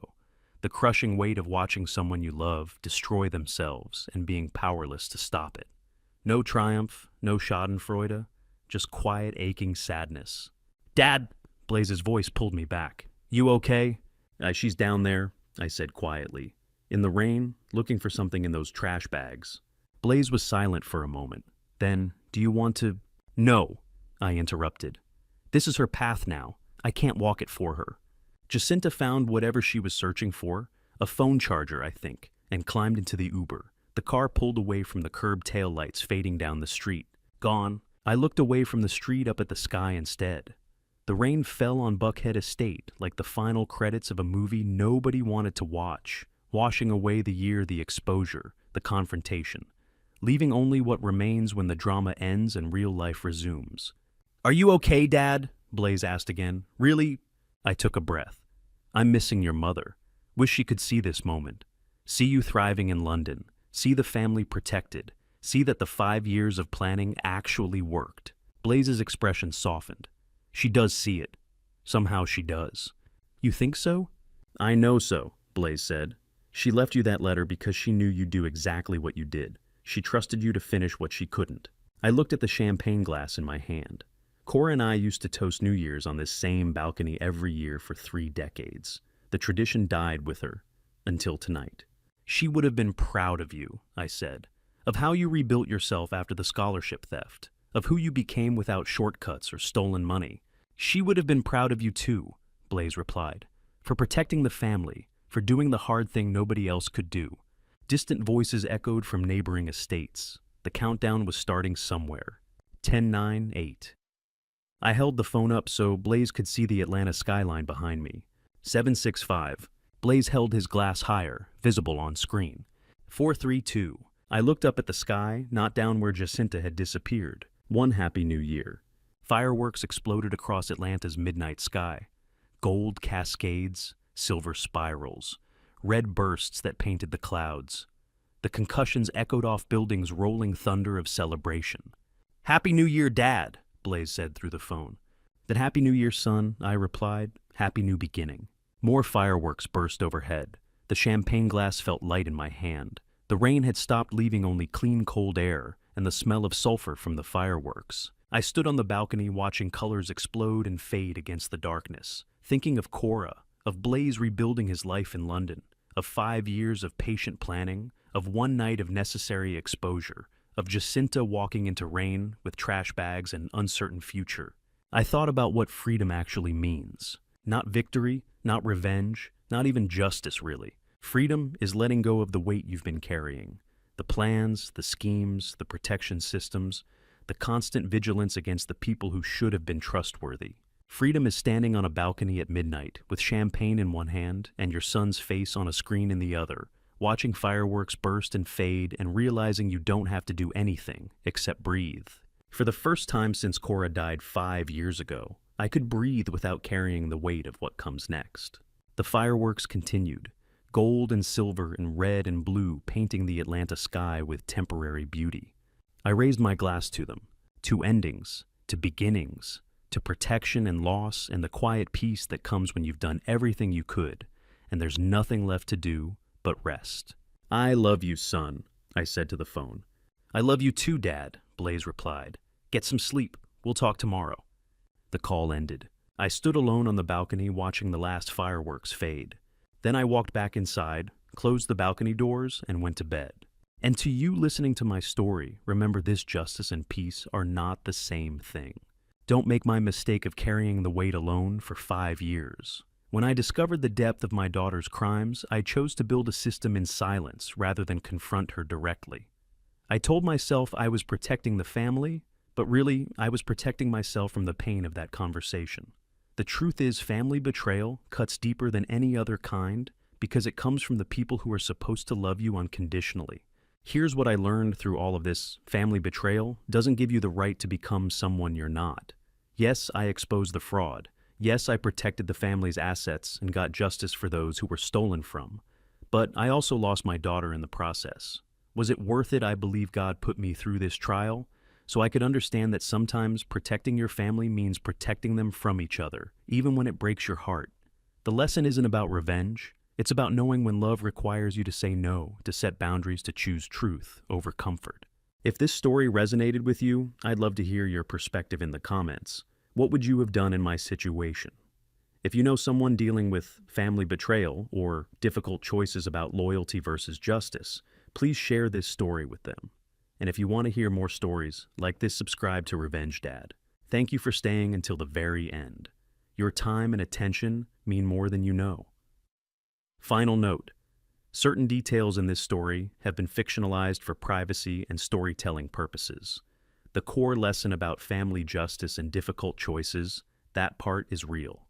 The crushing weight of watching someone you love destroy themselves and being powerless to stop it. No triumph, no schadenfreude, just quiet, aching sadness. "Dad!" Blaze's voice pulled me back. "You okay?" She's down there," I said quietly. "In the rain, looking for something in those trash bags." Blaze was silent for a moment. Then, "Do you want to—" "No," I interrupted. "This is her path now. I can't walk it for her." Jacinta found whatever she was searching for, a phone charger, I think, and climbed into the Uber. The car pulled away from the curb taillights fading down the street. Gone. I looked away from the street up at the sky instead. The rain fell on Buckhead Estate like the final credits of a movie nobody wanted to watch, washing away the year, the exposure, the confrontation, leaving only what remains when the drama ends and real life resumes. "Are you okay, Dad?" Blaze asked again. "Really?" I took a breath. "I'm missing your mother. Wish she could see this moment. See you thriving in London. See the family protected. See that the 5 years of planning actually worked." Blaze's expression softened. "She does see it. Somehow she does." "You think so?" "I know so," Blaze said. "She left you that letter because she knew you'd do exactly what you did. She trusted you to finish what she couldn't." I looked at the champagne glass in my hand. Cora and I used to toast New Year's on this same balcony every year for 3 decades. The tradition died with her, until tonight. "She would have been proud of you," I said, "of how you rebuilt yourself after the scholarship theft, of who you became without shortcuts or stolen money." "She would have been proud of you too," Blaze replied, "for protecting the family, for doing the hard thing nobody else could do." Distant voices echoed from neighboring estates. The countdown was starting somewhere. 10-9-8. I held the phone up so Blaze could see the Atlanta skyline behind me. 765. Blaze held his glass higher, visible on screen. 432. I looked up at the sky, not down where Jacinta had disappeared. One Happy New Year. Fireworks exploded across Atlanta's midnight sky. Gold cascades, silver spirals, red bursts that painted the clouds. The concussions echoed off buildings' rolling thunder of celebration. "Happy New Year, Dad," Blaze said through the phone. "Then Happy New Year, son," I replied. "Happy new beginning." More fireworks burst overhead. The champagne glass felt light in my hand. The rain had stopped, leaving only clean, cold air and the smell of sulfur from the fireworks. I stood on the balcony watching colors explode and fade against the darkness, thinking of Cora, of Blaze rebuilding his life in London, of 5 years of patient planning, of one night of necessary exposure, of Jacinta walking into rain with trash bags and an uncertain future. I thought about what freedom actually means. Not victory, not revenge, not even justice, really. Freedom is letting go of the weight you've been carrying. The plans, the schemes, the protection systems, the constant vigilance against the people who should have been trustworthy. Freedom is standing on a balcony at midnight with champagne in one hand and your son's face on a screen in the other, watching fireworks burst and fade and realizing you don't have to do anything except breathe. For the first time since Cora died 5 years ago, I could breathe without carrying the weight of what comes next. The fireworks continued, gold and silver and red and blue painting the Atlanta sky with temporary beauty. I raised my glass to them, to endings, to beginnings, to protection and loss and the quiet peace that comes when you've done everything you could, and there's nothing left to do but rest. "I love you, son," I said to the phone. "I love you too, Dad," Blaze replied. "Get some sleep. We'll talk tomorrow." The call ended. I stood alone on the balcony watching the last fireworks fade. Then I walked back inside, closed the balcony doors, and went to bed. And to you listening to my story, remember this: justice and peace are not the same thing. Don't make my mistake of carrying the weight alone for 5 years. When I discovered the depth of my daughter's crimes, I chose to build a system in silence rather than confront her directly. I told myself I was protecting the family, but really, I was protecting myself from the pain of that conversation. The truth is, family betrayal cuts deeper than any other kind because it comes from the people who are supposed to love you unconditionally. Here's what I learned through all of this: family betrayal doesn't give you the right to become someone you're not. Yes, I exposed the fraud. Yes, I protected the family's assets and got justice for those who were stolen from. But I also lost my daughter in the process. Was it worth it? I believe God put me through this trial so I could understand that sometimes protecting your family means protecting them from each other, even when it breaks your heart. The lesson isn't about revenge. It's about knowing when love requires you to say no, to set boundaries, to choose truth over comfort. If this story resonated with you, I'd love to hear your perspective in the comments. What would you have done in my situation? If you know someone dealing with family betrayal or difficult choices about loyalty versus justice, please share this story with them. And if you want to hear more stories like this, subscribe to Revenge Dad. Thank you for staying until the very end. Your time and attention mean more than you know. Final note: certain details in this story have been fictionalized for privacy and storytelling purposes. The core lesson about family justice and difficult choices, that part is real.